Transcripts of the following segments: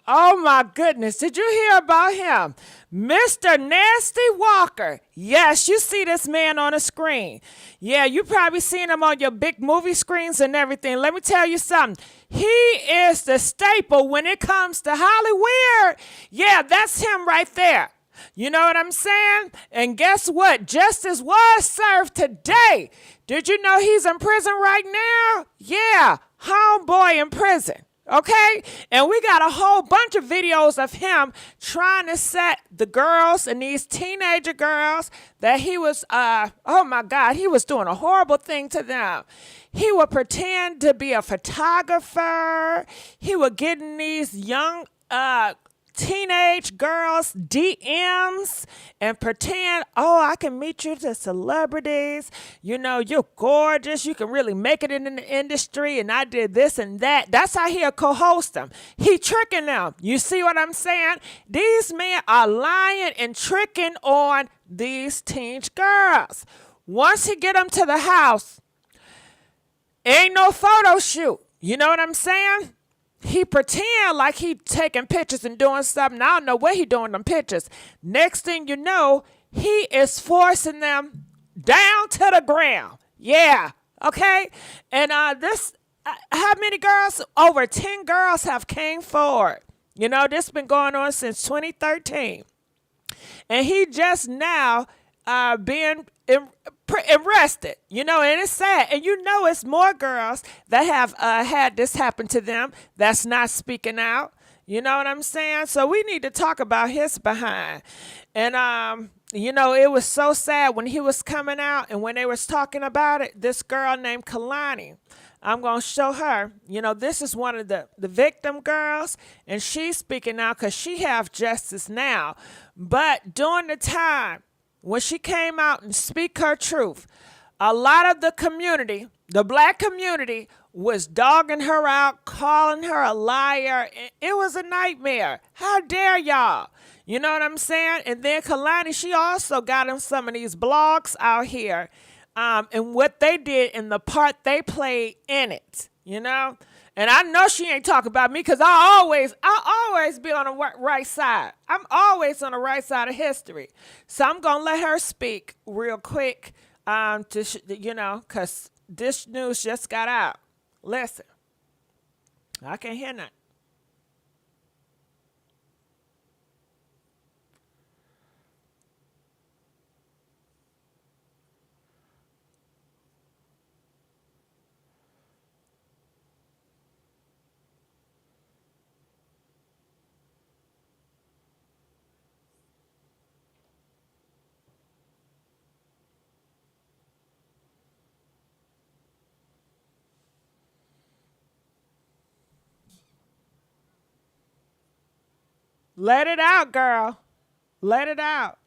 Oh my goodness. Did you hear about him? Mr. Nasty Walker. Yes, you see this man on the screen. Yeah, you probably seen him on your big movie screens and everything. Let me tell you something. He is the staple when it comes to Hollywood. Yeah, that's him right there. You know what I'm saying? And guess what? Justice was served today. Did you know he's in prison right now? Yeah, homeboy in prison. Okay? And we got a whole bunch of videos of him trying to set the girls and these teenager girls that he was, oh my God, he was doing a horrible thing to them. He would pretend to be a photographer. He would get in these young, teenage girls DMs and pretend, oh, I can meet you to celebrities. You know, you're gorgeous. You can really make it in the industry. And I did this and that. That's how he'll co-host them. He tricking them. You see what I'm saying? These men are lying and tricking on these teenage girls. Once he get them to the house, ain't no photo shoot. You know what I'm saying? He pretend like he taking pictures and doing something. I don't know what he doing them pictures. Next thing you know, he is forcing them down to the ground. Yeah, okay? And how many girls? Over 10 girls have came forward. You know, this been going on since 2013. And he just now being arrested, you know, and it's sad. And you know it's more girls that have had this happen to them that's not speaking out. You know what I'm saying? So we need to talk about his behind. And, you know, it was so sad when he was coming out and when they was talking about it, this girl named Kaalan, I'm going to show her, you know, this is one of the victim girls, and she's speaking out because she have justice now. But during the time when she came out and speak her truth, a lot of the community, the black community, was dogging her out, calling her a liar. It was a nightmare. How dare y'all? You know what I'm saying? And then Kaalan, she also got in some of these blogs out here, and what they did and the part they played in it, you know? And I know she ain't talking about me because I always be on the right side. I'm always on the right side of history. So I'm going to let her speak real quick, you know, because this news just got out. Listen, I can't hear nothing. Let it out, girl. Let it out.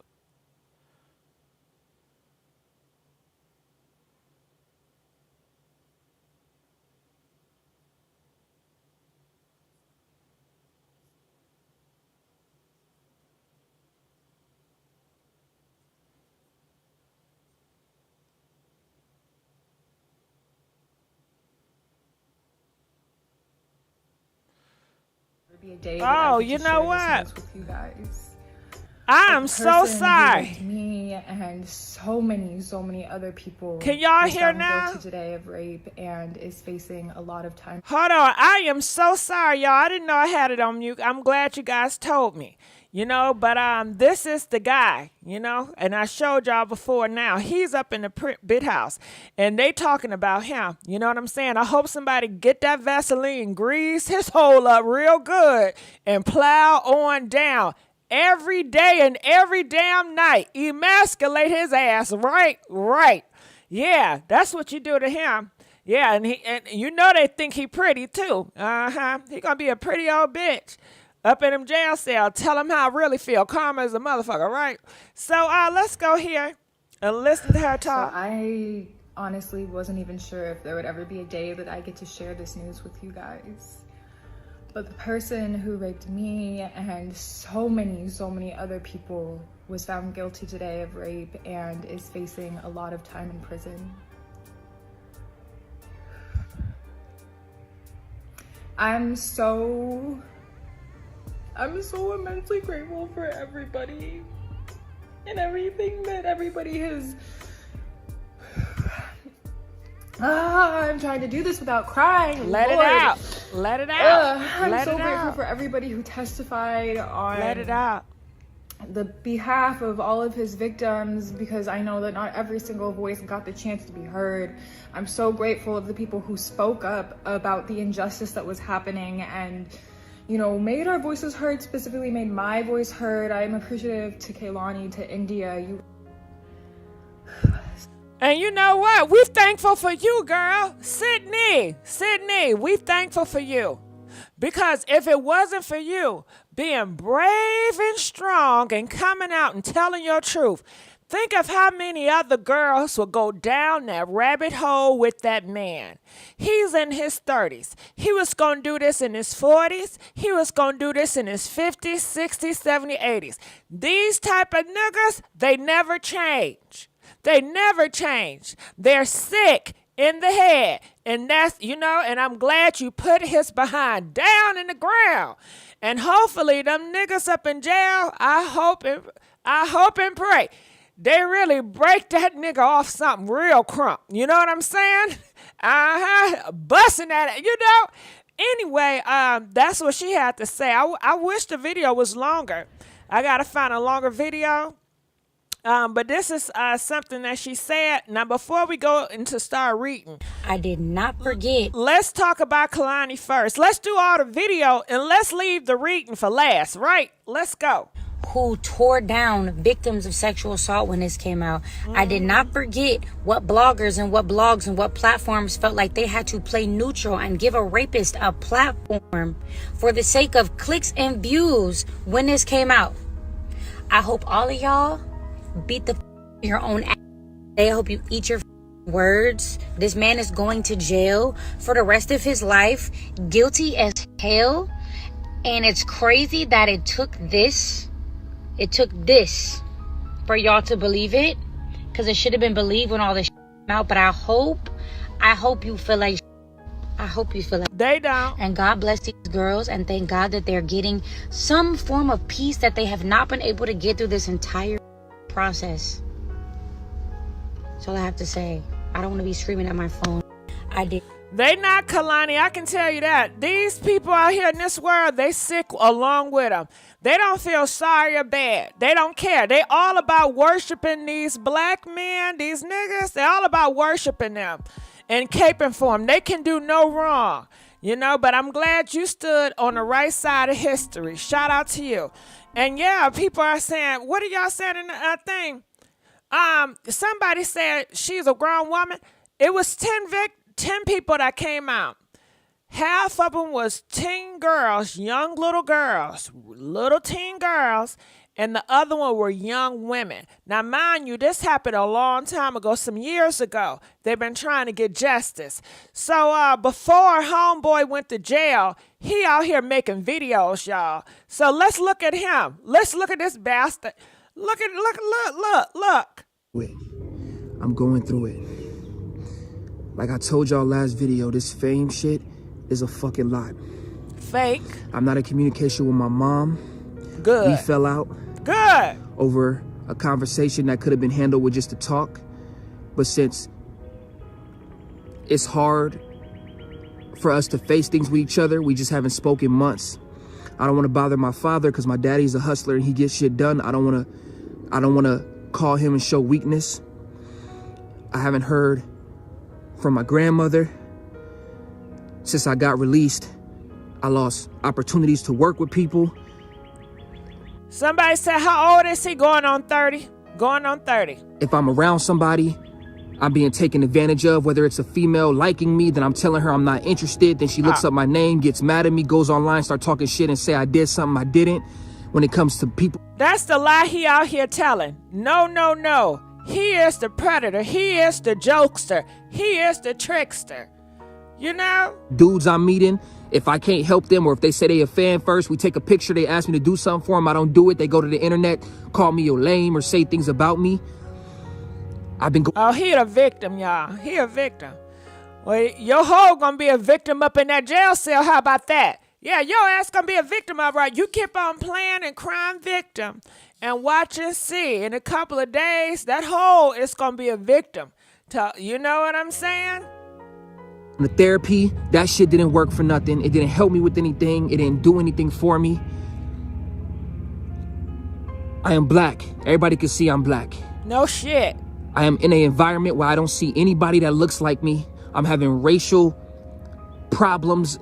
Be a day Oh, you know what? with you guys. I am so sorry. Me and so many other people. Can y'all was hear found now? guilty today of rape and is facing a lot of time. Hold on. I am so sorry, y'all. I didn't know I had it on mute. I'm glad you guys told me. You know, but this is the guy, you know, and I showed y'all before now. He's up in the bit house, and they talking about him. You know what I'm saying? I hope somebody get that Vaseline, grease his hole up real good, and plow on down every day and every damn night. Emasculate his ass. Right. Yeah, that's what you do to him. Yeah, and you know they think he pretty too. He gonna be a pretty old bitch up in them jail cell. Tell him how I really feel. Karma is a motherfucker, right? So let's go here and listen to her talk. So I honestly wasn't even sure if there would ever be a day that I get to share this news with you guys. But the person who raped me and so many other people was found guilty today of rape and is facing a lot of time in prison. I'm so I'm so immensely grateful for everybody and everything that everybody has. I'm trying to do this without crying. Let Lord. it out. Let it out. I'm Let so it grateful out. for everybody who testified on Let it out. the behalf of all of his victims, because I know that not every single voice got the chance to be heard. I'm so grateful of the people who spoke up about the injustice that was happening and, you know, made our voices heard, specifically made my voice heard. I'm appreciative to Kaylani, to India. And you know what? We're thankful for you, girl. Sydney, we thankful for you. Because if it wasn't for you being brave and strong and coming out and telling your truth, think of how many other girls would go down that rabbit hole with that man. He's in his 30s. He was going to do this in his 40s. He was going to do this in his 50s, 60s, 70s, 80s. These type of niggas, they never change. They never change. They're sick in the head. And that's, you know, and I'm glad you put his behind down in the ground. And hopefully them niggas up in jail, I hope and pray, they really break that nigga off something real crump. You know what I'm saying? Busting at it, you know? Anyway, that's what she had to say. I wish the video was longer. I got to find a longer video. But this is something that she said. Now, before we go into start reading, I did not forget. Let's talk about Kaalan first. Let's do all the video and let's leave the reading for last, right? Let's go. Who tore down victims of sexual assault when this came out. I did not forget what bloggers and what blogs and what platforms felt like they had to play neutral and give a rapist a platform for the sake of clicks and views when this came out. I hope all of y'all beat your own ass. I hope you eat your words. This man is going to jail for the rest of his life, guilty as hell. And it's crazy that it took this for y'all to believe it, because it should have been believed when all this came out. But I hope you feel like They don't. and God bless these girls, and thank God that they're getting some form of peace that they have not been able to get through this entire process. That's all I have to say. I don't want to be screaming at my phone. I did. They not Kalani, I can tell you that. These people out here in this world, they sick along with them. They don't feel sorry or bad. They don't care. They all about worshiping these black men, these niggas. They all about worshiping them and caping for them. They can do no wrong, you know, but I'm glad you stood on the right side of history. Shout out to you. And yeah, people are saying, what are y'all saying in the thing? Somebody said she's a grown woman. It was 10 people that came out. Half of them was teen girls, young little teen girls, and the other one were young women. Now, mind you, this happened a long time ago, some years ago. They've been trying to get justice. So before Homeboy went to jail, he out here making videos, y'all. So let's look at him. Let's look at this bastard. Look. I'm going through it. Like I told y'all last video, this fame shit is a fucking lot. Fake. I'm not in communication with my mom. Good. We fell out. Good. Over a conversation that could have been handled with just a talk. But since it's hard for us to face things with each other, we just haven't spoken months. I don't want to bother my father because my daddy's a hustler and he gets shit done. I don't want to call him and show weakness. I haven't heard from my grandmother. Since I got released, I lost opportunities to work with people. Somebody said, how old is he? Going on 30. Going on 30. If I'm around somebody, I'm being taken advantage of, whether it's a female liking me, then I'm telling her I'm not interested. Then she looks up my name, gets mad at me, goes online, start talking shit and say I did something I didn't. When it comes to people. That's the lie he out here telling. No. He is the predator. He is the jokester. He is the trickster. You know? Dudes I'm meeting, if I can't help them or if they say they a fan first, we take a picture, they ask me to do something for them, I don't do it. They go to the internet, call me a lame or say things about me. I've been Oh, he a victim, y'all. He a victim. Well, your hoe gonna be a victim up in that jail cell. How about that? Yeah, your ass gonna be a victim, all right. You keep on playing and crime victim and watch and see. In a couple of days, that hoe is gonna be a victim. You know what I'm saying? The therapy, that shit didn't work for nothing. It didn't help me with anything. It didn't do anything for me. I am black. Everybody can see I'm black. No shit. I am in an environment where I don't see anybody that looks like me. I'm having racial problems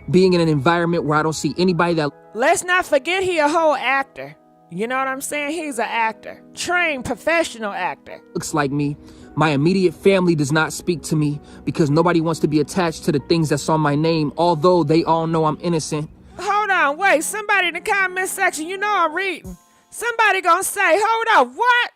being in an environment where I don't see anybody that... Let's not forget he a whole actor. You know what I'm saying? He's an actor. Trained professional actor. Looks like me. My immediate family does not speak to me because nobody wants to be attached to the things that's on my name, although they all know I'm innocent. Hold on, wait. Somebody in the comment section, you know I'm reading. Somebody gonna say, hold up, what?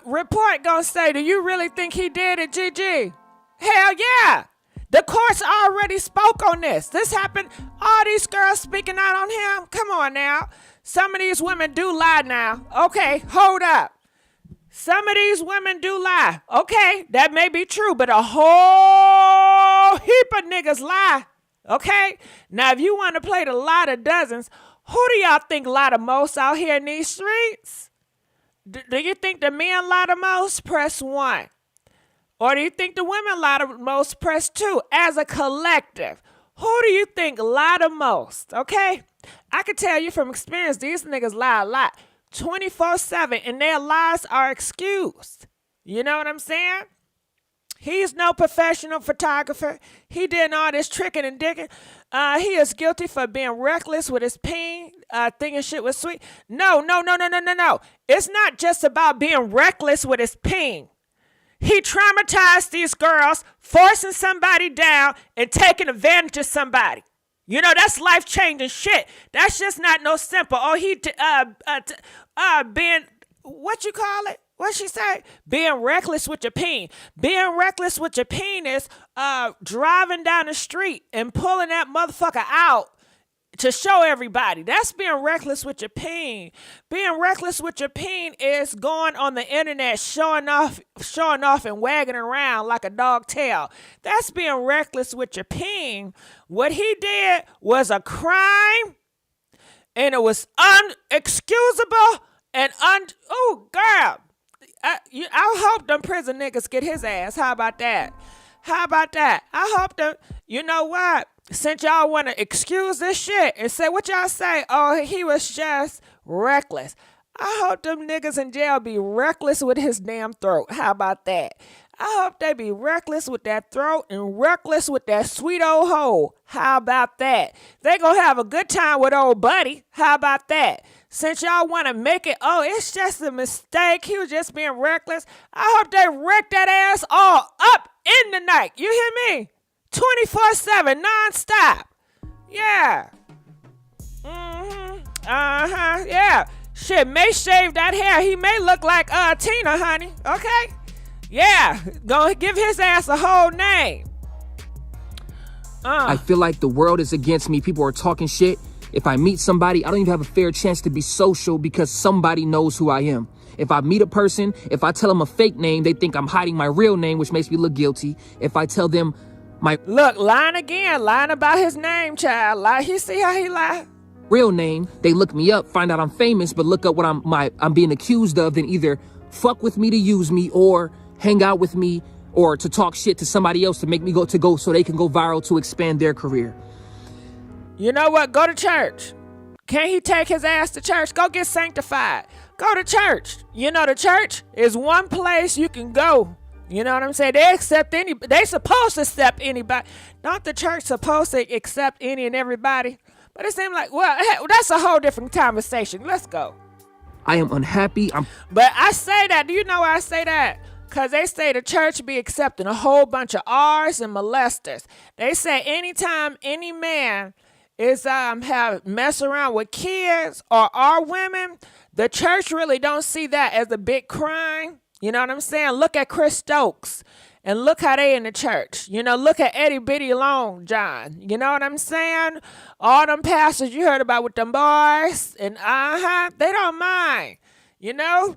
Report gonna say, do you really think he did it, GG? Hell yeah. The courts already spoke on this. This happened. All these girls speaking out on him. Come on now. Some of these women do lie now. Okay, hold up. Some of these women do lie. Okay, that may be true, but a whole heap of niggas lie. Okay? Now, if you want to play the lie to dozens, who do y'all think lie the most out here in these streets? Do you think the men lie the most? Press 1. Or do you think the women lie the most? Press 2. As a collective, who do you think lie the most? Okay? I can tell you from experience, these niggas lie a lot. 24/7, and their lies are excused. You know what I'm saying? He's no professional photographer. He did all this tricking and dicking. He is guilty for being reckless with his peen, thinking shit was sweet. No. It's not just about being reckless with his peen. He traumatized these girls, forcing somebody down and taking advantage of somebody. You know, that's life-changing shit. That's just not no simple. Oh, being, what you call it? What she say? Being reckless with your peen. Being reckless with your peen is driving down the street and pulling that motherfucker out to show everybody. That's being reckless with your peen. Being reckless with your peen is going on the internet, showing off and wagging around like a dog tail. That's being reckless with your peen. What he did was a crime, and it was unexcusable and oh, girl. I hope them prison niggas get his ass. How about that? I hope them, you know what? Since y'all want to excuse this shit and say what y'all say, oh, he was just reckless. I hope them niggas in jail be reckless with his damn throat. How about that? I hope they be reckless with that throat and reckless with that sweet old hole. How about that? They gonna have a good time with old buddy. How about that? Since y'all want to make it, oh, it's just a mistake. He was just being reckless. I hope they wreck that ass all up in the night. You hear me? 24/7, non-stop. Yeah. Yeah. Shit, may shave that hair. He may look like Tina, honey. Okay? Yeah. Gonna give his ass a whole name. I feel like the world is against me. People are talking shit. If I meet somebody, I don't even have a fair chance to be social because somebody knows who I am. If I meet a person, if I tell them a fake name, they think I'm hiding my real name, which makes me look guilty. If I tell them my... Look, lying again, lying about his name, child. Lie. You see how he lied? Real name, they look me up, find out I'm famous, but look up what I'm being accused of, then either fuck with me to use me or hang out with me or to talk shit to somebody else to make me go so they can go viral to expand their career. You know what? Go to church. Can't he take his ass to church? Go get sanctified. Go to church. You know, the church is one place you can go. You know what I'm saying? They supposed to accept anybody. Not the church supposed to accept any and everybody. But it seems like, well, that's a whole different conversation. Let's go. I am unhappy. But I say that. Do you know why I say that? Because they say the church be accepting a whole bunch of R's and molesters. They say anytime any man is have mess around with kids or our women, the church really don't see that as a big crime. You know what I'm saying? Look at Chris Stokes and look how they in the church. You know, look at Eddie Bitty Long John. You know what I'm saying? All them pastors you heard about with them boys and they don't mind. You know?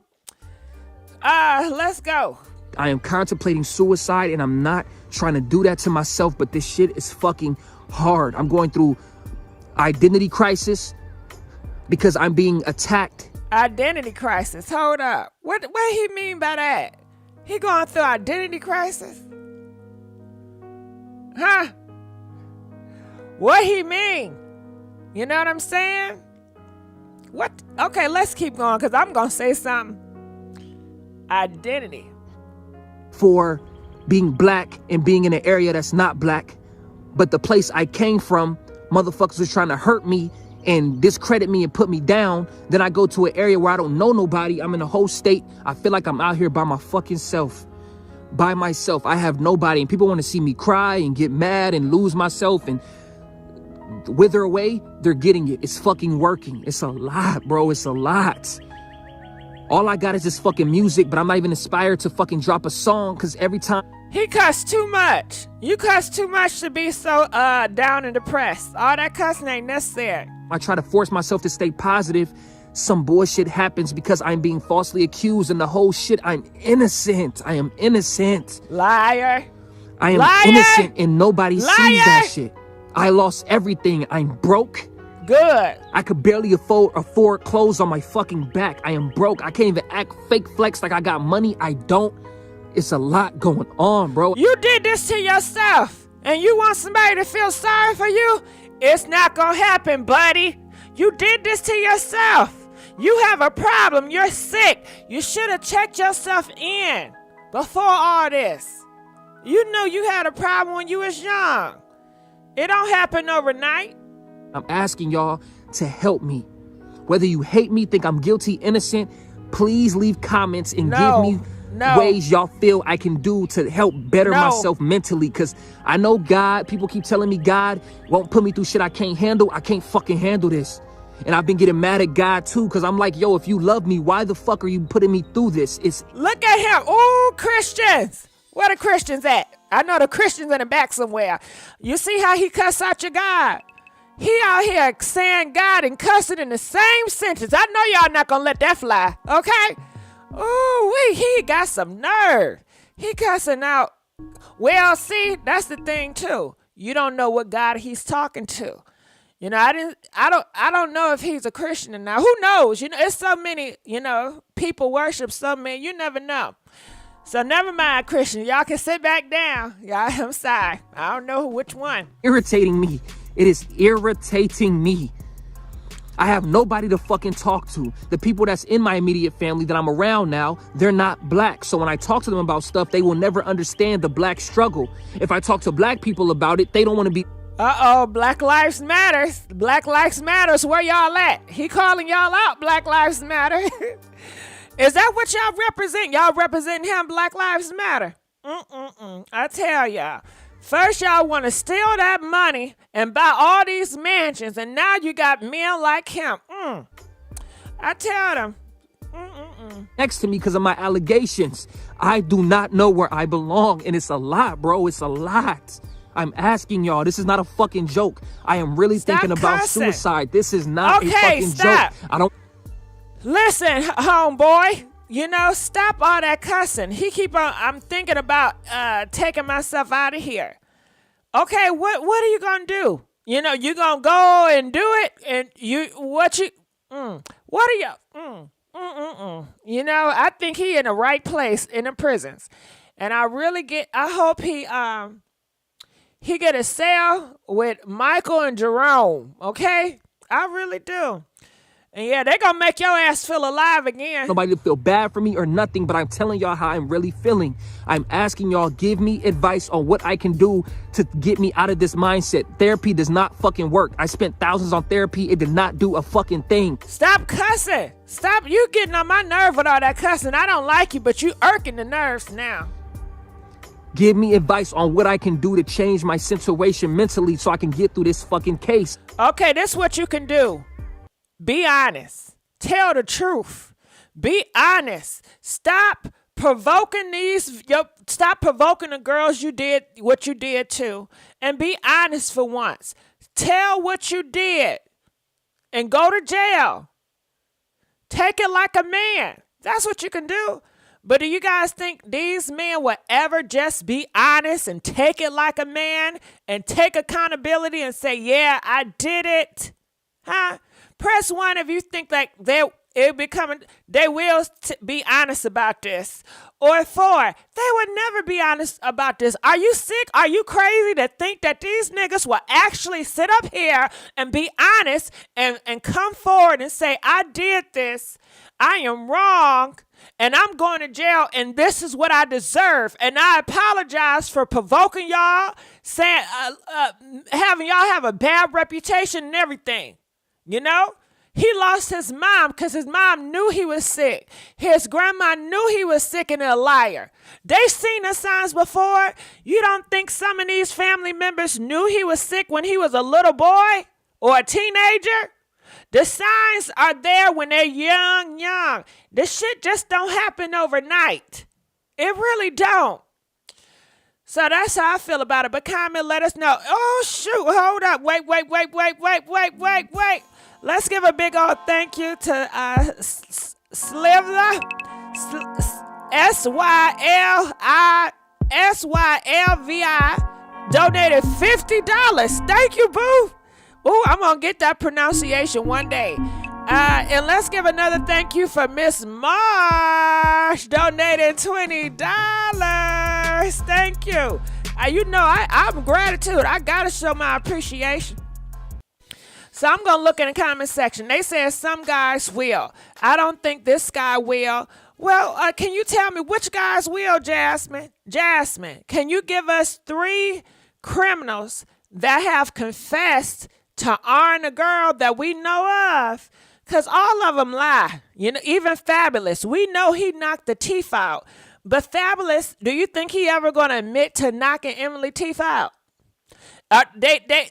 Let's go. I am contemplating suicide and I'm not trying to do that to myself, but this shit is fucking hard. I'm going through identity crisis because I'm being attacked. Identity crisis. Hold up. What he mean by that? He going through identity crisis? Huh? What he mean? You know what I'm saying? What? Okay, let's keep going because I'm going to say something. Identity. For being black and being in an area that's not black, but the place I came from, motherfuckers was trying to hurt me and discredit me and put me down. Then I go to an area where I don't know nobody. I'm in a whole state. I feel like I'm out here by my fucking self. By myself. I have nobody, and people want to see me cry and get mad and lose myself and wither away. They're getting it. It's fucking working. It's a lot, bro. It's a lot. All I got is this fucking music, but I'm not even inspired to fucking drop a song because every time he cussed too much. You cuss too much to be so down and depressed. All that cussing ain't necessary. I try to force myself to stay positive, some bullshit happens because I'm being falsely accused, and the whole shit, I'm innocent. I am innocent. Liar. I am Liar. innocent, and nobody Liar. sees that shit. I lost everything. I'm broke. Good. I could barely afford clothes on my fucking back. I am broke. I can't even act fake flex like I got money. I don't. It's a lot going on, bro. You did this to yourself, and you want somebody to feel sorry for you? It's not gonna happen, buddy. You did this to yourself. You have a problem. You're sick. You should have checked yourself in before all this. You knew you had a problem when you was young. It don't happen overnight. I'm asking y'all to help me. Whether you hate me, think I'm guilty, innocent, please leave comments and give me ways y'all feel I can do to help better myself mentally. Because I know God, people keep telling me God won't put me through shit I can't handle. I can't fucking handle this. And I've been getting mad at God too, because I'm like, yo, if you love me, why the fuck are you putting me through this? Look at him. Ooh, Christians. Where the Christians at? I know the Christians in the back somewhere. You see how he cuss out your God? He out here saying God and cussing in the same sentence. I know y'all not gonna let that fly, okay? Ooh, he got some nerve. He cussing out. Well, see, that's the thing too. You don't know what God he's talking to. You know, I don't know if he's a Christian or not. Who knows? You know, it's so many, people worship so many. You never know. So never mind, Christian. Y'all can sit back down. Y'all, I'm sorry. I don't know which one. Irritating me. It is irritating me. I have nobody to fucking talk to. The people that's in my immediate family that I'm around now, they're not black. So when I talk to them about stuff, they will never understand the black struggle. If I talk to black people about it, they don't want to be... Uh-oh, Black Lives Matters. Black Lives Matters, where y'all at? He calling y'all out, Black Lives Matter. Is that what y'all represent? Y'all representing him, Black Lives Matter? I tell y'all. First, y'all want to steal that money and buy all these mansions, and now you got men like him. I tell them. Next to me because of my allegations. I do not know where I belong, and it's a lot, bro. It's a lot. I'm asking y'all. This is not a fucking joke. I am really thinking about suicide. This is not a fucking joke. I don't... Listen, homeboy. Stop all that cussing. He keep on. I'm thinking about taking myself out of here. Okay, what are you gonna do? You gonna go and do it, and what are you? I think he in the right place in the prisons, and I hope he get a cell with Michael and Jerome. Okay, I really do. And yeah, they gonna make your ass feel alive again. Nobody to feel bad for me or nothing, but I'm telling y'all how I'm really feeling. I'm asking y'all, give me advice on what I can do to get me out of this mindset. Therapy does not fucking work. I spent thousands on therapy. It did not do a fucking thing. Stop cussing. Stop. You getting on my nerve with all that cussing. I don't like you, but you irking the nerves now. Give me advice on what I can do to change my situation mentally so I can get through this fucking case. Okay, this is what you can do. Be honest. Tell the truth. Be honest. Stop provoking stop provoking the girls you did what you did to, and be honest for once. Tell what you did and go to jail. Take it like a man. That's what you can do. But do you guys think these men will ever just be honest and take it like a man and take accountability and say, yeah, I did it? Huh? Press 1 if you think like they will be honest about this. Or 4, they would never be honest about this. Are you sick? Are you crazy to think that these niggas will actually sit up here and be honest and come forward and say, I did this, I am wrong, and I'm going to jail, and this is what I deserve, and I apologize for provoking y'all, saying, having y'all have a bad reputation and everything, you know? He lost his mom because his mom knew he was sick. His grandma knew he was sick and a liar. They seen the signs before. You don't think some of these family members knew he was sick when he was a little boy or a teenager? The signs are there when they're young. This shit just don't happen overnight. It really don't. So that's how I feel about it. But comment, let us know. Oh, shoot. Hold up. Wait. Let's give a big old thank you to Slivla, SYLVI, donated $50. Thank you, boo. Ooh, I'm going to get that pronunciation one day. And let's give another thank you for Miss Marsh, donated $20. Thank you. You know, I'm gratitude. I got to show my appreciation. So I'm going to look in the comment section. They said some guys will. I don't think this guy will. Well, can you tell me which guys will, Jasmine? Jasmine, can you give us 3 criminals that have confessed to Arn a girl that we know of? Because all of them lie. You know, even Fabulous. We know he knocked the teeth out. But Fabulous, do you think he ever going to admit to knocking Emily teeth out?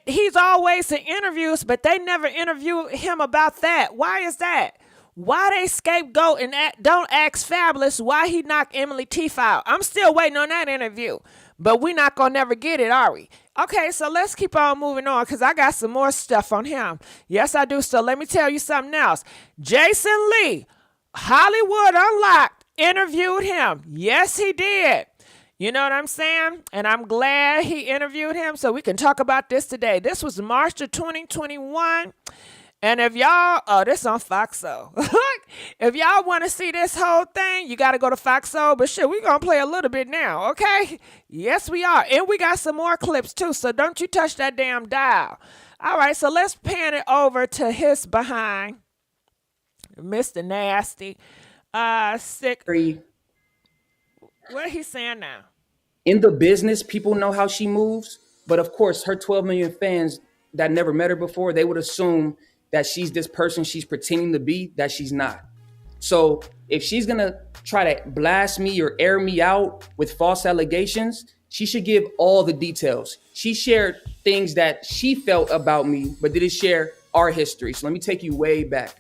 He's always in interviews, but they never interview him about that. Why is that? Why they scapegoat and don't ask Fabulous why he knocked Emily teeth out? I'm still waiting on that interview, but we're not going to never get it, are we? Okay, so let's keep on moving on because I got some more stuff on him. Yes, I do. So let me tell you something else. Jason Lee, Hollywood Unlocked, interviewed him. Yes, he did. You know what I'm saying? And I'm glad he interviewed him so we can talk about this today. This was March of 2021. And if y'all, this on Foxo. If y'all want to see this whole thing, you got to go to Foxo. But shit, we're going to play a little bit now, okay? Yes, we are. And we got some more clips too, so don't you touch that damn dial. All right, so let's pan it over to his behind, Mr. Nasty. Sick. What he saying now? In the business, people know how she moves, but of course, her 12 million fans that never met her before, they would assume that she's this person she's pretending to be that she's not. So if she's gonna try to blast me or air me out with false allegations, she should give all the details. She shared things that she felt about me, but didn't share our history. So let me take you way back.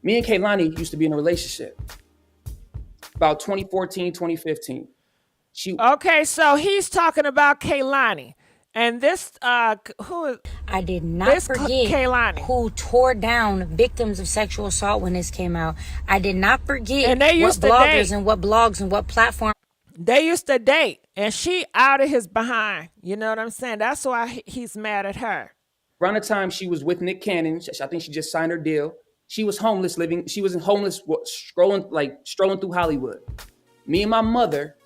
Me and Kaylani used to be in a relationship. About 2014, 2015. Okay, so he's talking about Kaylani. And this, who? I did not forget Kaylani, who tore down victims of sexual assault when this came out. I did not forget and they used what to bloggers date. and what blogs and what platforms. They used to date, and she out of his behind. You know what I'm saying? That's why he's mad at her. Around the time she was with Nick Cannon, I think she just signed her deal. She was homeless She was homeless, strolling through Hollywood. Me and my mother.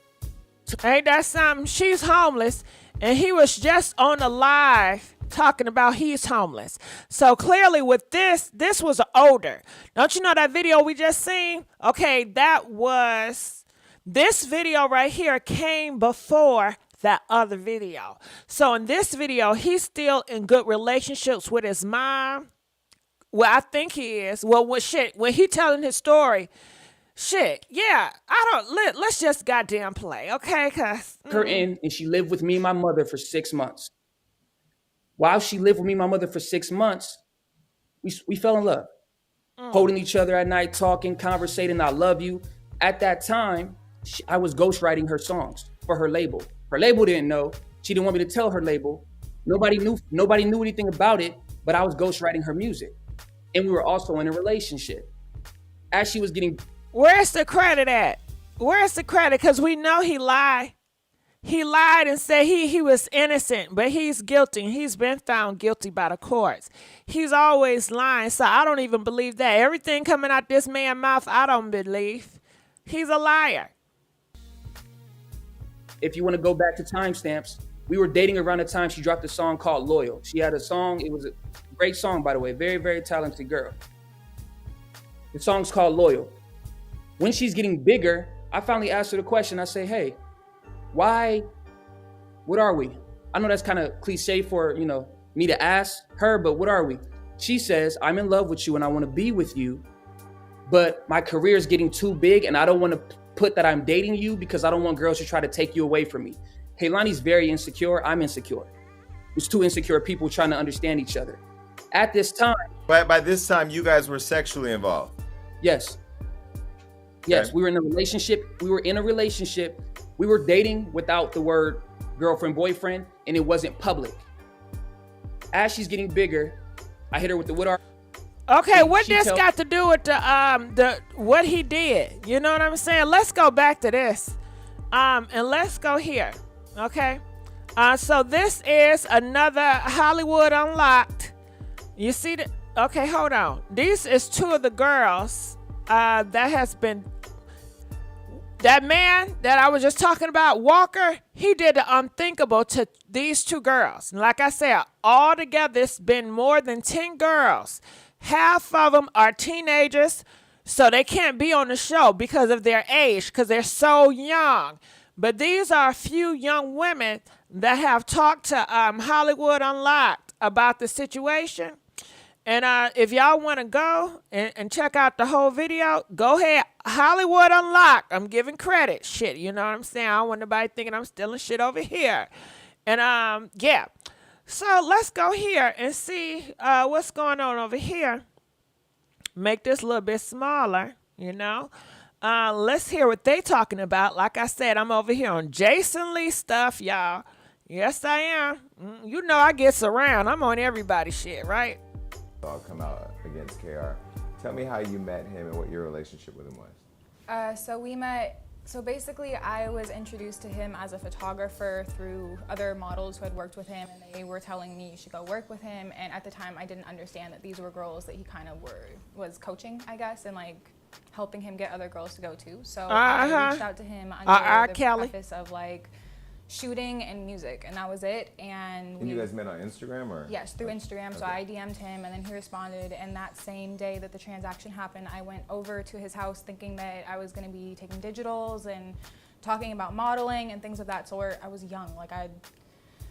Ain't that something? She's homeless, and he was just on the live talking about he's homeless. So clearly with this was older. Don't you know that video we just seen? Okay, this video right here came before that other video. So in this video, he's still in good relationships with his mom. Well, I think he is. Well, when he telling his story, let's just goddamn play, okay? Her in, and she lived with me and my mother for 6 months. While she lived with me and my mother for 6 months, we fell in love. Holding each other at night, talking, conversating, I love you. At that time, I was ghostwriting her songs for her label. Her label didn't know. She didn't want me to tell her label. Nobody knew anything about it, but I was ghostwriting her music. And we were also in a relationship. As she was getting Where's the credit at? Where's the credit? Because we know he lied. He lied and said he was innocent, but he's guilty. He's been found guilty by the courts. He's always lying, so I don't even believe that. Everything coming out this man's mouth, I don't believe. He's a liar. If you want to go back to timestamps, we were dating around the time she dropped a song called Loyal. She had a song. It was a great song, by the way. Very, very talented girl. The song's called Loyal. When she's getting bigger, I finally asked her the question. I say, hey, why, what are we? I know that's kind of cliche for, me to ask her, but what are we? She says, I'm in love with you and I want to be with you, but my career is getting too big and I don't want to put that I'm dating you because I don't want girls to try to take you away from me. Kehlani's very insecure. I'm insecure. It's two insecure people trying to understand each other. At this time. But by this time, you guys were sexually involved. Yes. Yes, okay. We were in a relationship. We were dating without the word girlfriend, boyfriend, and it wasn't public. As she's getting bigger, I hit her with the what are. Okay, what this got to do with the what he did? You know what I'm saying? Let's go back to this, and let's go here. Okay, so this is another Hollywood Unlocked. You see the? Okay, hold on. These is two of the girls that has been. That man that I was just talking about, Walker, he did the unthinkable to these two girls. And like I said, altogether, it's been more than 10 girls. Half of them are teenagers, so they can't be on the show because of their age, because they're so young. But these are a few young women that have talked to Hollywood Unlocked about the situation. And if y'all want to go and check out the whole video, go ahead. Hollywood Unlocked. I'm giving credit. Shit, you know what I'm saying? I don't want nobody thinking I'm stealing shit over here. And yeah. So let's go here and see what's going on over here. Make this a little bit smaller, Let's hear what they talking about. Like I said, I'm over here on Jason Lee stuff, y'all. Yes, I am. You know I get around. I'm on everybody's shit, right? I'll come out against KR. Tell me how you met him and what your relationship with him was. So we met, so basically I was introduced to him as a photographer through other models who had worked with him, and they were telling me you should go work with him. And at the time I didn't understand that these were girls that he kind of was coaching, I guess, and like helping him get other girls to go too. So I reached out to him under the preface of like shooting and music, and that was it. And you guys met on Instagram, or? Yes, through Instagram. Okay. So I DM'd him and then he responded, and that same day that the transaction happened, I went over to his house thinking that I was going to be taking digitals and talking about modeling and things of that sort. I was young,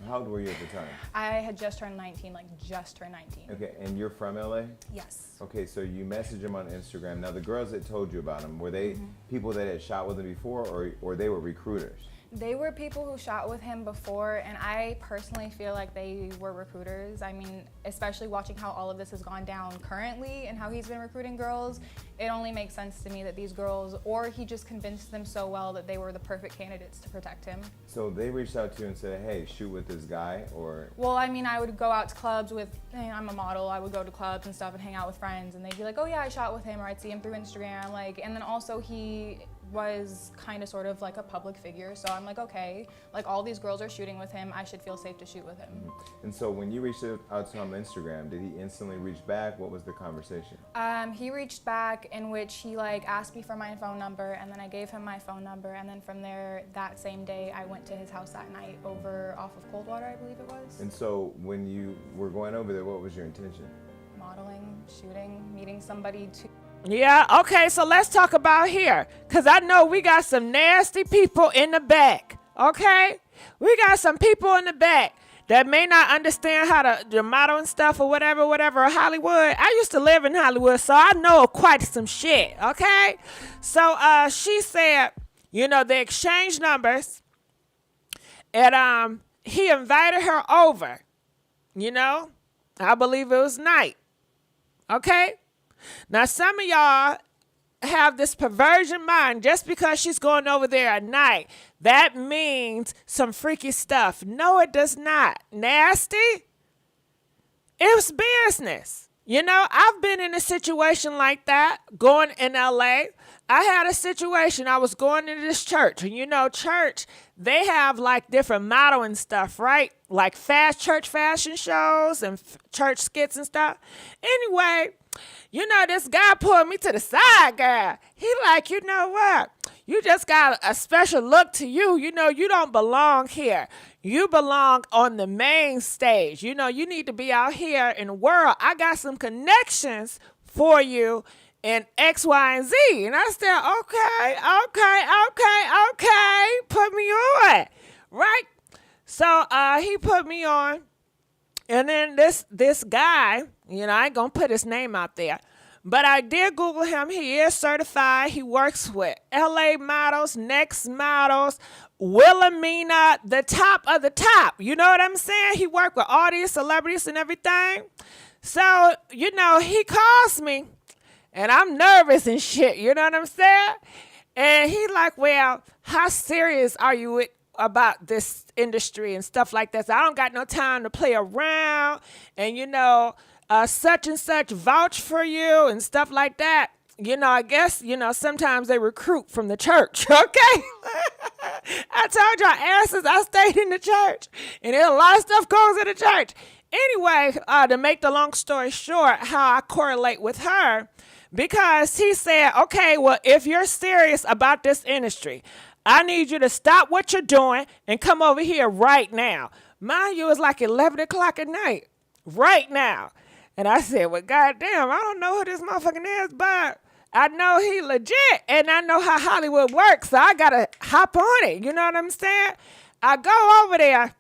How old were you at the time? I had just turned 19, just turned 19. Okay, and you're from LA? Yes. Okay, so you messaged him on Instagram. Now the girls that told you about him, were they people that had shot with him before, or they were recruiters? They were people who shot with him before, and I personally feel like they were recruiters. I mean, especially watching how all of this has gone down currently and how he's been recruiting girls, it only makes sense to me that these girls, or he just convinced them so well that they were the perfect candidates to protect him. So they reached out to you and said, hey, shoot with this guy, or? Well, I mean, I would go out to clubs with, I'm a model, I would go to clubs and stuff and hang out with friends, and they'd be like, oh yeah, I shot with him, or I'd see him through Instagram, and then also he was kind of sort of like a public figure, so I'm like, okay, all these girls are shooting with him, I should feel safe to shoot with him. And so when you reached out to him on Instagram, did he instantly reach back? What was the conversation? He reached back, in which he asked me for my phone number, and then I gave him my phone number, and then from there, that same day, I went to his house that night off of Coldwater, I believe it was. And so when you were going over there, what was your intention? Modeling, shooting, meeting somebody to... Yeah, okay, so let's talk about here, because I know we got some nasty people in the back, okay? We got some people in the back that may not understand how to model and stuff or whatever, Hollywood. I used to live in Hollywood, so I know quite some shit, okay? So she said, they exchanged numbers, and he invited her over, I believe it was night, okay? Now, some of y'all have this perversion mind. Just because she's going over there at night, that means some freaky stuff. No, it does not. Nasty? It was business. You know, I've been in a situation like that going in LA. I had a situation. I was going to this church, and you know, church, they have like different modeling stuff, right? Like church fashion shows and church skits and stuff. Anyway, you know, this guy pulled me to the side, girl. He like, you know what? You just got a special look to you. You know, you don't belong here. You belong on the main stage. You know, you need to be out here in the world. I got some connections for you in X, Y, and Z. And I said, okay. Put me on. Right? So he put me on. And then this guy, you know, I ain't going to put his name out there. But I did Google him. He is certified. He works with LA models, Next models, Wilhelmina, the top of the top. You know what I'm saying? He worked with all these celebrities and everything. So, you know, he calls me, and I'm nervous and shit. You know what I'm saying? And he like, well, how serious are you about this industry and stuff like that? So I don't got no time to play around. And, you know, such and such vouch for you and stuff like that. You know, I guess, you know, sometimes they recruit from the church, okay? I told y'all asses I stayed in the church, and a lot of stuff goes in the church. Anyway, to make the long story short, how I correlate with her, because he said, okay, well, if you're serious about this industry, I need you to stop what you're doing and come over here right now. Mind you, it's like 11 o'clock at night, right now. And I said, well, goddamn, I don't know who this motherfucker is, but I know he legit, and I know how Hollywood works, so I got to hop on it. You know what I'm saying? I go over there,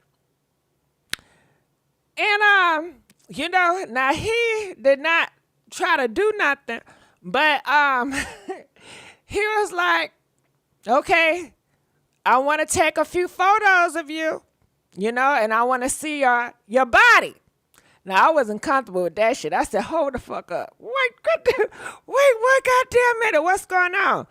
and, you know, now he did not try to do nothing, but he was like, okay, I want to take a few photos of you, you know, and I want to see your body. Now, I wasn't comfortable with that shit. I said, hold the fuck up. Wait, what goddamn minute? What's going on?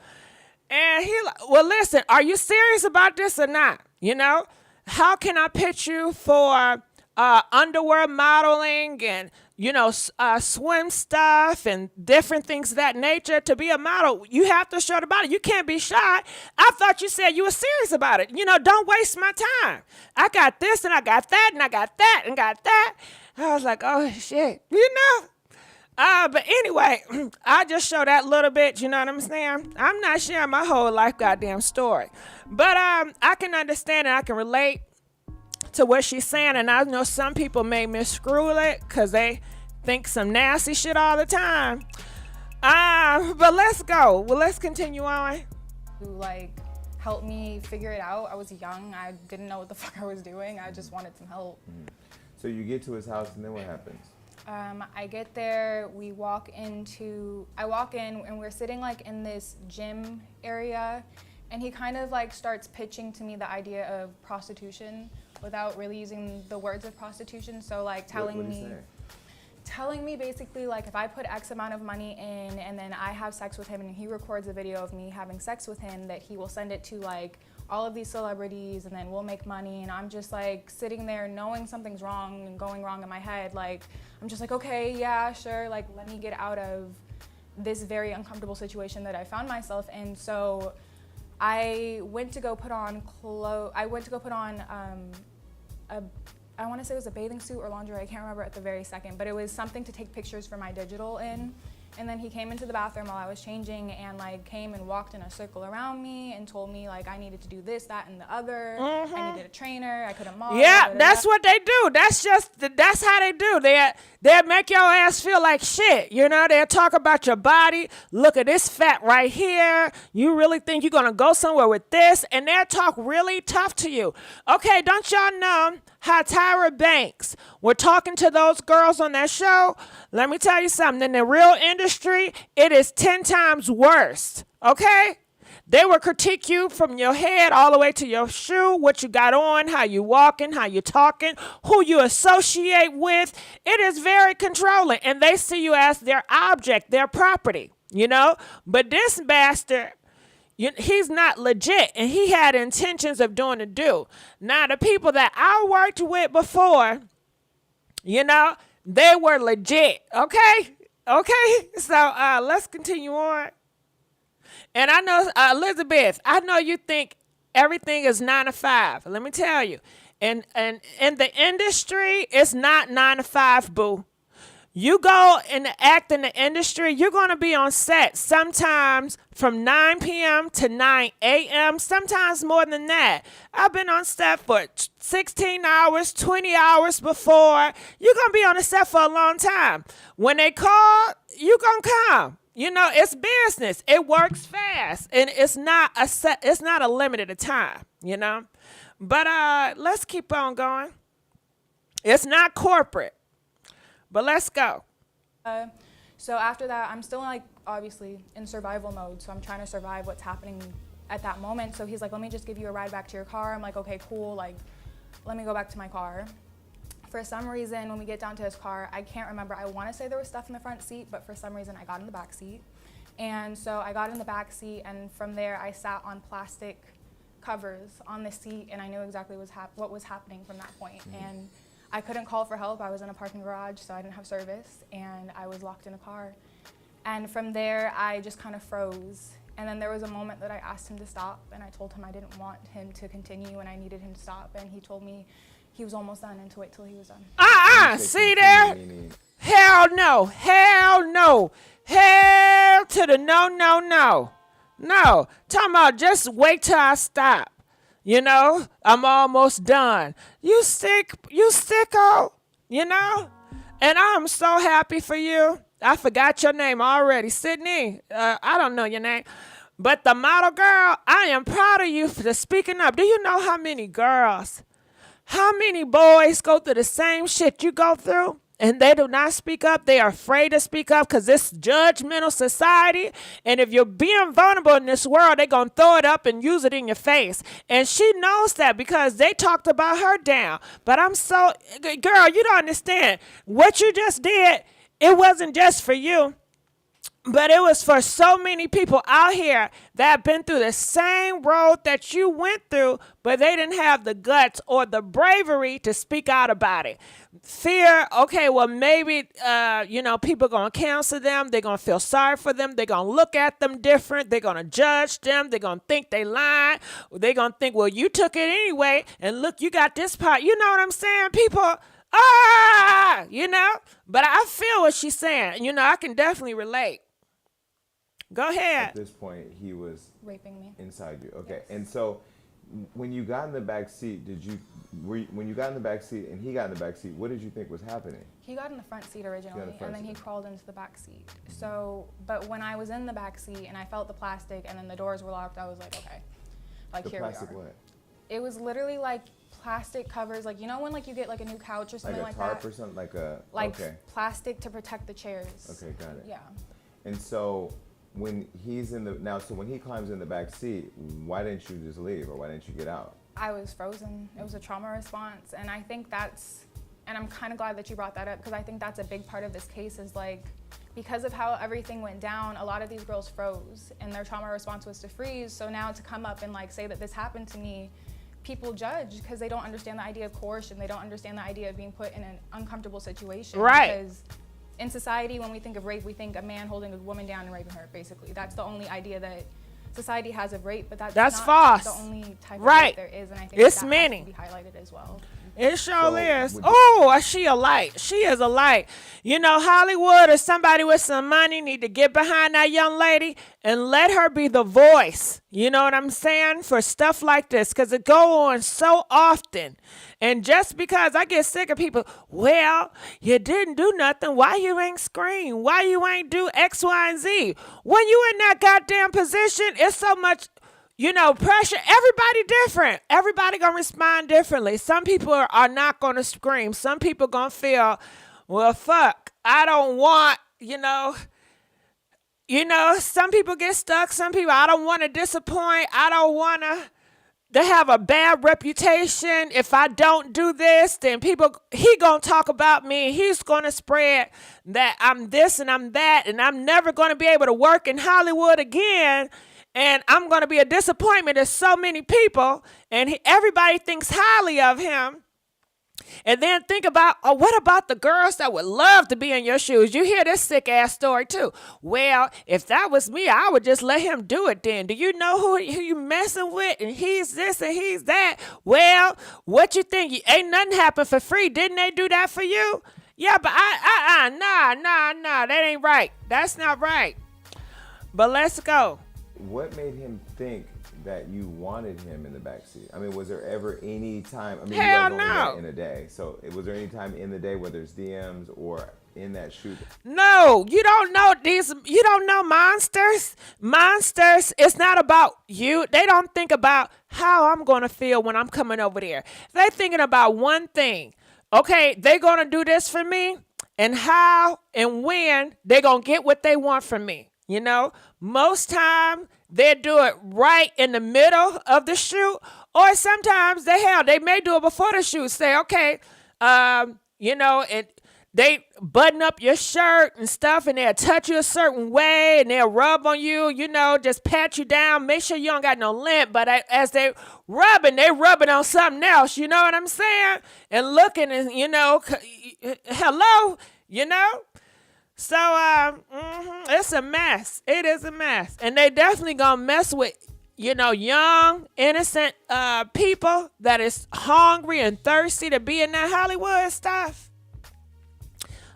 And he like, well, listen, are you serious about this or not? You know, how can I pitch you for underwear modeling and, you know, swim stuff and different things of that nature? To be a model, you have to show the body. You can't be shy. I thought you said you were serious about it. You know, don't waste my time. I got this and I got that and I got that and got that. I was like, oh, shit, you know. But anyway, I just show that little bit, you know what I'm saying? I'm not sharing my whole life goddamn story. But I can understand and I can relate to what she's saying. And I know some people may miscrew it because they think some nasty shit all the time. But let's go. Well, let's continue on. Like, help me figure it out. I was young. I didn't know what the fuck I was doing. I just wanted some help. So you get to his house, and then what happens? I get there, I walk in, and we're sitting like in this gym area, and he kind of like starts pitching to me the idea of prostitution without really using the words of prostitution. So like telling me basically like if I put X amount of money in and then I have sex with him and he records a video of me having sex with him, that he will send it to like all of these celebrities and then we'll make money. And I'm just like sitting there knowing something's wrong and going wrong in my head. Like, I'm just like, okay, yeah, sure. Like, let me get out of this very uncomfortable situation that I found myself in. So I went to go put on I want to say it was a bathing suit or lingerie. I can't remember at the very second, but it was something to take pictures for my digital in. And then he came into the bathroom while I was changing and like came and walked in a circle around me and told me like I needed to do this, that, and the other. I needed a trainer. I couldn't model. Yeah, that's what they do. That's how they do. They'll make your ass feel like shit. You know, they'll talk about your body. Look at this fat right here. You really think you're going to go somewhere with this? And they'll talk really tough to you. Okay, don't y'all know how Tyra Banks were talking to those girls on that show? Let me tell you something. In the real industry, it is 10 times worse. Okay? They will critique you from your head all the way to your shoe, what you got on, how you walking, how you talking, who you associate with. It is very controlling, and they see you as their object, their property, you know? But this bastard, he's not legit, and he had intentions of doing the do. Now, the people that I worked with before, you know, They were legit. Okay. So let's continue on. And I know, Elizabeth, I know you think everything is 9 to 5. Let me tell you. And in the industry, it's not 9 to 5, boo. You go and act in the industry, you're going to be on set sometimes from 9 p.m. to 9 a.m., sometimes more than that. I've been on set for 16 hours, 20 hours before. You're going to be on the set for a long time. When they call, you're going to come. You know, it's business. It works fast. And it's not a limited time, you know. But let's keep on going. It's not corporate. But let's go. So after that, I'm still like obviously in survival mode. So I'm trying to survive what's happening at that moment. So he's like, let me just give you a ride back to your car. I'm like, okay, cool. Like, let me go back to my car. For some reason, when we get down to his car, I can't remember. I want to say there was stuff in the front seat, but for some reason I got in the back seat. And so I got in the back seat, and from there I sat on plastic covers on the seat, and I knew exactly what was happening from that point. And I couldn't call for help. I was in a parking garage, so I didn't have service, and I was locked in a car. And from there, I just kind of froze. And then there was a moment that I asked him to stop, and I told him I didn't want him to continue, and I needed him to stop. And he told me he was almost done and to wait till he was done. See there? Hell no. Hell no. Hell to the no. No. Talking about just wait till I stop. You know, I'm almost done. You sicko, you know? And I'm so happy for you. I forgot your name already. Sydney, I don't know your name. But the model girl, I am proud of you for speaking up. Do you know how many girls, how many boys go through the same shit you go through? And they do not speak up. They are afraid to speak up because it's judgmental society. And if you're being vulnerable in this world, they're going to throw it up and use it in your face. And she knows that because they talked about her down. But I'm so, girl, you don't understand. What you just did, it wasn't just for you. But it was for so many people out here that have been through the same road that you went through, but they didn't have the guts or the bravery to speak out about it. Fear, okay, well, maybe, people are going to cancel them. They're going to feel sorry for them. They're going to look at them different. They're going to judge them. They're going to think they lied. They're going to think, well, you took it anyway, and look, you got this part. You know what I'm saying? People, but I feel what she's saying. You know, I can definitely relate. Go ahead. At this point, he was raping me inside you. Okay, Yes. And so when you got in the back seat, when you got in the back seat and he got in the back seat, what did you think was happening? He got in the front seat originally, and then he crawled into the back seat. So, but when I was in the back seat and I felt the plastic and then the doors were locked, I was like, okay, like The here we plastic are. what? It was literally like plastic covers, like, you know when like you get like a new couch or something Like like a tarp that? or something? Okay. Plastic to protect the chairs. Okay, got it. Yeah. And so when he's when he climbs in the back seat, why didn't you just leave, or why didn't you get out? I was frozen. It was a trauma response, and I think and I'm kind of glad that you brought that up, because I think that's a big part of this case is like, because of how everything went down, a lot of these girls froze, and their trauma response was to freeze. So now to come up and like say that this happened to me, people judge because they don't understand the idea of coercion. They don't understand the idea of being put in an uncomfortable situation. Right. Because in society, when we think of rape, we think a man holding a woman down and raping her, basically. That's the only idea that society has of rape, but that's not false. the only type of Right. rape there is, and I think It's that many. has to be highlighted as well. It sure is. would Oh, she a light. She is a light. You know, Hollywood or somebody with some money need to get behind that young lady and let her be the voice. You know what I'm saying? For stuff like this, because it go on so often. And just because I get sick of people, well, you didn't do nothing. Why you ain't scream? Why you ain't do X, Y, and Z? When you in that goddamn position, it's so much, pressure. Everybody different. Everybody going to respond differently. Some people are not going to scream. Some people going to feel, well, fuck, I don't want, some people get stuck. Some people, I don't want to disappoint. I don't want to have a bad reputation. If I don't do this, then he going to talk about me. He's going to spread that I'm this and I'm that, and I'm never going to be able to work in Hollywood again. And I'm going to be a disappointment to so many people, and everybody thinks highly of him. And then think about, what about the girls that would love to be in your shoes? You hear this sick ass story too. Well, if that was me, I would just let him do it then. Do you know who you messing with? And he's this and he's that. Well, what you think? Ain't nothing happen for free. Didn't they do that for you? Yeah, but nah, that ain't right. That's not right. But let's go. What made him think that you wanted him in the backseat? I mean, was there ever any time? I mean, Hell you guys only no. met in a day. So was there any time in the day, whether it's DMs or in that shoot? No, you don't know these. You don't know monsters. Monsters, it's not about you. They don't think about how I'm going to feel when I'm coming over there. They're thinking about one thing. Okay, they're going to do this for me, and how and when they're going to get what they want from me. You know, most time they do it right in the middle of the shoot, or sometimes they may do it before the shoot. Say, okay, you know, and they button up your shirt and stuff, and they'll touch you a certain way, and they'll rub on you, you know, just pat you down, make sure you don't got no lint. But as they rubbing on something else, you know what I'm saying? And looking, and you know, hello, you know. So it's a mess. It is a mess, and they definitely gonna mess with, you know, young, innocent people that is hungry and thirsty to be in that Hollywood stuff.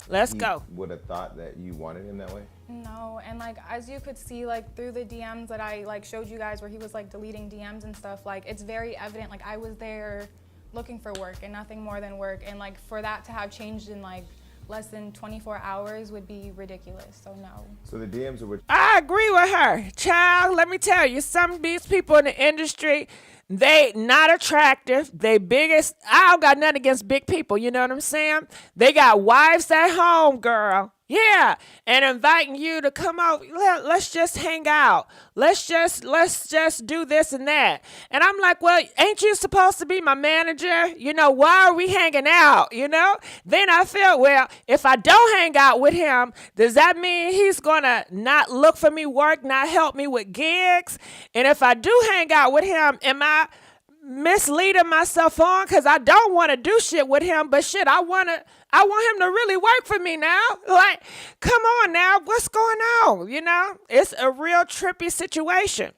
Let's go. Would have thought that you wanted him that way? No, and like as you could see, like through the DMs that I like showed you guys, where he was like deleting DMs and stuff, like it's very evident. Like I was there looking for work and nothing more than work, and like for that to have changed in like less than 24 hours would be ridiculous. So no. So the DMs are what? I agree with her. Child, let me tell you, some of these people in the industry, they not attractive. They biggest, I don't got nothing against big people, you know what I'm saying? They got wives at home, girl. Yeah, and inviting you to come out. Let's just hang out. Let's just do this and that. And I'm like, well, ain't you supposed to be my manager? You know, why are we hanging out? You know? Then I felt, well, if I don't hang out with him, does that mean he's gonna not look for me work, not help me with gigs? And if I do hang out with him, am I misleading myself on? Because I don't want to do shit with him, but shit, I want him to really work for me now. Like, come on now, what's going on? You know, it's a real trippy situation.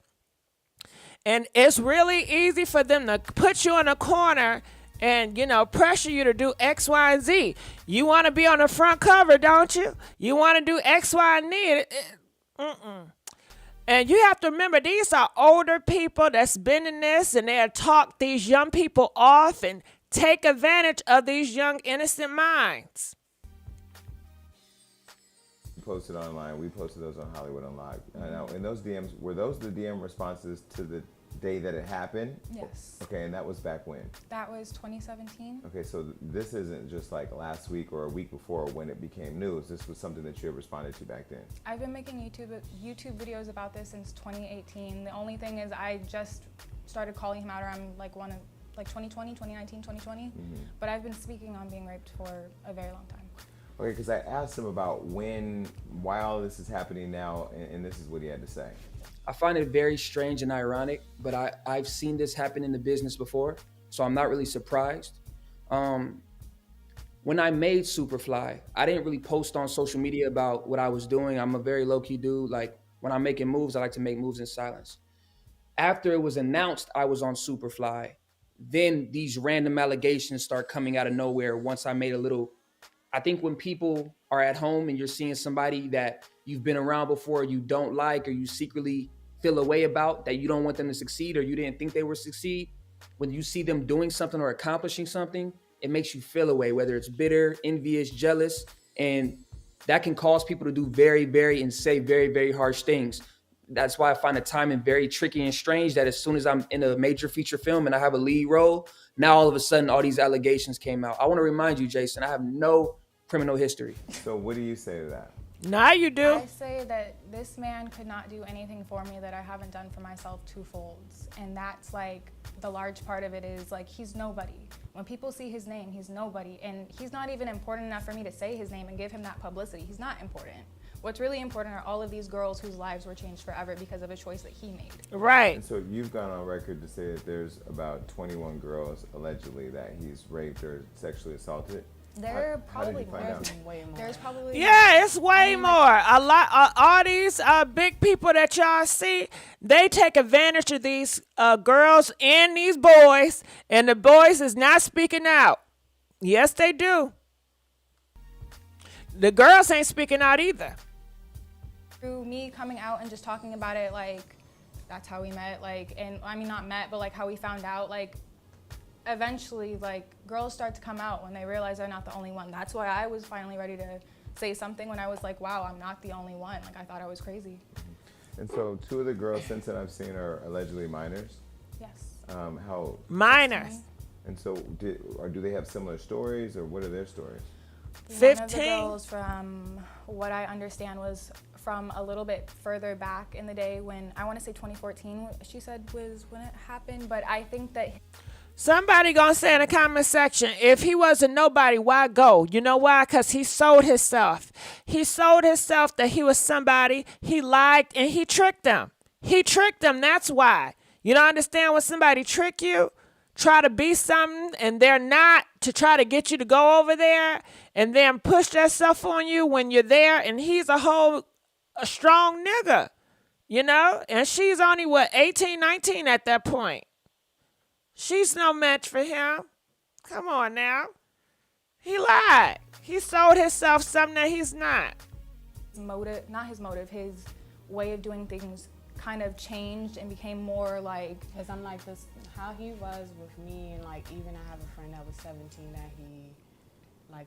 And it's really easy for them to put you in a corner and, you know, pressure you to do X, Y, and Z. You want to be on the front cover, don't you? You want to do X, Y, and Z. And you have to remember, these are older people that's been in this, and they'll talk these young people off and take advantage of these young, innocent minds. You posted online. We posted those on Hollywood Unlocked. Now, in those DMs, were those the DM responses to the day that it happened? Yes. Okay, and that was back when? That was 2017. Okay, so this isn't just like last week or a week before when it became news. This was something that you had responded to back then. I've been making YouTube videos about this since 2018. The only thing is I just started calling him out around like 2020, 2019, 2020. But I've been speaking on being raped for a very long time. Okay, because I asked him about why all this is happening now, and this is what he had to say. I find it very strange and ironic, but I've seen this happen in the business before, so I'm not really surprised. When I made Superfly, I didn't really post on social media about what I was doing. I'm a very low-key dude. Like, when I'm making moves, I like to make moves in silence. After it was announced I was on Superfly, then these random allegations start coming out of nowhere once I made a little. I think when people are at home and you're seeing somebody that you've been around before, you don't like, or you secretly feel a way about, that you don't want them to succeed, or you didn't think they would succeed, when you see them doing something or accomplishing something, it makes you feel a way, whether it's bitter, envious, jealous, and that can cause people to do very, very, and say very, very harsh things. That's why I find the timing very tricky and strange, that as soon as I'm in a major feature film and I have a lead role, now all of a sudden all these allegations came out. I want to remind you, Jason, I have no criminal history. So what do you say to that? Now you do. I say that this man could not do anything for me that I haven't done for myself twofolds. And that's like the large part of it is like he's nobody. When people see his name, he's nobody. And he's not even important enough for me to say his name and give him that publicity. He's not important. What's really important are all of these girls whose lives were changed forever because of a choice that he made. Right. And so you've gone on record to say that there's about 21 girls allegedly that he's raped or sexually assaulted. There are How did probably you find out? more. There's probably Yeah, it's way more. A lot. All these big people that y'all see, they take advantage of these girls and these boys, and the boys is not speaking out. Yes, they do. The girls ain't speaking out either. Through me coming out and just talking about it, like that's how we met. Like, and I mean not met, but like how we found out. Like, eventually, like girls start to come out when they realize they're not the only one. That's why I was finally ready to say something when I was like, wow, I'm not the only one. Like I thought I was crazy. And so 2 of the girls since then I've seen are allegedly minors. Yes. How? Minors. And so do they have similar stories or what are their stories? 15. One of the girls, from what I understand, was from a little bit further back in the day when, I want to say 2014, she said was when it happened, but I think that... Somebody gonna say in the comment section, if he wasn't nobody, why go? You know why? Because he sold himself. He sold himself that he was somebody. He lied and he tricked them. He tricked them, that's why. You don't understand when somebody trick you? Try to be something and they're not, to try to get you to go over there and then push that stuff on you when you're there, and he's a strong nigga, you know? And she's only, 18, 19 at that point. She's no match for him. Come on now. He lied. He sold himself something that he's not. His way of doing things kind of changed and became more like... Because I'm like this, how he was with me, and like even I have a friend that was 17 that he like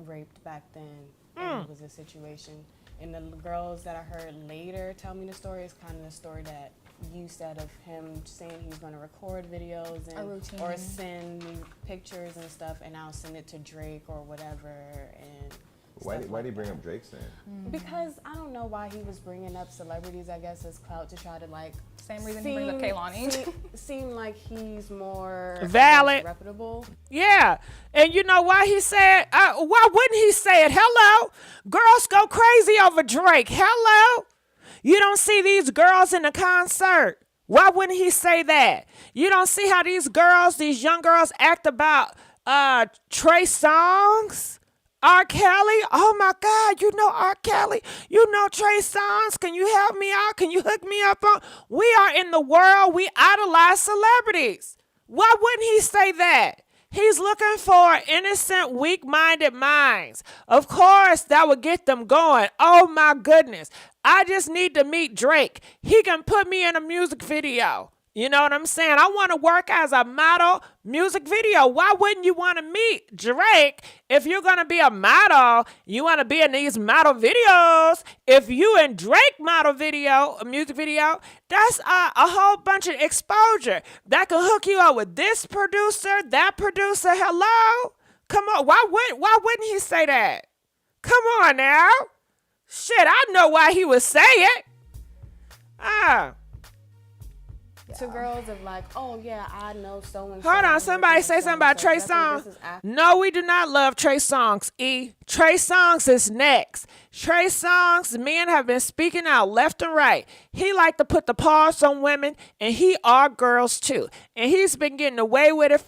raped back then. And it was a situation. And the girls that I heard later tell me the story is kind of the story that you said of him saying he's going to record videos and or send me pictures and stuff, and I'll send it to Drake or whatever. And why do you bring up Drake's name? Because I don't know why he was bringing up celebrities, I guess, as clout to try to like... Same reason he brings up Kaalan. Seem like he's more valid, reputable. Yeah, and you know why he said? Why wouldn't he say it? Hello, girls go crazy over Drake. Hello, you don't see these girls in the concert. Why wouldn't he say that? You don't see how these young girls act about Trey Songz? R. Kelly, oh my God, you know R. Kelly, you know Trey Songz, can you help me out? Can you hook me up on? We are in the world, we idolize celebrities. Why wouldn't he say that? He's looking for innocent, weak-minded minds. Of course, that would get them going. Oh my goodness, I just need to meet Drake. He can put me in a music video. You know what I'm saying? I want to work as a model music video. Why wouldn't you want to meet Drake if you're going to be a model? You want to be in these model videos. If you and Drake model video, a music video, that's a whole bunch of exposure. That can hook you up with this producer, that producer. Hello? Come on. Why wouldn't he say that? Come on now. Shit, I know why he would say it. To girls of like, oh yeah, I know so and so. Hold on, somebody say something about Trey Songz. No, we do not love Trey Songz. Trey Songz is next. Trey Songz, men have been speaking out left and right. He like to put the paws on women, and he are girls too. And he's been getting away with it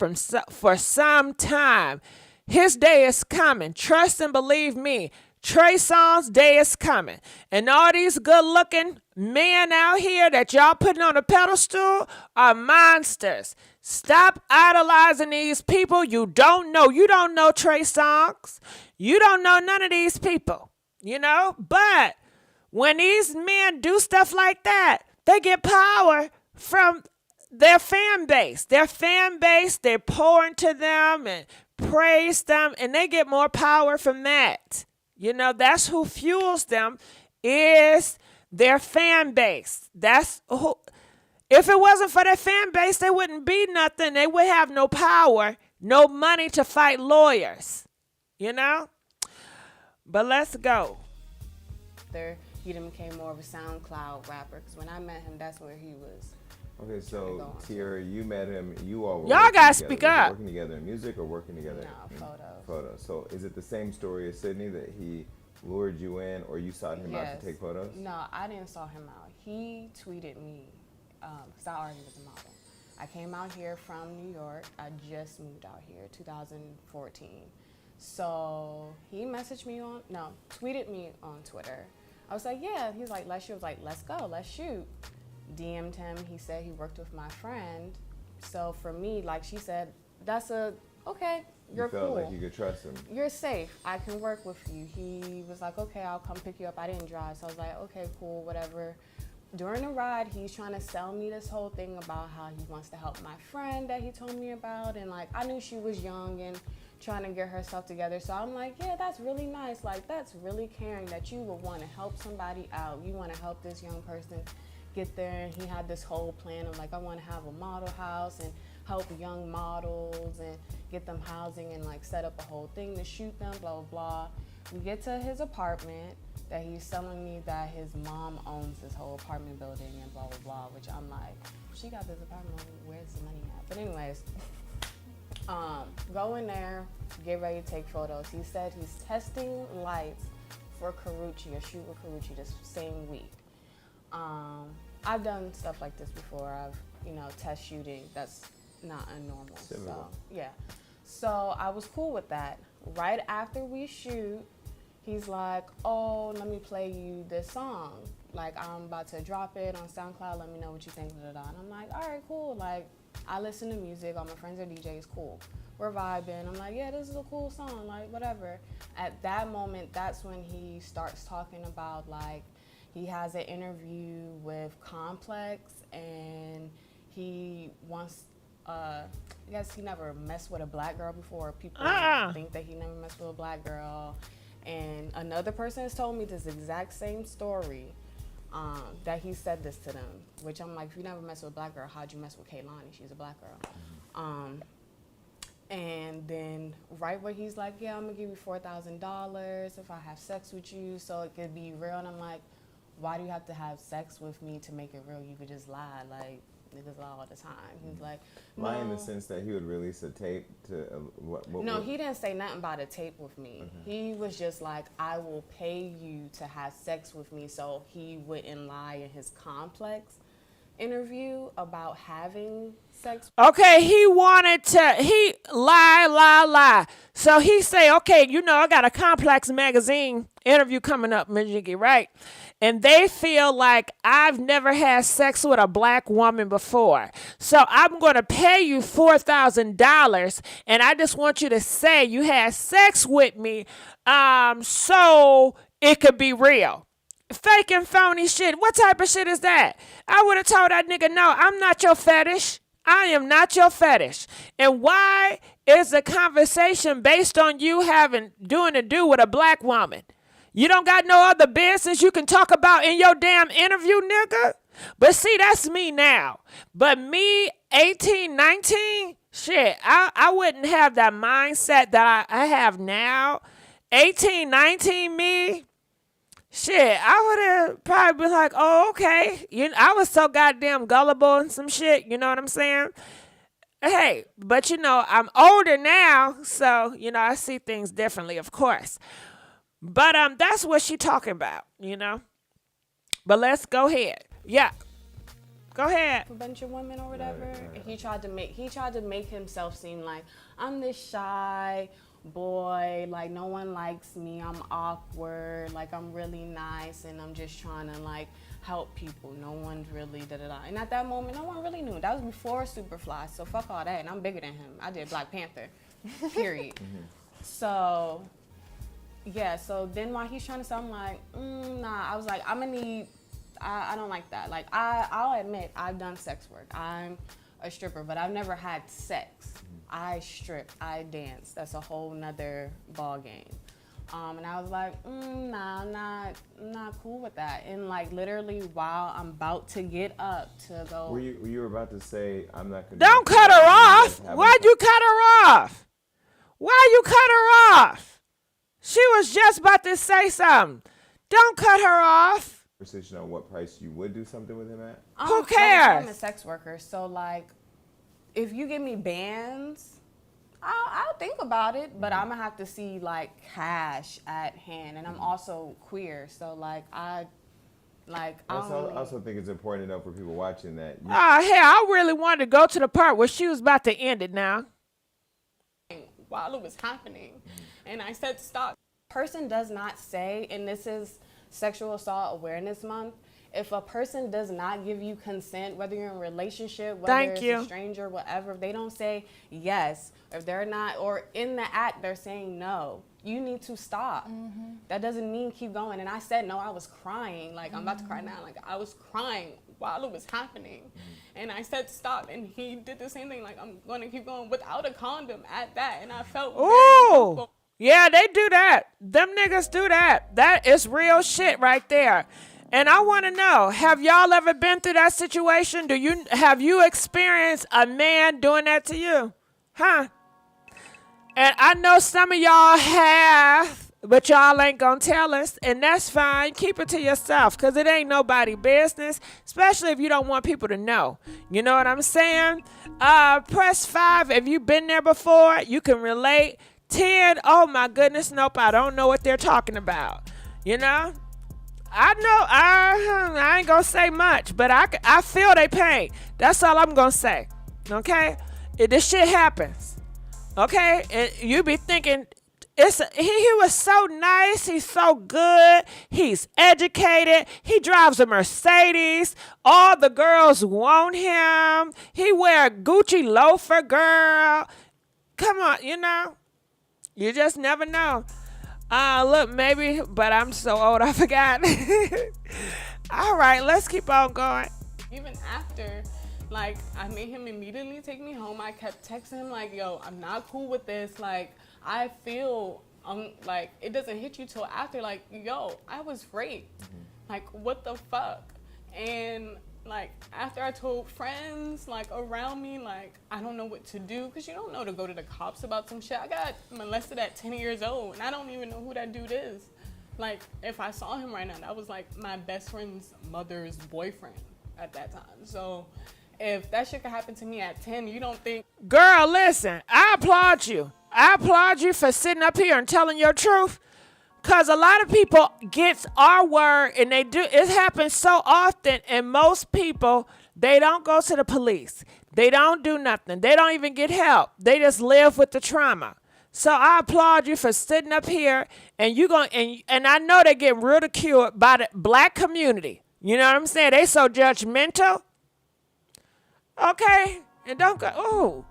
for some time. His day is coming. Trust and believe me. Trey Songz' day is coming. And all these good-looking men out here that y'all putting on a pedestal are monsters. Stop idolizing these people you don't know. You don't know Trey Songz. You don't know none of these people, you know? But when these men do stuff like that, they get power from their fan base. Their fan base, they pour into them and praise them, and they get more power from that. You know, that's who fuels them, is their fan base. That's who. If it wasn't for their fan base, they wouldn't be nothing. They would have no power, no money to fight lawyers, you know? But let's go. after he then became more of a SoundCloud rapper. Because when I met him, that's where he was. Okay, so Tiara, you met him. You all were Y'all working gotta together. speak Was it up. working together in music or working together No, in photos. photos? So is it the same story as Sydney, that he lured you in, or you sought him out to take photos? No, I didn't saw him out. He tweeted me because I already was a model. I came out here from New York. I just moved out here, 2014. So he messaged me tweeted me on Twitter. I was like, yeah. He's like, let's shoot. I was like, let's go, let's shoot. DM'd him. He said he worked with my friend. So for me, like she said, okay, you're you felt cool. like you could trust him. You're safe. I can work with you. He was like, okay, I'll come pick you up. I didn't drive, so I was like, okay, cool, whatever. During the ride, he's trying to sell me this whole thing about how he wants to help my friend that he told me about. And like, I knew she was young and trying to get herself together. So I'm like, yeah, that's really nice. Like, that's really caring that you would want to help somebody out. You want to help this young person get there. And he had this whole plan of like, I want to have a model house and help young models and get them housing and like set up a whole thing to shoot them, blah, blah, blah. We get to his apartment that he's telling me that his mom owns this whole apartment building and blah, blah, blah, which I'm like, she got this apartment, where's the money at? But anyways, go in there, get ready to take photos. He said he's testing lights for Karrueche, a shoot with Karrueche this same week. I've done stuff like this before. I've, test shooting. That's not abnormal. So, yeah. So I was cool with that. Right after we shoot, he's like, oh, let me play you this song. Like, I'm about to drop it on SoundCloud. Let me know what you think. And I'm like, all right, cool. Like, I listen to music. All my friends are DJs. Cool. We're vibing. I'm like, yeah, this is a cool song. Like, whatever. At that moment, that's when he starts talking about, like, he has an interview with Complex, and he wants, I guess he never messed with a black girl before. People think that he never messed with a black girl. And another person has told me this exact same story, that he said this to them, which I'm like, if you never messed with a black girl, how'd you mess with Kaylani? She's a black girl. And then right where he's like, yeah, I'm gonna give you $4,000 if I have sex with you so it could be real. And I'm like, why do you have to have sex with me to make it real? You could just lie, like niggas lie all the time. He's like, no. Lie in the sense that he would release a tape to No, he didn't say nothing about a tape with me. He was just like, I will pay you to have sex with me, so he wouldn't lie in his Complex interview about having sex. Okay, he lie. So he say, okay, I got a Complex magazine interview coming up, Majiggy, right? And they feel like I've never had sex with a black woman before. So I'm going to pay you $4,000, and I just want you to say you had sex with me so it could be real. Fake and phony shit. What type of shit is that? I would have told that nigga, no, I'm not your fetish. I am not your fetish. And why is the conversation based on you doing to do with a black woman? You don't got no other business you can talk about in your damn interview, nigga? But see, that's me now. But me, 18, 19, shit, I wouldn't have that mindset that I have now. 18, 19 me, shit, I would have probably been like, oh, okay. I was so goddamn gullible and some shit, you know what I'm saying? Hey, but I'm older now, so, I see things differently, of course. But that's what she talking about, But let's go ahead. Yeah. Go ahead. A bunch of women or whatever. And he tried to make himself seem like I'm this shy boy, like no one likes me, I'm awkward, like I'm really nice and I'm just trying to like help people. No one's really da-da-da. And at that moment, no one really knew. That was before Superfly, so fuck all that. And I'm bigger than him. I did Black Panther, period. So, yeah, so then while he's trying to say, I'm like, nah, I was like, I don't like that. Like, I'll admit, I've done sex work. I'm a stripper, but I've never had sex. I strip, I dance. That's a whole nother ball game. And I was like, nah, I'm not cool with that. And like literally while I'm about to get up to go. You were about to say, I'm not gonna. Don't cut her off. Why'd you cut her off? Why you cut her off? She was just about to say something. Don't cut her off. Conversation on what price you would do something with him at? Who Like, cares? I'm a sex worker, so like, if you give me bands, I'll think about it, but I'm gonna have to see like cash at hand, and I'm also queer, so like I also think it's important to know for people watching that. Oh, hell, I really wanted to go to the part where she was about to end it now. While it was happening, and I said stop. Person does not say, and this is Sexual Assault Awareness Month, if a person does not give you consent, whether you're in a relationship, whether it's a stranger, whatever, if they don't say yes, if they're not, or in the act they're saying no, you need to stop. That doesn't mean keep going. And I said no, I was crying, like I'm about to cry now, like I was crying while it was happening. And I said stop, and he did the same thing, like I'm gonna keep going without a condom at that, and I felt very uncomfortable. Yeah, they do that. Them niggas do that. That is real shit right there. And I want to know, have y'all ever been through that situation? Have you experienced a man doing that to you? Huh? And I know some of y'all have, but y'all ain't gonna tell us, and that's fine. Keep it to yourself, because it ain't nobody business, especially if you don't want people to know. You know what I'm saying? Press 5 if you've been there before. You can relate. 10, oh my goodness, nope, I don't know what they're talking about. You know? I know, I ain't gonna say much, but I feel they pain. That's all I'm gonna say. Okay? This shit happens. Okay? And you be thinking, he was so nice, he's so good, he's educated, he drives a Mercedes, all the girls want him, he wear a Gucci loafer, girl. Come on, you know? You just never know. Look, maybe, but I'm so old I forgot. All right, let's keep on going. Even after, like, I made him immediately take me home. I kept texting him like, yo, I'm not cool with this. Like, I feel, like, it doesn't hit you till after, like, yo, I was raped. Like, what the fuck? And like, after I told friends, like, around me, like, I don't know what to do, because you don't know to go to the cops about some shit. I got molested at 10 years old, and I don't even know who that dude is. Like, if I saw him right now, that was, like, my best friend's mother's boyfriend at that time. So, if that shit could happen to me at 10, you don't think... Girl, listen, I applaud you. I applaud you for sitting up here and telling your truth. Because a lot of people get our word, and they do. It happens so often, and most people, they don't go to the police. They don't do nothing. They don't even get help. They just live with the trauma. So I applaud you for sitting up here, and and I know they get ridiculed by the black community. You know what I'm saying? They so judgmental. Okay, and don't go. Ooh,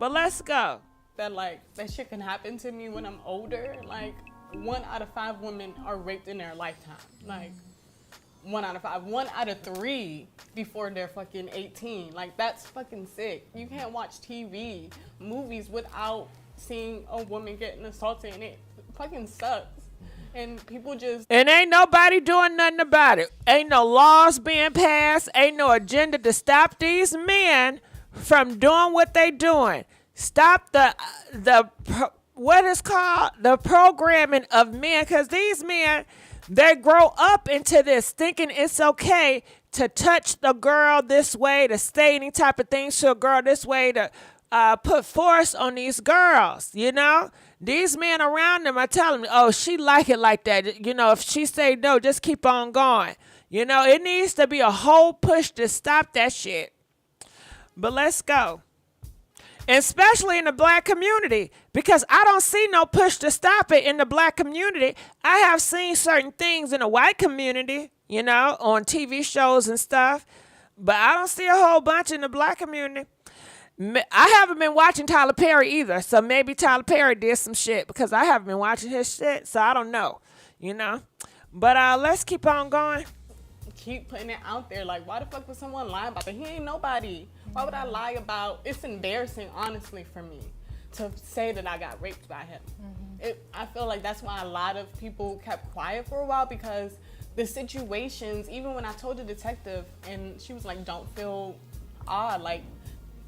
but let's go. That, like, that shit can happen to me when I'm older. Like, 1 out of 5 women are raped in their lifetime. Like, 1 out of 5. 1 out of 3 before they're fucking 18. Like, that's fucking sick. You can't watch TV, movies without seeing a woman getting assaulted, and it fucking sucks. And people just... And ain't nobody doing nothing about it. Ain't no laws being passed. Ain't no agenda to stop these men from doing what they doing. Stop the what is called the programming of men, because these men, they grow up into this thinking it's okay to touch the girl this way, to say any type of things to a girl this way, to put force on these girls. You know, these men around them are telling me, oh, she like it like that. You know, if she say no, just keep on going. You know, it needs to be a whole push to stop that shit. But let's go. Especially in the black community, because I don't see no push to stop it in the black community. I have seen certain things in the white community, you know, on TV shows and stuff, but I don't see a whole bunch in the black community. I haven't been watching Tyler Perry either, so maybe Tyler Perry did some shit, because I haven't been watching his shit, so I don't know, you know. But let's keep on going. Keep putting it out there. Like, why the fuck would someone lie about that? He ain't nobody. Why would I lie about? It's embarrassing, honestly, for me to say that I got raped by him. I feel like that's why a lot of people kept quiet for a while, because the situations, even when I told the detective and she was like, don't feel odd, like,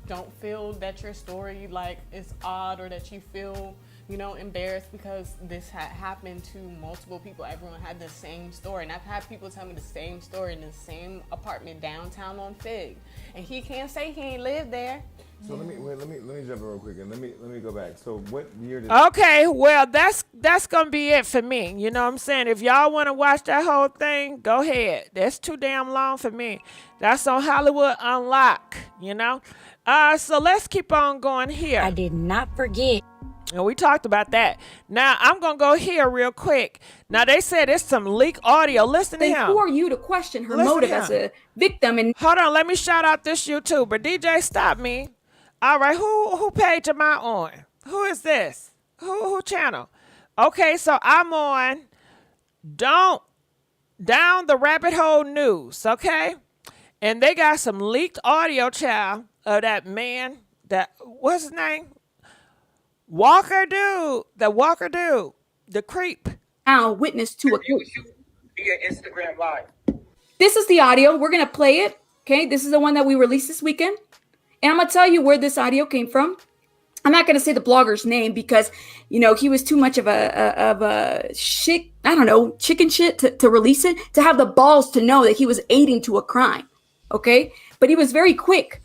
don't feel that your story, like, is odd, or that you feel you know, embarrassed because this had happened to multiple people. Everyone had the same story, and I've had people tell me the same story in the same apartment downtown on Fig, and he can't say he ain't lived there. So let me jump in real quick and let me go back. So what year did? Okay, well that's gonna be it for me. You know what I'm saying? If y'all want to watch that whole thing, go ahead. That's too damn long for me. That's on Hollywood Unlock. You know. So let's keep on going here. I did not forget. And we talked about that. Now I'm gonna go here real quick. Now they said it's some leak audio. Listen to him. For you to question her Listen motive to as him. a victim, and Hold on, let me shout out this YouTuber. DJ, stop me. All right, who page am I on? Who is this? Who channel? Okay, so I'm on Down the Rabbit Hole News, okay? And they got some leaked audio, child, of that man, what's his name? Walker dude, the creep. now witness to a via Instagram Live. This is the audio. We're gonna play it. Okay, this is the one that we released this weekend, and I'm gonna tell you where this audio came from. I'm not gonna say the blogger's name because, you know, he was too much of a shit. I don't know, chicken shit to release it, to have the balls to know that he was aiding to a crime. Okay, but he was very quick.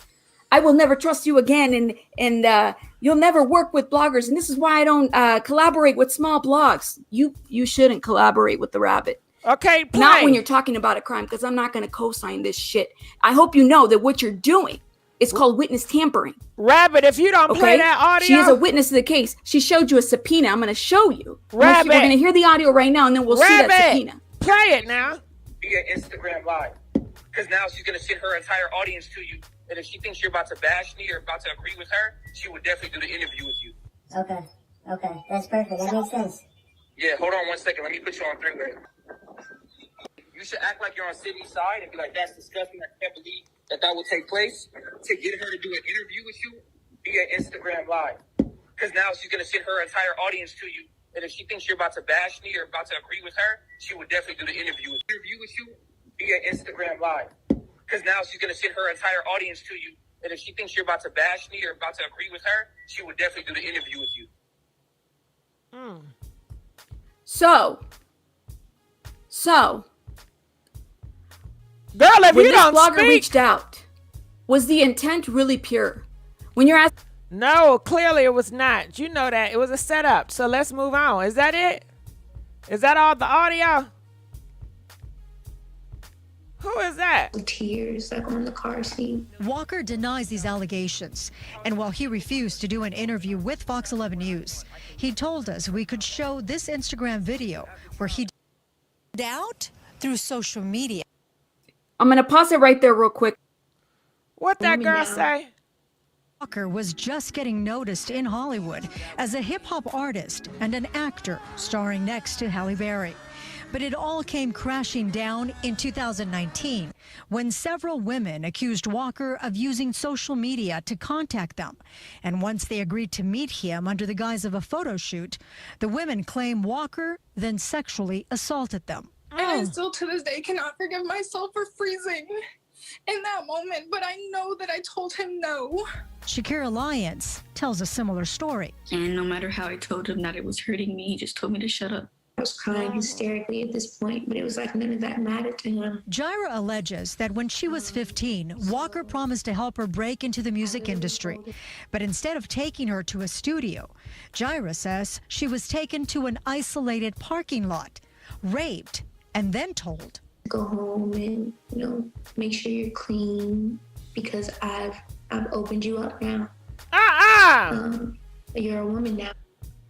I will never trust you again, and you'll never work with bloggers, and this is why I don't collaborate with small blogs. You shouldn't collaborate with the rabbit. Okay, play. Not when you're talking about a crime, because I'm not going to co-sign this shit. I hope you know that what you're doing is called witness tampering. Rabbit, if you don't play that audio. She is a witness to the case. She showed you a subpoena. I'm going to show you. Rabbit. We're going to hear the audio right now, and then we'll see that subpoena. Play it now. Via Instagram Live. Because now she's going to send her entire audience to you. And if she thinks you're about to bash me or about to agree with her, she would definitely do the interview with you. Okay. That's perfect. That makes sense. Yeah, hold on 1 second. Let me put you on three-way. You should act like you're on Sydney's side and be like, that's disgusting. I can't believe that will take place. To get her to do an interview with you via Instagram Live. Because now she's going to send her entire audience to you. And if she thinks you're about to bash me or about to agree with her, she would definitely do the interview with you via Instagram Live. Because now she's going to send her entire audience to you. And if she thinks you're about to bash me or about to agree with her, she would definitely do the interview with you. So, Girl, if when you this don't blogger speak. reached out, was the intent really pure? When you're asking, No, clearly it was not. You know that. It was a setup. So let's move on. Is that it? Is that all the audio? Who is that? Tears like on the car seat. Walker denies these allegations, and while he refused to do an interview with Fox 11 News, he told us we could show this Instagram video where he out through social media. I'm going to pause it right there real quick. What that girl say? Walker was just getting noticed in Hollywood as a hip-hop artist and an actor starring next to Halle Berry. But it all came crashing down in 2019 when several women accused Walker of using social media to contact them. And once they agreed to meet him under the guise of a photo shoot, the women claim Walker then sexually assaulted them. And I still to this day cannot forgive myself for freezing in that moment, but I know that I told him no. Shakira Lyons tells a similar story. And no matter how I told him that it was hurting me, he just told me to shut up. I was crying hysterically at this point, but it was like none of that mattered to him. Jaira alleges that when she was 15, Walker promised to help her break into the music industry. But instead of taking her to a studio, Jaira says she was taken to an isolated parking lot, raped, and then told, Go home and, make sure you're clean because I've opened you up now. You're a woman now.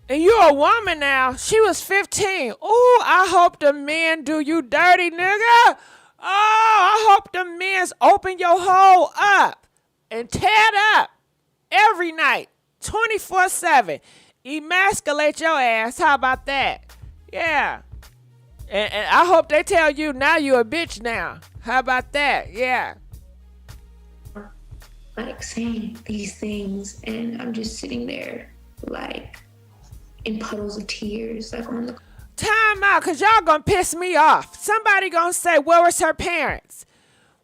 And you're a woman now. She was 15. Ooh, I hope the men do you dirty, nigga. Oh, I hope the men's open your hole up and tear it up every night, 24/7. Emasculate your ass. How about that? Yeah. And I hope they tell you now you a bitch now. How about that? Yeah. Like saying these things, and I'm just sitting there like in puddles of tears, like on the Time out, because y'all gonna piss me off. Somebody gonna say, where was her parents?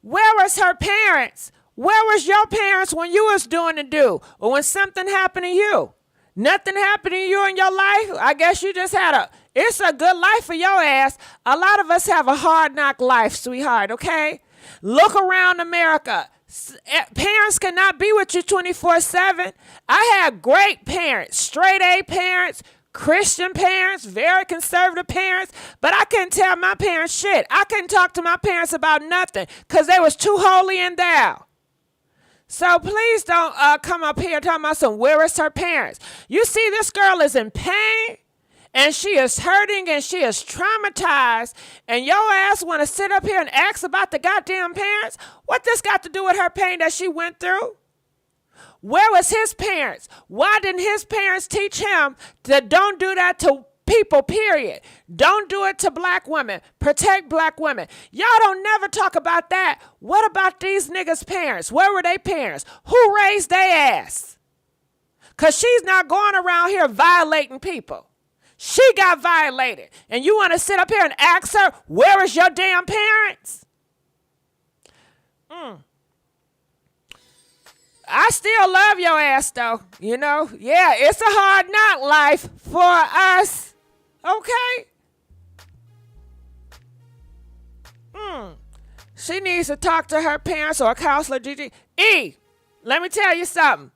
Where was her parents? Where was your parents when you was doing the do? Or when something happened to you? Nothing happened to you in your life? I guess you just it's a good life for your ass. A lot of us have a hard knock life, sweetheart, okay? Look around America. Parents cannot be with you 24/7. I had great parents, straight A parents, Christian parents, very conservative parents, but I couldn't tell my parents shit. I couldn't talk to my parents about nothing because they was too holy and thou. So please don't come up here talking about where is her parents. You see, this girl is in pain and she is hurting and she is traumatized, and your ass want to sit up here and ask about the goddamn parents? What this got to do with her pain that she went through? Where was his parents? Why didn't his parents teach him that don't do that to people, period? Don't do it to black women. Protect black women. Y'all don't never talk about that. What about these niggas' parents? Where were they parents? Who raised their ass? Because she's not going around here violating people. She got violated. And you want to sit up here and ask her, where is your damn parents? I still love your ass, though. You know? Yeah, it's a hard knock life for us. Okay? She needs to talk to her parents or a counselor, Gigi. Let me tell you something.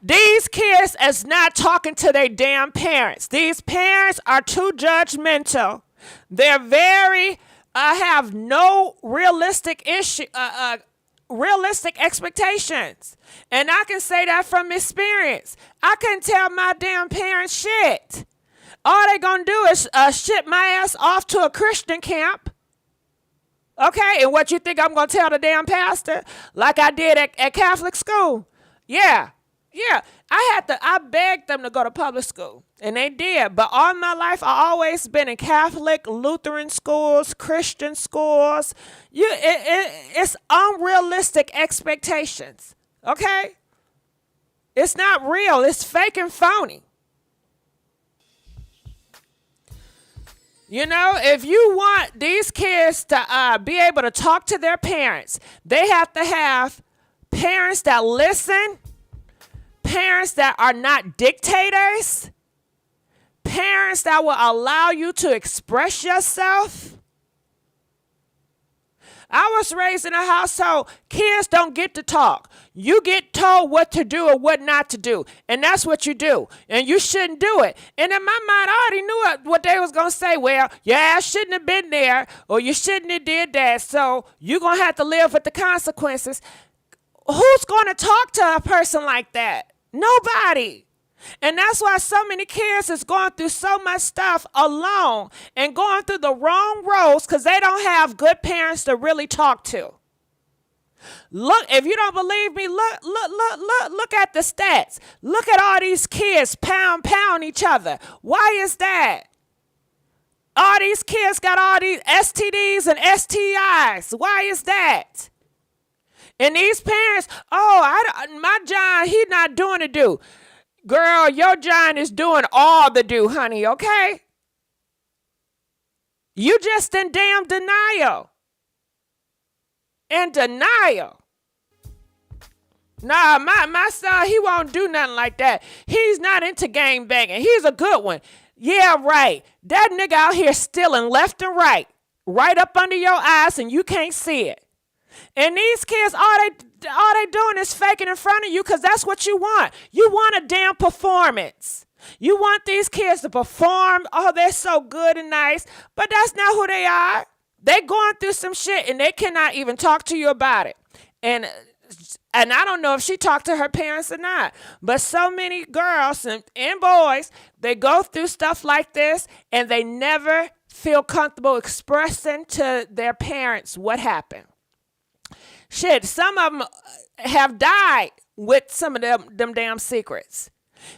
These kids is not talking to their damn parents. These parents are too judgmental. They're very, have no realistic realistic expectations. And I can say that from experience. I couldn't tell my damn parents shit. All they gonna do is ship my ass off to a Christian camp. Okay, and what you think I'm gonna tell the damn pastor? Like I did at Catholic school. Yeah. I begged them to go to public school, and they did. But all my life, I always been in Catholic, Lutheran schools, Christian schools. It's unrealistic expectations, okay? It's not real. It's fake and phony. You know, if you want these kids to be able to talk to their parents, they have to have parents that listen, parents that are not dictators, parents that will allow you to express yourself. I was raised in a household, kids don't get to talk. You get told what to do or what not to do, and that's what you do, and you shouldn't do it. And in my mind, I already knew what they was going to say. Well, your ass shouldn't have been there, or you shouldn't have did that, so you're going to have to live with the consequences. Who's going to talk to a person like that? Nobody. And that's why so many kids is going through so much stuff alone and going through the wrong roads because they don't have good parents to really talk to. Look, if you don't believe me, look at the stats. Look at all these kids pound each other. Why is that? All these kids got all these STDs and STIs. Why is that? And these parents, my John, he not doing the do. Girl, your John is doing all the do, honey, okay? You just in damn denial. In denial. Nah, my son, he won't do nothing like that. He's not into gang banging. He's a good one. Yeah, right. That nigga out here stealing left and right up under your eyes, and you can't see it. And these kids, all they doing is faking in front of you because that's what you want. You want a damn performance. You want these kids to perform. Oh, they're so good and nice. But that's not who they are. They going through some shit and they cannot even talk to you about it. And I don't know if she talked to her parents or not. But so many girls and boys, they go through stuff like this and they never feel comfortable expressing to their parents what happened. Shit, some of them have died with some of them damn secrets.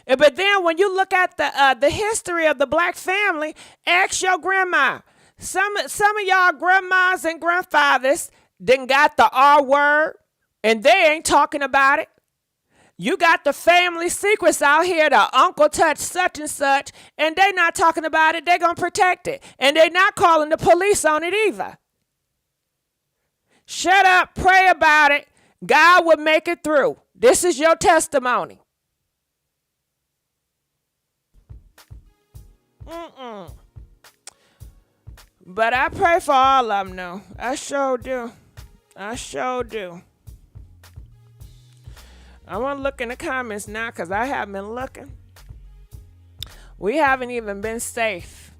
But then when you look at the history of the black family, ask your grandma. Some of y'all grandmas and grandfathers didn't got the R word, and they ain't talking about it. You got the family secrets out here, the uncle touched such and such, and they not talking about it. They gonna protect it, and they not calling the police on it either. Shut up, pray about it. God will make it through. This is your testimony. But I pray for all of them, though. I sure do. I sure do. I want to look in the comments now because I haven't been looking. We haven't even been safe.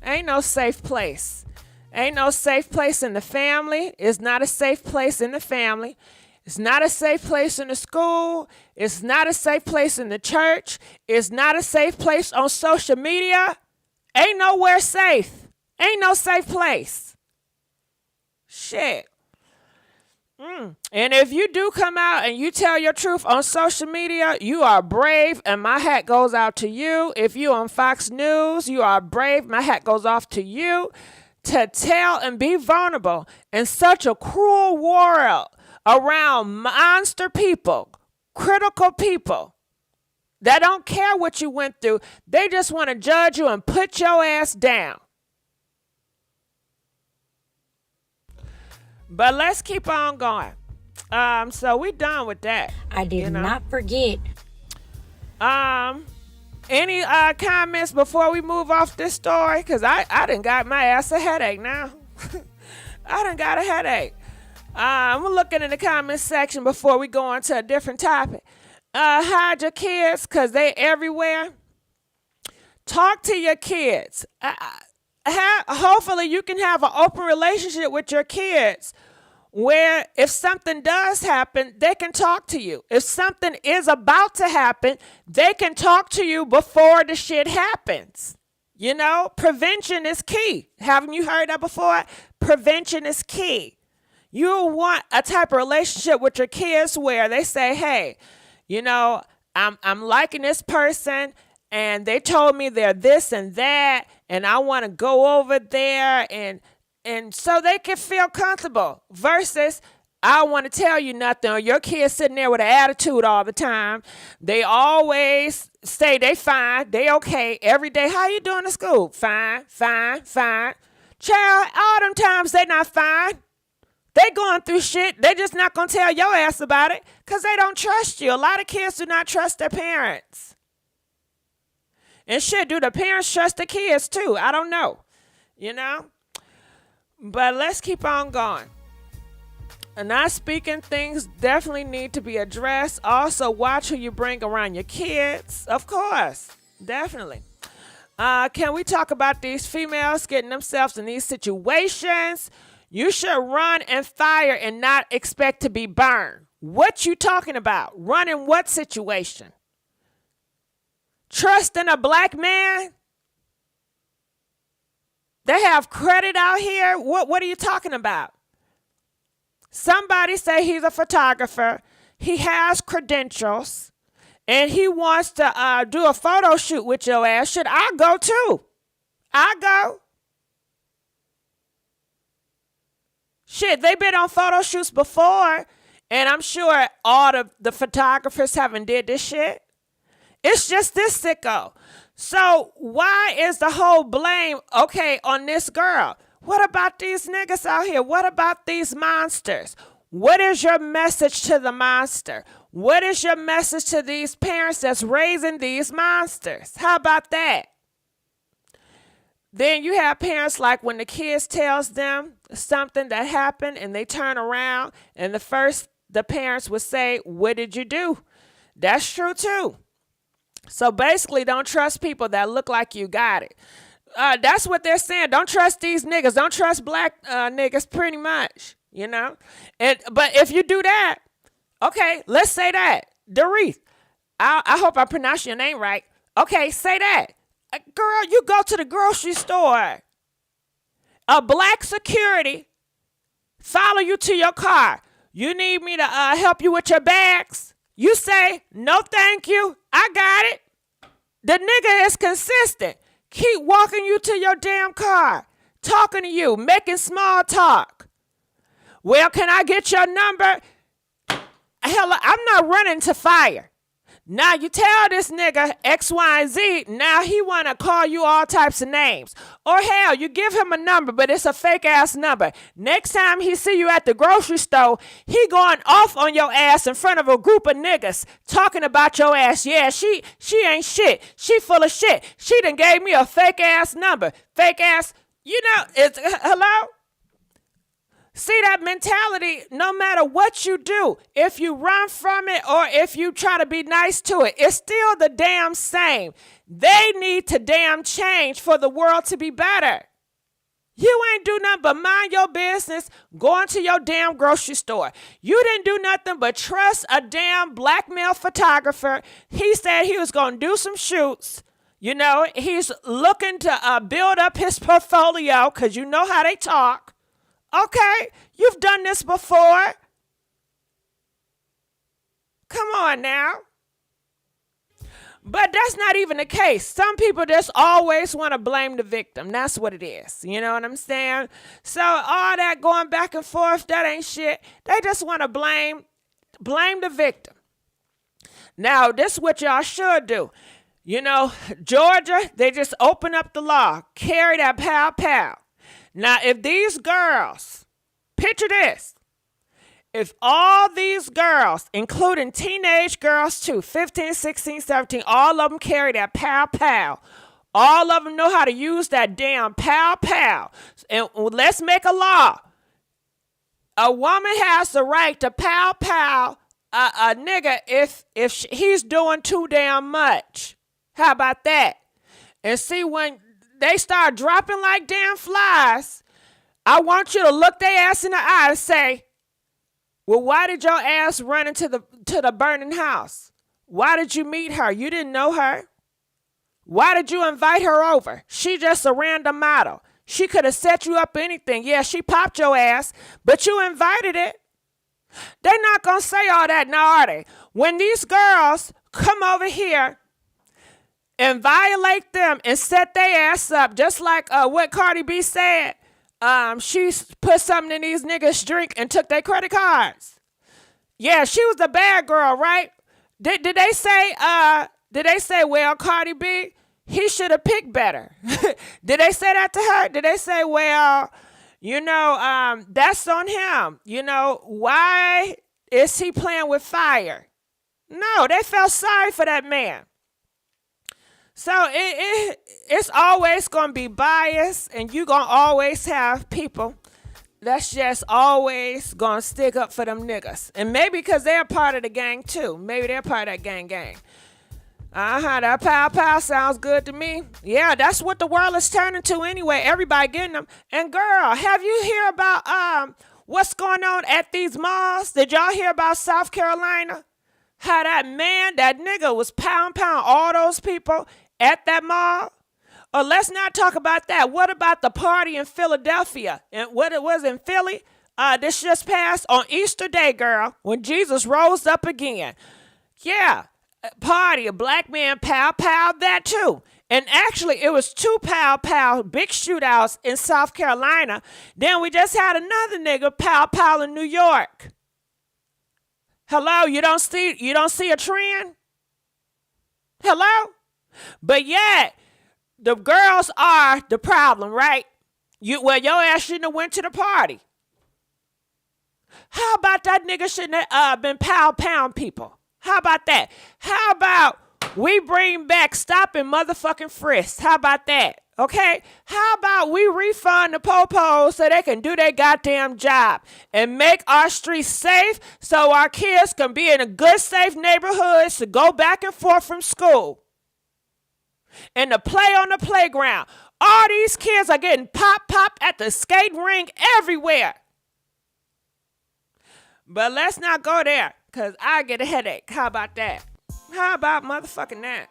Ain't no safe place. Ain't no safe place in the family. It's not a safe place in the family. It's not a safe place in the school. It's not a safe place in the church. It's not a safe place on social media. Ain't nowhere safe. Ain't no safe place. Shit. And if you do come out and you tell your truth on social media, you are brave, and my hat goes out to you. If you on Fox News, you are brave. My hat goes off to you to tell and be vulnerable in such a cruel world around monster people, critical people that don't care what you went through. They just want to judge you and put your ass down. But let's keep on going. So we done with that. I did not forget. Any comments before we move off this story? Because I done got my ass a headache now. I done got a headache. I'm looking in the comments section before we go on to a different topic. Hide your kids because they everywhere. Talk to your kids. Hopefully you can have an open relationship with your kids where if something does happen, they can talk to you. If something is about to happen, they can talk to you before the shit happens. You know, prevention is key. Haven't you heard that before? Prevention is key. You want a type of relationship with your kids where they say, hey, you know, I'm liking this person and they told me they're this and that, and I want to go over there and so they can feel comfortable versus I don't want to tell you nothing, or your kid's sitting there with an attitude all the time. They always say they fine, they okay every day. How you doing at school? Fine, fine, fine. Child, all them times they not fine. They going through shit. They just not going to tell your ass about it because they don't trust you. A lot of kids do not trust their parents. And shit, do the parents trust the kids too? I don't know, you know? But let's keep on going. And not speaking things definitely need to be addressed. Also, watch who you bring around your kids. Of course, definitely. Can we talk about these females getting themselves in these situations? You should run and fire and not expect to be burned. What you talking about? Run in what situation? Trusting a black man? They have credit out here? What are you talking about? Somebody say he's a photographer. He has credentials. And he wants to do a photo shoot with your ass. Should I go too? I go. Shit, they've been on photo shoots before. And I'm sure all the photographers haven't did this shit. It's just this sicko. So why is the whole blame, okay, on this girl? What about these niggas out here? What about these monsters? What is your message to the monster? What is your message to these parents that's raising these monsters? How about that? Then you have parents like when the kids tells them something that happened and they turn around and the parents would say, what did you do? That's true too. So basically, don't trust people that look like you got it. That's what they're saying. Don't trust these niggas. Don't trust black niggas pretty much, you know. But if you do that, okay, let's say that. Doreeth, I hope I pronounced your name right. Okay, say that. Girl, you go to the grocery store. A black security follow you to your car. You need me to help you with your bags? You say, no, thank you. I got it. The nigga is consistent. Keep walking you to your damn car. Talking to you. Making small talk. Well, can I get your number? Hell, I'm not running to fire. Now you tell this nigga X, Y, and Z, now he want to call you all types of names. Or hell, you give him a number, but it's a fake ass number. Next time he see you at the grocery store, he going off on your ass in front of a group of niggas talking about your ass. Yeah, she ain't shit. She full of shit. She done gave me a fake ass number. Fake ass, it's, hello? See, that mentality, no matter what you do, if you run from it or if you try to be nice to it, it's still the damn same. They need to damn change for the world to be better. You ain't do nothing but mind your business, going to your damn grocery store. You didn't do nothing but trust a damn black male photographer. He said he was going to do some shoots. He's looking to build up his portfolio because you know how they talk. Okay, you've done this before. Come on now. But that's not even the case. Some people just always want to blame the victim. That's what it is. You know what I'm saying? So all that going back and forth, that ain't shit. They just want to blame the victim. Now, this is what y'all should do. Georgia, they just open up the law. Carry that pow. Now, if these girls, picture this, if all these girls, including teenage girls too, 15, 16, 17, all of them carry that pow, all of them know how to use that damn pow, and let's make a law. A woman has the right to pow a nigga if he's doing too damn much. How about that? And see, when they start dropping like damn flies, I want you to look their ass in the eye and say, well, why did your ass run into the burning house? Why did you meet her? You didn't know her. Why did you invite her over? She just a random model. She could have set you up anything. Yeah, she popped your ass, but you invited it. They're not going to say all that now, are they? When these girls come over here and violate them and set their ass up, just like what Cardi B said. She put something in these niggas' drink and took their credit cards. Yeah, she was the bad girl, right? Did they say, well, Cardi B, he should have picked better? Did they say that to her? Did they say, well, that's on him. Why is he playing with fire? No, they felt sorry for that man. So it's always going to be biased, and you're going to always have people that's just always going to stick up for them niggas. And maybe because they're part of the gang, too. Maybe they're part of that gang. That pow sounds good to me. Yeah, that's what the world is turning to anyway. Everybody getting them. And girl, have you hear about what's going on at these malls? Did y'all hear about South Carolina? How that nigga was pound all those people at that mall? Or let's not talk about that. What about the party in Philadelphia? And what it was in Philly? This just passed on Easter Day, girl, when Jesus rose up again. Yeah, party, a black man pow that too. And actually, it was 2 pow big shootouts in South Carolina. Then we just had another nigga pow in New York. Hello, you don't see a trend? Hello? But yet, the girls are the problem, right? Your ass shouldn't have went to the party. How about that nigga shouldn't have been pound people? How about that? How about we bring back stopping motherfucking frisk? How about that? Okay? How about we refund the popos so they can do their goddamn job and make our streets safe so our kids can be in a good, safe neighborhoods to go back and forth from school and to play on the playground. All these kids are getting pop at the skate ring everywhere. But let's not go there because I get a headache. How about that? How about motherfucking that?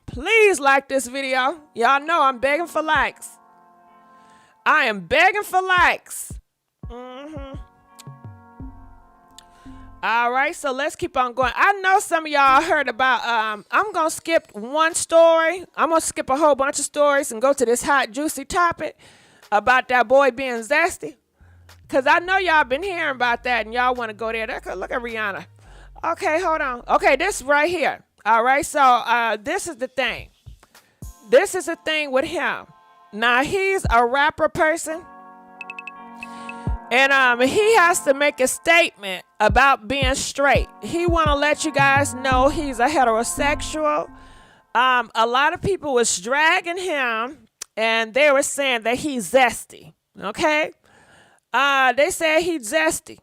Please like this video. Y'all know I'm begging for likes. I am begging for likes. All right, so let's keep on going. I know some of y'all heard about, I'm going to skip one story. I'm going to skip a whole bunch of stories and go to this hot, juicy topic about that boy being zesty. Because I know y'all been hearing about that and y'all want to go there. Look at Rihanna. Okay, hold on. Okay, this right here. All right, so this is the thing. This is the thing with him. Now, he's a rapper person. And he has to make a statement about being straight. He want to let you guys know he's a heterosexual. A lot of people was dragging him, and they were saying that he's zesty. Okay? They said he's zesty.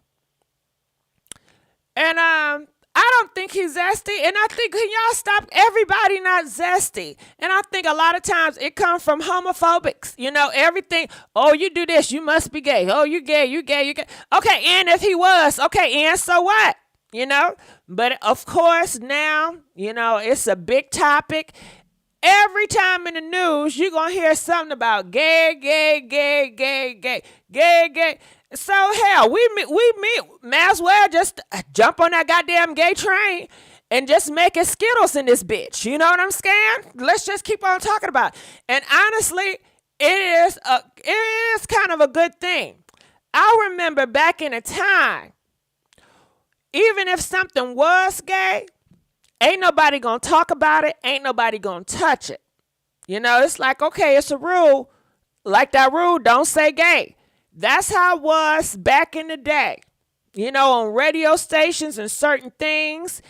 And I don't think he's zesty, and I think, can y'all stop? Everybody not zesty. And I think a lot of times it comes from homophobics. You know, everything, oh, you do this, you must be gay. Oh, you gay, you gay, you gay. Okay, and if he was, okay, and so what? You know? But of course now, you know, it's a big topic. Every time in the news, you're going to hear something about gay, gay, gay, gay, gay, gay, gay. So, hell, we might as well just jump on that goddamn gay train and just make it Skittles in this bitch. You know what I'm saying? Let's just keep on talking about it. And honestly, it is kind of a good thing. I remember back in a time, even if something was gay, ain't nobody gonna talk about it. Ain't nobody gonna touch it. You know, it's like, okay, it's a rule. Like that rule, don't say gay. That's how it was back in the day. You know, on radio stations and certain things,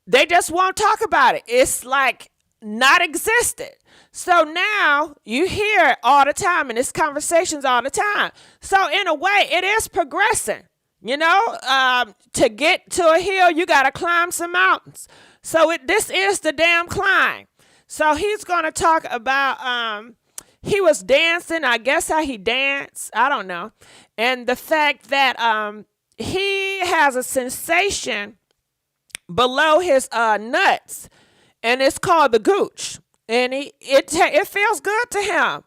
they just won't talk about it. It's like not existed. So now you hear it all the time, and it's conversations all the time. So in a way, it is progressing. You know, to get to a hill, you got to climb some mountains. So this is the damn climb. So he's going to talk about, he was dancing, I guess how he danced, I don't know. And the fact that he has a sensation below his nuts, and it's called the gooch. And it feels good to him.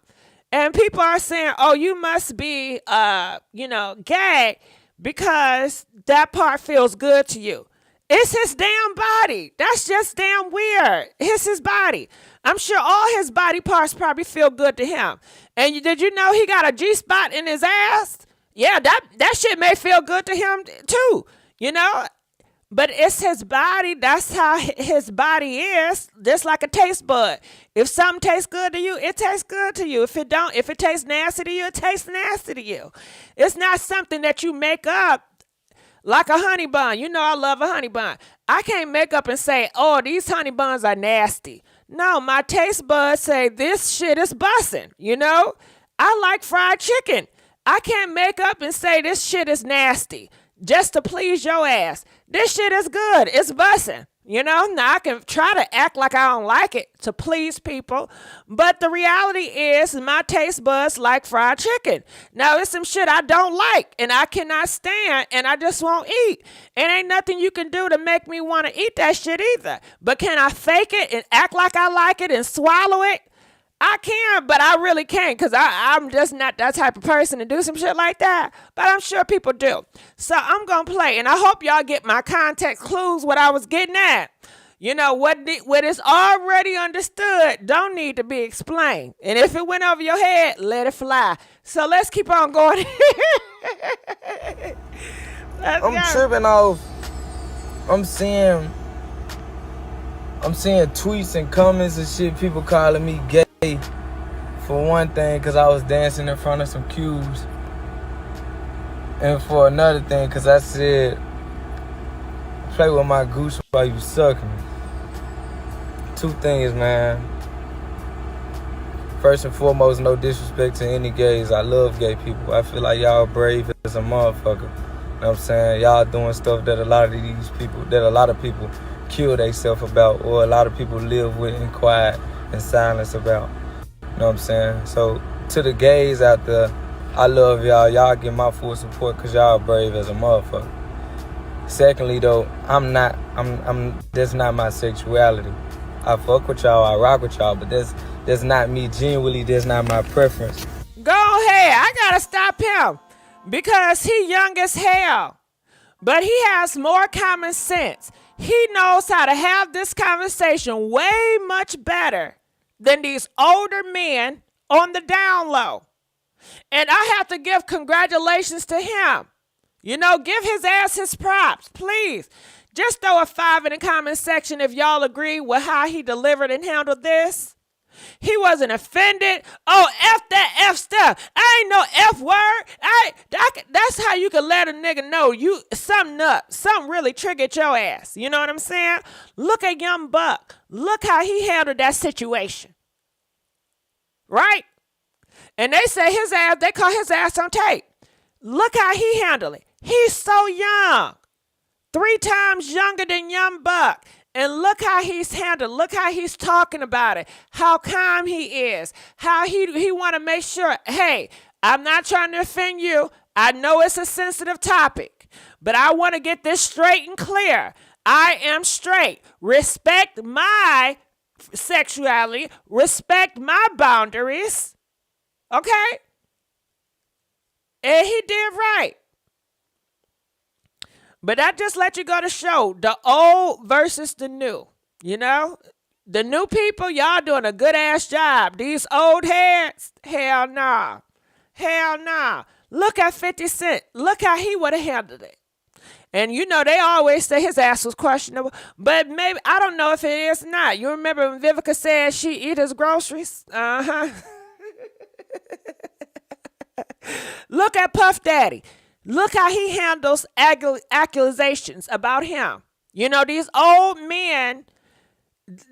And people are saying, oh, you must be, gay because that part feels good to you. It's his damn body. That's just damn weird. It's his body. I'm sure all his body parts probably feel good to him. And did you know he got a G-spot in his ass? Yeah, that shit may feel good to him too, you know? But it's his body. That's how his body is, just like a taste bud. If something tastes good to you, it tastes good to you. If it tastes nasty to you, it tastes nasty to you. It's not something that you make up. Like a honey bun. You know I love a honey bun. I can't make up and say, oh, these honey buns are nasty. No, my taste buds say this shit is bussin', you know? I like fried chicken. I can't make up and say this shit is nasty just to please your ass. This shit is good. It's bussin'. You know, now I can try to act like I don't like it to please people, but the reality is my taste buds like fried chicken. Now, it's some shit I don't like and I cannot stand and I just won't eat. And ain't nothing you can do to make me want to eat that shit either. But can I fake it and act like I like it and swallow it? I can, but I really can't because I'm just not that type of person to do some shit like that. But I'm sure people do. So I'm going to play, and I hope y'all get my context clues, what I was getting at. You know, what is already understood don't need to be explained. And if it went over your head, let it fly. So let's keep on going. I'm tripping off. I'm seeing tweets and comments and shit, people calling me gay for one thing because I was dancing in front of some cubes, and for another thing because I said play with my goose while you sucking me. Two things, man. First and foremost, no disrespect to any gays. I love gay people. I feel like y'all brave as a motherfucker. You know what I'm saying? Y'all doing stuff that a lot of people kill themselves about, or a lot of people live with in quiet and silence about. You know what I'm saying? So to the gays out there, I love y'all. Y'all get my full support because y'all brave as a motherfucker. Secondly though, that's not my sexuality. I fuck with y'all, I rock with y'all, but that's not me. Genuinely, that's not my preference. Go ahead. I gotta stop him because he young as hell, but he has more common sense. He knows how to have this conversation way much better than these older men on the down low. And I have to give congratulations to him. You know, give his ass his props, please. Just throw a 5 in the comment section if y'all agree with how he delivered and handled this. He wasn't offended. Oh, F that F stuff. I ain't no F word. That's how you can let a nigga know you something up. Something really triggered your ass. You know what I'm saying? Look at Young Buck. Look how he handled that situation. Right? And they say his ass, they call his ass on tape. Look how he handled it. He's so young. 3 times younger than Young Buck. And look how he's handled. Look how he's talking about it. How calm he is. How he want to make sure, hey, I'm not trying to offend you. I know it's a sensitive topic, but I want to get this straight and clear. I am straight. Respect my sexuality. Respect my boundaries. Okay? And he did right. But that just let you go to show the old versus the new. You know? The new people, y'all doing a good ass job. These old heads, hell nah. Hell nah. Look at 50 Cent. Look how he would have handled it. And you know, they always say his ass was questionable. But maybe, I don't know if it is or not. You remember when Vivica said she eat his groceries? Uh-huh. Look at Puff Daddy. Look how he handles accusations about him. You know, these old men,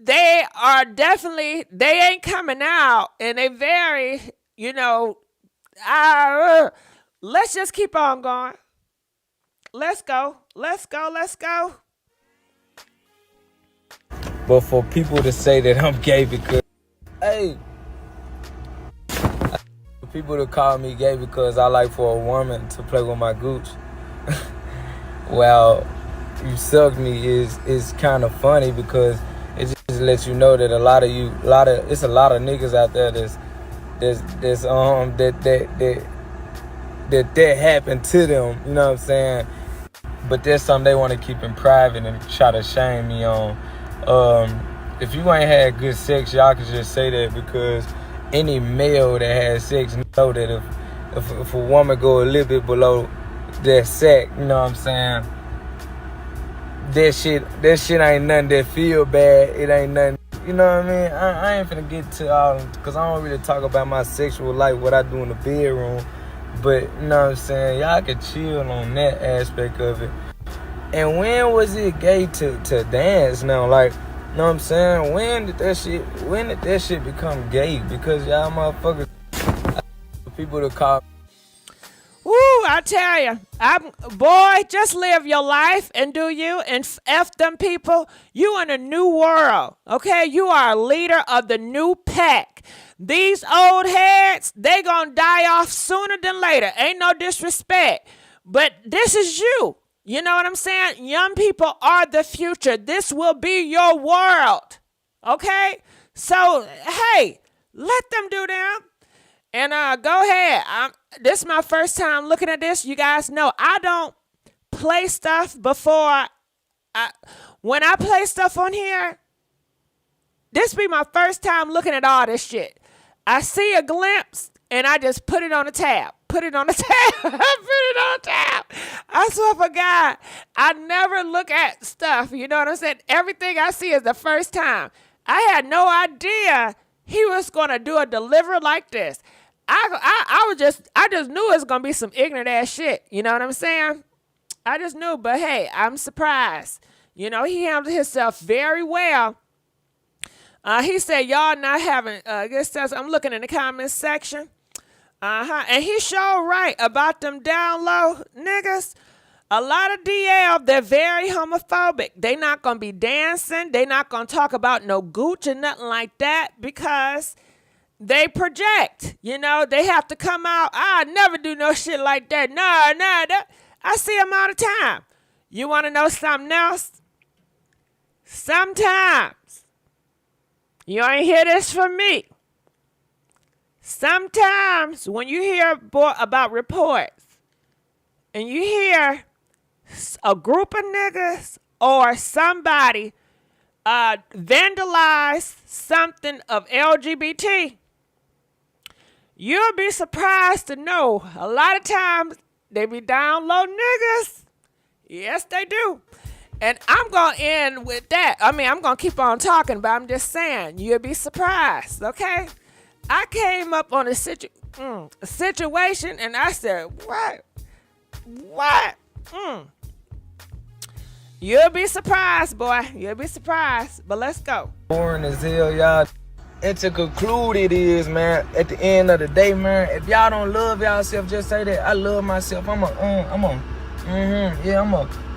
they are definitely, they ain't coming out. And they very, you know, let's just keep on going. Let's go. Let's go. Let's go. But for people to say that I'm gay because, hey, for people to call me gay because I like for a woman to play with my gooch, well, you suck me is kind of funny because it just lets you know that it's a lot of niggas out there that happened to them, you know what I'm saying? But there's something they want to keep in private and try to shame me on. If you ain't had good sex, y'all can just say that because any male that has sex know that if a woman go a little bit below that sack, you know what I'm saying? That shit ain't nothing that feel bad. It ain't nothing, you know what I mean? I ain't finna get to all, because I don't really talk about my sexual life, what I do in the bedroom. But, you know what I'm saying? Y'all can chill on that aspect of it. And when was it gay to dance now? Like, you know what I'm saying? When did that shit become gay? Because y'all motherfuckers, people to call. Woo, I tell you, boy, just live your life and do you and F them people. You in a new world, okay? You are a leader of the new pack. These old heads, they gonna die off sooner than later. Ain't no disrespect, but this is you. You know what I'm saying? Young people are the future. This will be your world, okay? So, hey, let them do them. And go ahead. This is my first time looking at this. You guys know I don't play stuff before. When I play stuff on here, this be my first time looking at all this shit. I see a glimpse and I just put it on the tab. Put it on the tab. Put it on the tab. I swear for God, I never look at stuff. You know what I'm saying? Everything I see is the first time. I had no idea he was going to do a deliver like this. I just knew it was going to be some ignorant ass shit. You know what I'm saying? I just knew, but hey, I'm surprised. You know, he handled himself very well. He said, y'all not having, this says, I'm looking in the comments section. And he sure right about them down low niggas. A lot of DL, they're very homophobic. They not going to be dancing. They not going to talk about no gooch or nothing like that because they project. You know, they have to come out. I never do no shit like that. No. I see them all the time. You want to know something else? Sometimes, you ain't hear this from me. Sometimes when you hear about reports and you hear a group of niggas or somebody vandalize something of LGBT, you'll be surprised to know a lot of times they be down low niggas. Yes, they do. And I'm going to end with that. I mean, I'm going to keep on talking, but I'm just saying, you'll be surprised, okay? I came up on a situation, and I said, what? What? You'll be surprised, boy. You'll be surprised. But let's go. Boring as hell, y'all. And to conclude, it is, man, at the end of the day, man, if y'all don't love y'allself, just say that. I love myself. I'm a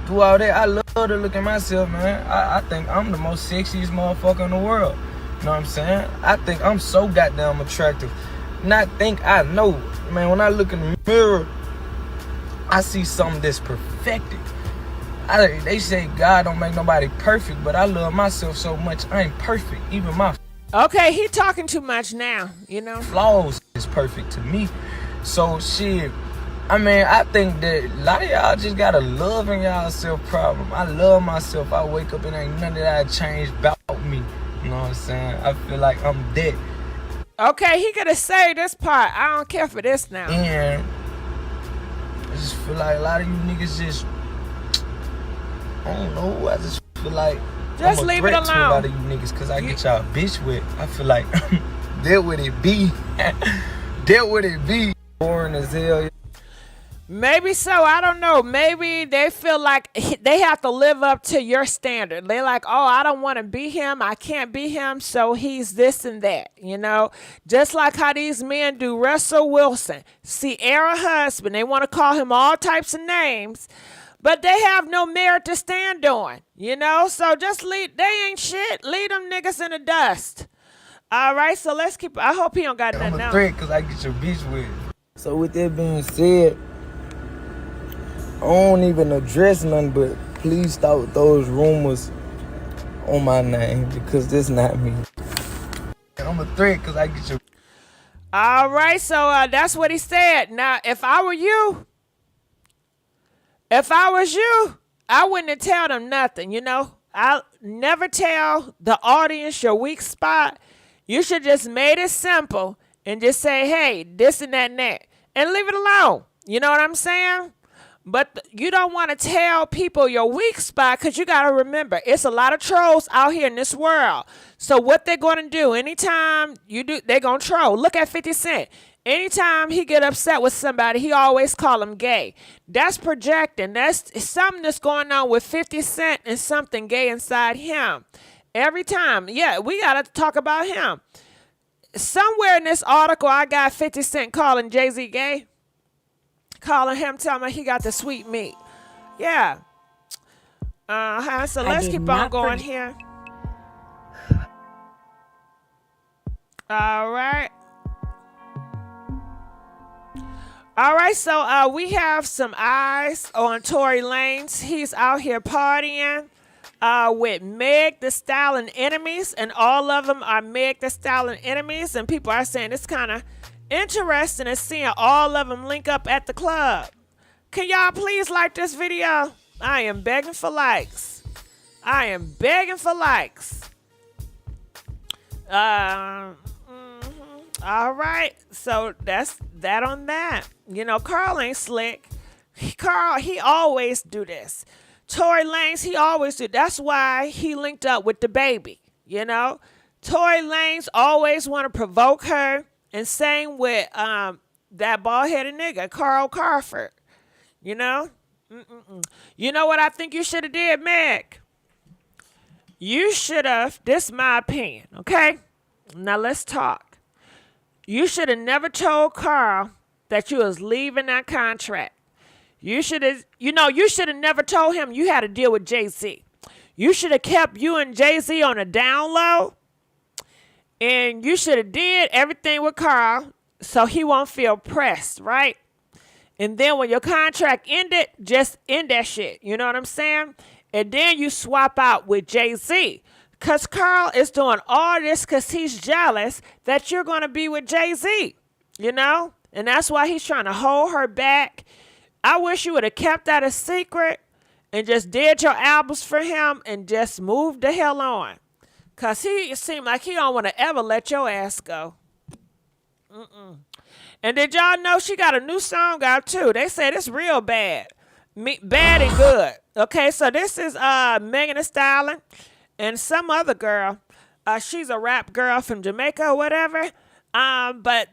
do all that. I love to look at myself, man. I think I'm the most sexiest motherfucker in the world. You know what I'm saying? I think I'm so goddamn attractive. I know. Man, when I look in the mirror, I see something that's perfected. They say God don't make nobody perfect, but I love myself so much. I ain't perfect. Even my Okay, he talking too much now, you know? flaws is perfect to me. So, shit, I mean, I think that a lot of y'all just got a loving y'allself problem. I love myself. I wake up and ain't nothing that I changed about me. You know what I'm saying? I feel like I'm dead. Okay, he could have said this part. I don't care for this now. And I just feel like a lot of you niggas just, I don't know, I just feel like Just I'm a leave it threat to a alone. lot of you niggas because I get y'all bitch with. I feel like that would it be. That would it be. Boring as hell. Maybe so. I don't know. Maybe they feel like they have to live up to your standard. They're like, oh, I don't want to be him. I can't be him. So he's this and that, you know, just like how these men do Russell Wilson, Sierra husband. They want to call him all types of names, but they have no merit to stand on, you know. So just leave. They ain't shit. Leave them niggas in the dust. All right. So let's keep. I hope he don't got I'm nothing a else. threat because I get your bitch with. So with that being said, I don't even address nothing, but please stop with those rumors on my name because that's not me. I'm a threat because I get your. All right, so that's what he said. Now, if I was you, I wouldn't tell them nothing, you know. I'll never tell the audience your weak spot. You should just made it simple and just say, hey, this and that and that, and leave it alone. You know what I'm saying? But you don't want to tell people your weak spot because you got to remember, it's a lot of trolls out here in this world. So what they're going to do, anytime you do, they're going to troll. Look at 50 Cent. Anytime he get upset with somebody, he always call them gay. That's projecting. That's something that's going on with 50 Cent and something gay inside him. Every time. Yeah, we got to talk about him. Somewhere in this article, I got 50 Cent calling Jay-Z gay. Calling him, telling me he got the sweet meat. Yeah. So let's keep on going here. All right. All right, so we have some eyes on Tory Lanez. He's out here partying with Meg Thee Stallion enemies, and all of them are Meg Thee Stallion enemies, and people are saying it's kind of interesting in seeing all of them link up at the club. Can y'all please like this video? I am begging for likes. I am begging for likes. All right, so that's that on that. You know, Carl ain't slick. Carl, he always do this. Tory Lanez, he always do. That's why he linked up with the baby. You know, Tory Lanez always want to provoke her. And same with that bald-headed nigga, Carl Carford. You know? You know what I think you should have did, Meg? You should have, this is my opinion, okay? Now let's talk. You should have never told Carl that you was leaving that contract. You should have, you should have never told him you had to deal with Jay-Z. You should have kept you and Jay-Z on a down low. And you should have did everything with Carl so he won't feel pressed, right? And then when your contract ended, just end that shit. You know what I'm saying? And then you swap out with Jay-Z. Because Carl is doing all this because he's jealous that you're going to be with Jay-Z. You know? And that's why he's trying to hold her back. I wish you would have kept that a secret and just did your albums for him and just moved the hell on. Because he seemed like he don't want to ever let your ass go. And did y'all know she got a new song out, too? They said it's real bad. Bad and good. Okay, so this is Megan Thee Stallion and some other girl. She's a rap girl from Jamaica or whatever. But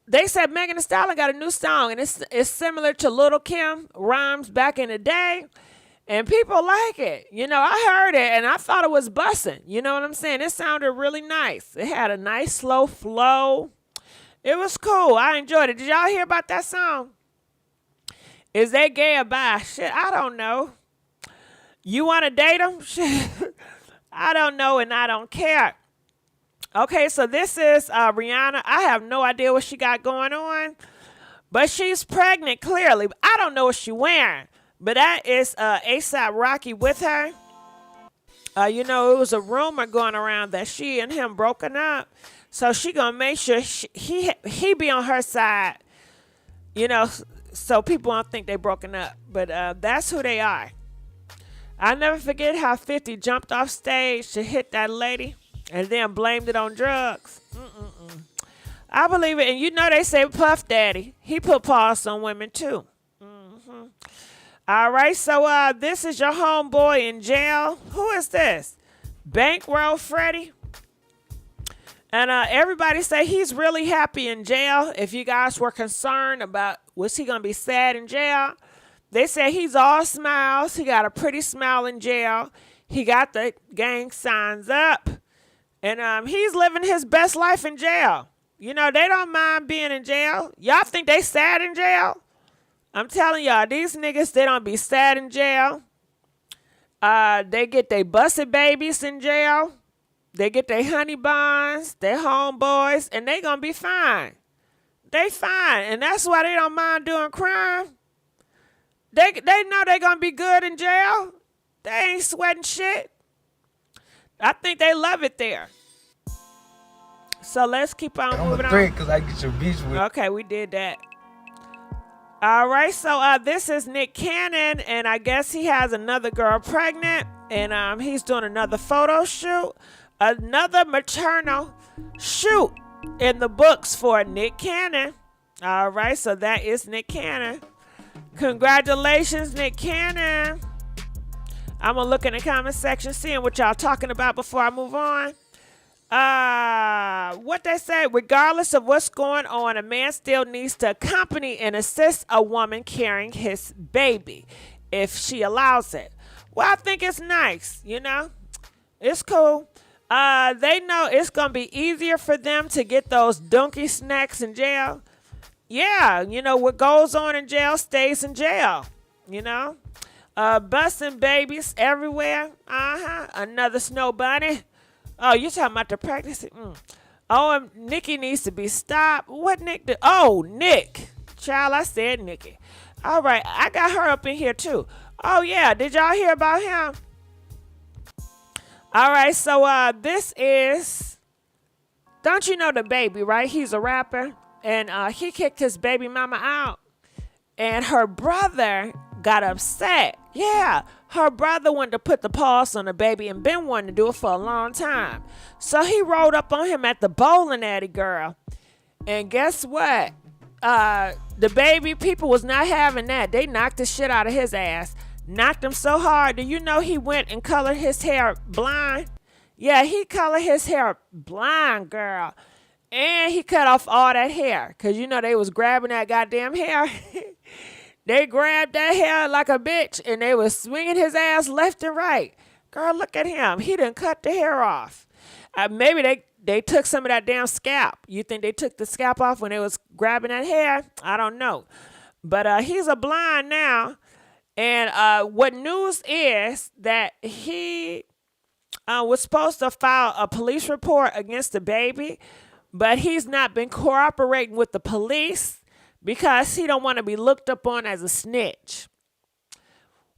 they said Megan Thee Stallion got a new song, and it's similar to Little Kim rhymes back in the day. And people like it. You know, I heard it and I thought it was bussin'. You know what I'm saying? It sounded really nice. It had a nice slow flow. It was cool. I enjoyed it. Did y'all hear about that song? Is they gay or bi? Shit, I don't know. You want to date them? Shit, I don't know and I don't care. Okay, so this is Rihanna. I have no idea what she got going on. But she's pregnant, clearly. I don't know what she's wearing. But that is A$AP Rocky with her. You know, it was a rumor going around that she and him broken up. So she going to make sure he be on her side, you know, so people won't think they broken up. But that's who they are. I never forget how 50 jumped off stage to hit that lady and then blamed it on drugs. I believe it. And you know they say Puff Daddy. He put paws on women too. All right, so this is your homeboy in jail. Who is this? Bankroll Freddie. And everybody say he's really happy in jail. If you guys were concerned about was he going to be sad in jail, they say he's all smiles. He got a pretty smile in jail. He got the gang signs up. And he's living his best life in jail. You know, they don't mind being in jail. Y'all think they sad in jail? I'm telling y'all, these niggas, they don't be sad in jail. They get their busted babies in jail. They get their honey buns, their homeboys, and they gonna be fine. They fine, and that's why they don't mind doing crime. They know they gonna be good in jail. They ain't sweating shit. I think they love it there. So let's keep on moving on. Because I get your bitch with. Okay, we did that. All right, so this is Nick Cannon, and I guess he has another girl pregnant, and he's doing another photo shoot, another maternal shoot in the books for Nick Cannon. All right, so that is Nick Cannon. Congratulations, Nick Cannon. I'm going to look in the comment section, seeing what y'all talking about before I move on. What they say, regardless of what's going on, a man still needs to accompany and assist a woman carrying his baby if she allows it. Well, I think it's nice, you know. It's cool. They know it's going to be easier for them to get those donkey snacks in jail. Yeah, you know, what goes on in jail stays in jail, you know. Busting babies everywhere. Another snow bunny. Oh, you talking about the pregnancy? Oh, and Nikki needs to be stopped. What Nick did? Oh, Nick. Child, I said Nikki. All right, I got her up in here too. Oh, yeah. Did y'all hear about him? All right, so this is, don't you know the baby, right? He's a rapper, and he kicked his baby mama out, and her brother got upset. Yeah, her brother wanted to put the paws on the baby and been wanting to do it for a long time. So he rolled up on him at the bowling alley, girl. And guess what? The baby people was not having that. They knocked the shit out of his ass. Knocked him so hard. Do you know he went and colored his hair blonde? Yeah, he colored his hair blonde, girl. And he cut off all that hair. Because, you know, they was grabbing that goddamn hair. They grabbed that hair like a bitch, and they was swinging his ass left and right. Girl, look at him. He done cut the hair off. Maybe they took some of that damn scalp. You think they took the scalp off when they was grabbing that hair? I don't know. But he's a blind now. And what news is that he was supposed to file a police report against the baby, but he's not been cooperating with the police because he don't want to be looked upon as a snitch,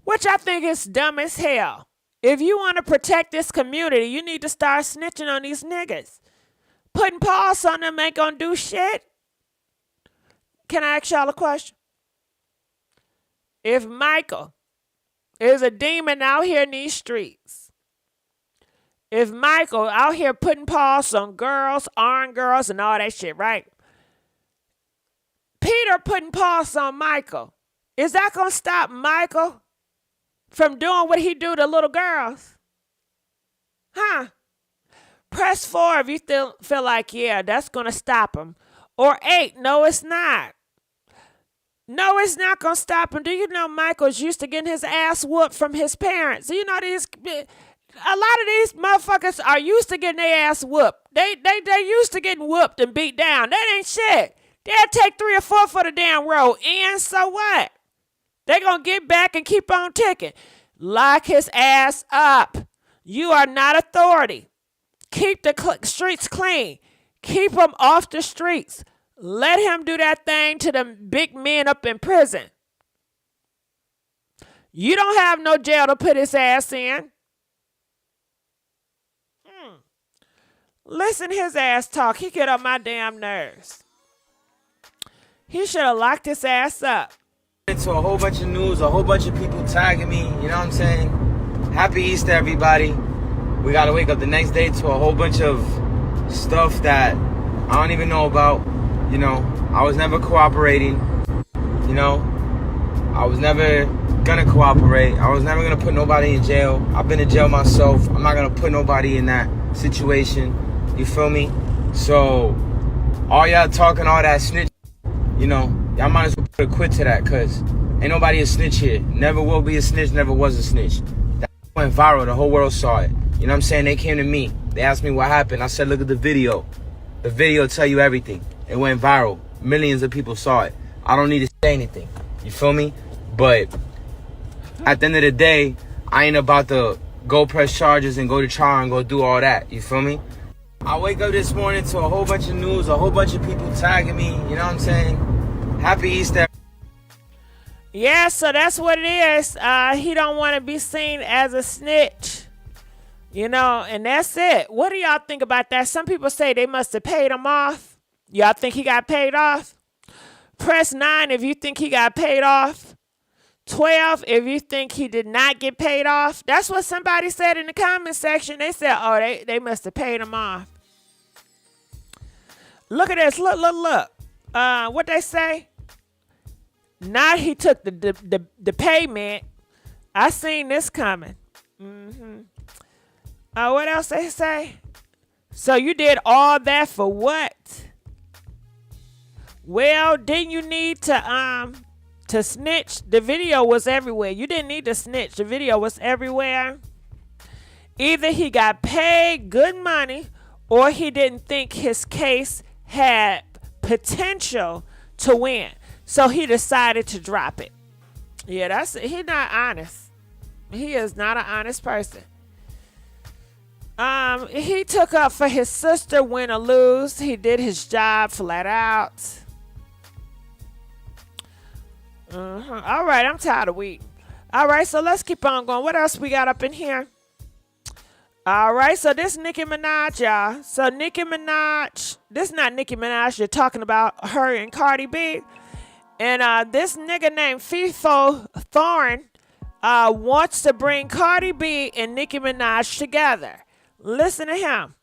which I think is dumb as hell. If you want to protect this community, you need to start snitching on these niggas. Putting paws on them ain't gonna do shit. Can I ask y'all a question? If Michael is a demon out here in these streets, if Michael out here putting paws on girls, armed girls, and all that shit, right? Peter putting paws on Michael. Is that going to stop Michael from doing what he do to little girls? Huh? Press 4 if you feel like, yeah, that's going to stop him. Or 8, no, it's not. No, it's not going to stop him. Do you know Michael's used to getting his ass whooped from his parents? You know, a lot of these motherfuckers are used to getting their ass whooped. They used to getting whooped and beat down. That ain't shit. They'll take 3 or 4 for the damn road. And so what? They going to get back and keep on ticking. Lock his ass up. You are not authority. Keep the streets clean. Keep him off the streets. Let him do that thing to the big men up in prison. You don't have no jail to put his ass in. Listen to his ass talk. He get on my damn nerves. He should have locked his ass up. Into a whole bunch of news, a whole bunch of people tagging me, you know what I'm saying? Happy Easter, everybody. We gotta wake up the next day to a whole bunch of stuff that I don't even know about. You know, I was never cooperating. You know, I was never gonna cooperate. I was never gonna put nobody in jail. I've been in jail myself. I'm not gonna put nobody in that situation. You feel me? So, all y'all talking all that snitch, you know, y'all might as well put a quit to that, cause ain't nobody a snitch here. Never will be a snitch, never was a snitch. That went viral, the whole world saw it. You know what I'm saying? They came to me. They asked me what happened. I said, look at the video. The video tell you everything. It went viral. Millions of people saw it. I don't need to say anything. You feel me? But at the end of the day, I ain't about to go press charges and go to trial and go do all that. You feel me? I wake up this morning to a whole bunch of news, a whole bunch of people tagging me. You know what I'm saying? Happy Easter. Yeah, so that's what it is. He don't want to be seen as a snitch. You know, and that's it. What do y'all think about that? Some people say they must have paid him off. Y'all think he got paid off? Press 9 if you think he got paid off. 12 if you think he did not get paid off. That's what somebody said in the comment section. They said, oh, they must have paid him off. Look at this. Look. What they say? Not he took the payment. I seen this coming. What else they say? So you did all that for what? Well, didn't you need to snitch? The video was everywhere. You didn't need to snitch. The video was everywhere. Either he got paid good money or he didn't think his case had potential to win. So he decided to drop it. Yeah, that's it. He's not honest. He is not an honest person. He took up for his sister, win or lose. He did his job flat out. All right, I'm tired of wheat. All right, so let's keep on going. What else we got up in here? All right, so this Nicki Minaj, y'all. So Nicki Minaj, this is not Nicki Minaj. You're talking about her and Cardi B. And this nigga named FIFO Thorn wants to bring Cardi B and Nicki Minaj together. Listen to him.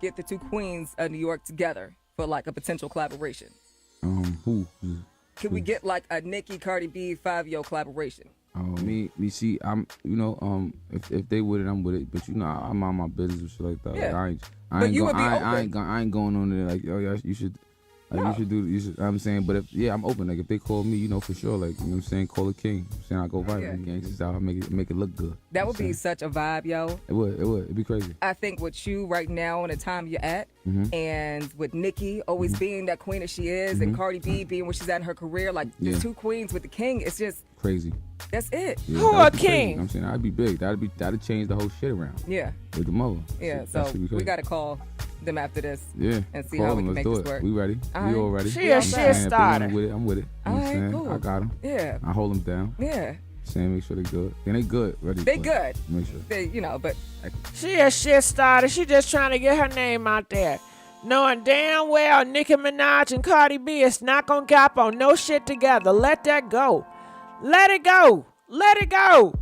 Get the two queens of New York together for like a potential collaboration. Who? Can we get like a Nicki Cardi B 5-year collaboration? Me see, I'm, you know, if they with it, I'm with it. But you know, I'm on my business and shit like that. Yeah. Like, I ain't going on there like, oh yeah, you should. Like, you should. I'm saying, but I'm open. Like if they call me, you know, for sure. Like, you know what I'm saying, call a king. I'm saying I go viral. Gangsters out, make it look good. That would be such a vibe, yo. It would. It'd be crazy. I think with you right now and the time you're at, and with Nicki always being that queen that she is, and Cardi B being where she's at in her career, like the two queens with the king, it's just crazy. That's it. Yeah, who a king? I'm saying I'd be big. That'd change the whole shit around. Yeah. With the mother. Yeah. So we gotta call them after this. Yeah. And see how we can make this work. We ready. We all ready. She a shit starter. I'm with it. You know what I'm saying? Cool. I got them. Yeah. I hold them down. Yeah. Saying make sure they good. And they good. Ready. They good. Make sure. They, you know, but she a shit starter. She just trying to get her name out there. Knowing damn well Nicki Minaj and Cardi B is not gonna gap on no shit together. Let that go. Let it go. Let it go.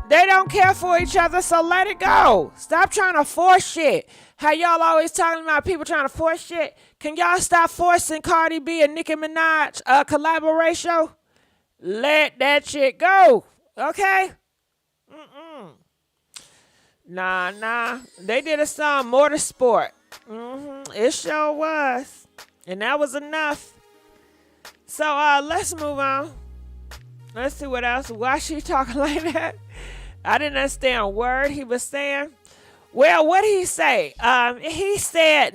They don't care for each other, so let it go. Stop trying to force shit. How y'all always talking about people trying to force shit? Can y'all stop forcing Cardi B and Nicki Minaj collaboration? Let that shit go, okay? Nah. They did a song, Motorsport. It sure was. And that was enough. So let's move on. Let's see what else. Why she talking like that? I didn't understand a word he was saying. Well, what did he say? He said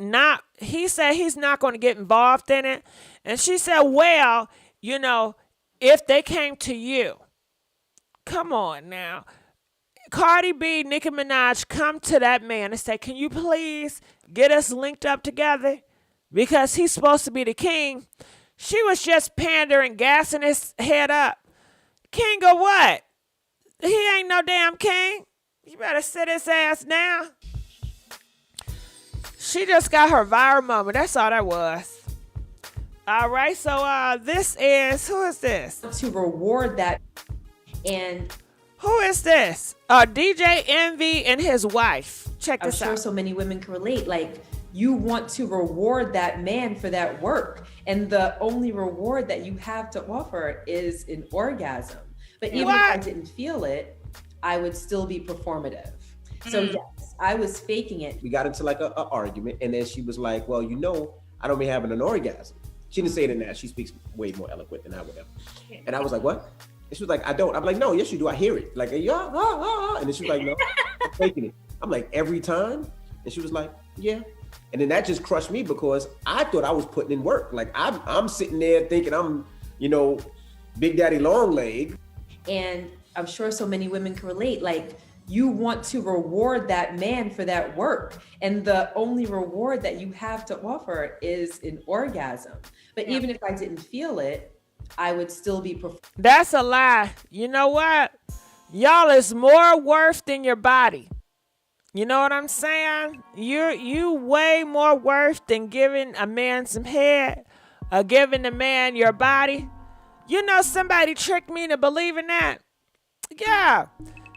he's not going to get involved in it. And she said, well, you know, if they came to you. Come on now. Cardi B, Nicki Minaj come to that man and say, can you please get us linked up together? Because he's supposed to be the king. She was just pandering, gassing his head up. King of what? He ain't no damn king. You better sit his ass down. She just got her viral moment. That's all that was. All right, so this is, who is this? To reward that. And who is this? DJ Envy and his wife. Check this out. I'm sure so many women can relate. Like, you want to reward that man for that work. And the only reward that you have to offer is an orgasm. But even if I didn't feel it, I would still be performative. So yes, I was faking it. We got into like a argument, and then she was like, well, you know, I don't be having an orgasm. She didn't say it in that. She speaks way more eloquent than I would have. And I was like, what? And she was like, I don't. I'm like, no, yes, you do. I hear it. Like, yeah, and then she was like, no, I'm faking it. I'm like, every time? And she was like, yeah. And then that just crushed me because I thought I was putting in work. Like, I'm sitting there thinking I'm, you know, Big Daddy Long Leg. And I'm sure so many women can relate. Like, you want to reward that man for that work. And the only reward that you have to offer is an orgasm. But even if I didn't feel it, I would still be That's a lie. You know what? Y'all is more worth than your body. You know what I'm saying? You way more worth than giving a man some head or giving a man your body. You know, somebody tricked me into believing that. Yeah.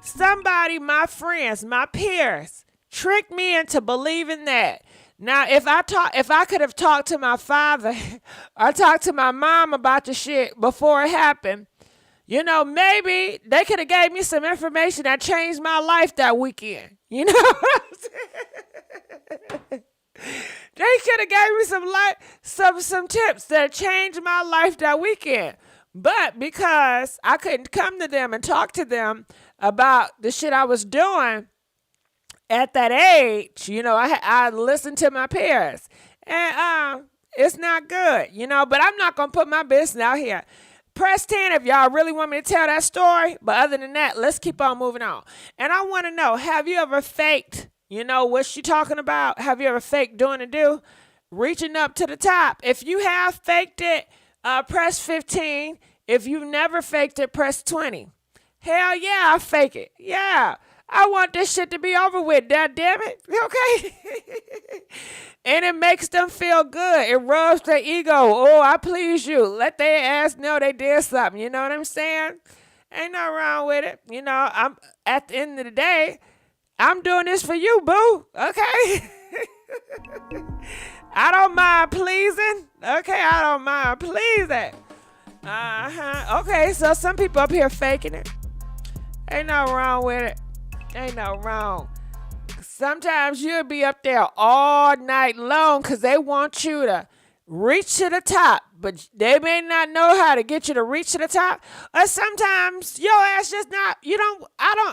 Somebody, my friends, my peers, tricked me into believing that. Now, if I could have talked to my father or talked to my mom about the shit before it happened, you know, maybe they could have gave me some information that changed my life that weekend. You know what I'm saying? They could have gave me some tips that changed my life that weekend. But because I couldn't come to them and talk to them about the shit I was doing at that age, you know, I listened to my peers. And it's not good, you know, but I'm not going to put my business out here. Press 10 if y'all really want me to tell that story. But other than that, let's keep on moving on. And I want to know, have you ever faked, you know, what she talking about? Have you ever faked doing a do? Reaching up to the top. If you have faked it, press 15. If you've never faked it, press 20. Hell yeah, I fake it. Yeah. I want this shit to be over with, damn it. Okay? And it makes them feel good. It rubs their ego. Oh, I please you. Let their ass know they did something. You know what I'm saying? Ain't nothing wrong with it. You know, I'm at the end of the day, I'm doing this for you, boo. Okay? I don't mind pleasing. Okay, I don't mind pleasing. Okay, so some people up here faking it. Ain't nothing wrong with it. Ain't no wrong. Sometimes you'll be up there all night long because they want you to reach to the top, but they may not know how to get you to reach to the top. Or sometimes your ass just not,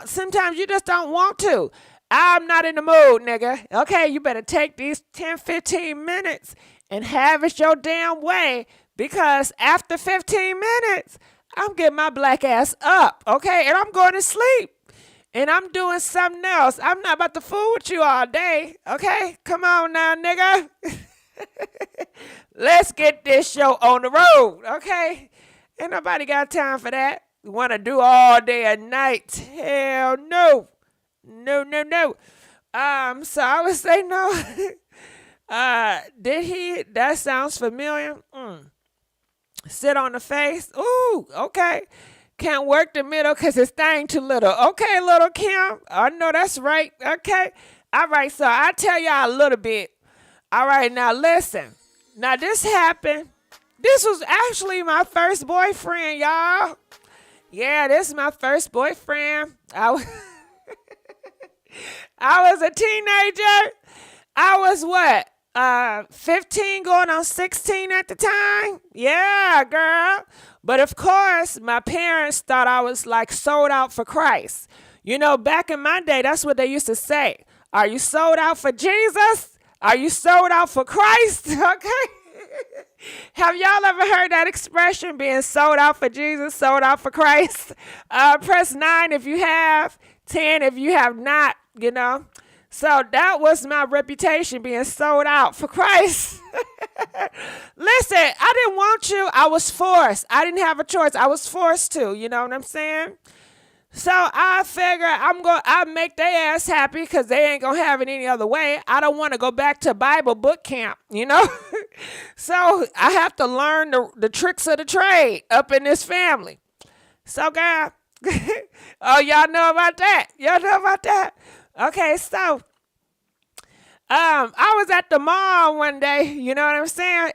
sometimes you just don't want to. I'm not in the mood, nigga. Okay, you better take these 10, 15 minutes and have it your damn way, because after 15 minutes, I'm getting my black ass up, okay? And I'm going to sleep. And I'm doing something else. I'm not about to fool with you all day, okay? Come on now, nigga. Let's get this show on the road, okay? Ain't nobody got time for that. You want to do all day and night? Hell no. No. So I would say no. That sounds familiar. Sit on the face. Ooh, okay. Can't work the middle because his thing too little. Okay, little Kim. I know that's right. Okay. All right, so I'll tell y'all a little bit. All right, now listen. Now this happened. This was actually my first boyfriend, y'all. Yeah, this is my first boyfriend. I was a teenager. I was what? 15 going on 16 at the time. Yeah, girl. But of course, my parents thought I was like sold out for Christ. You know, back in my day, that's what they used to say. Are you sold out for Jesus? Are you sold out for Christ? Okay. Have y'all ever heard that expression, being sold out for Jesus, sold out for Christ? Press 9 if you have, 10 if you have not, you know. So that was my reputation, being sold out for Christ. Listen, I didn't want you. I was forced. I didn't have a choice. I was forced to, you know what I'm saying? So I figure I'll make their ass happy because they ain't going to have it any other way. I don't want to go back to Bible boot camp, you know? So I have to learn the tricks of the trade up in this family. So, girl, oh, y'all know about that? Y'all know about that? Okay, so I was at the mall one day, you know what I'm saying?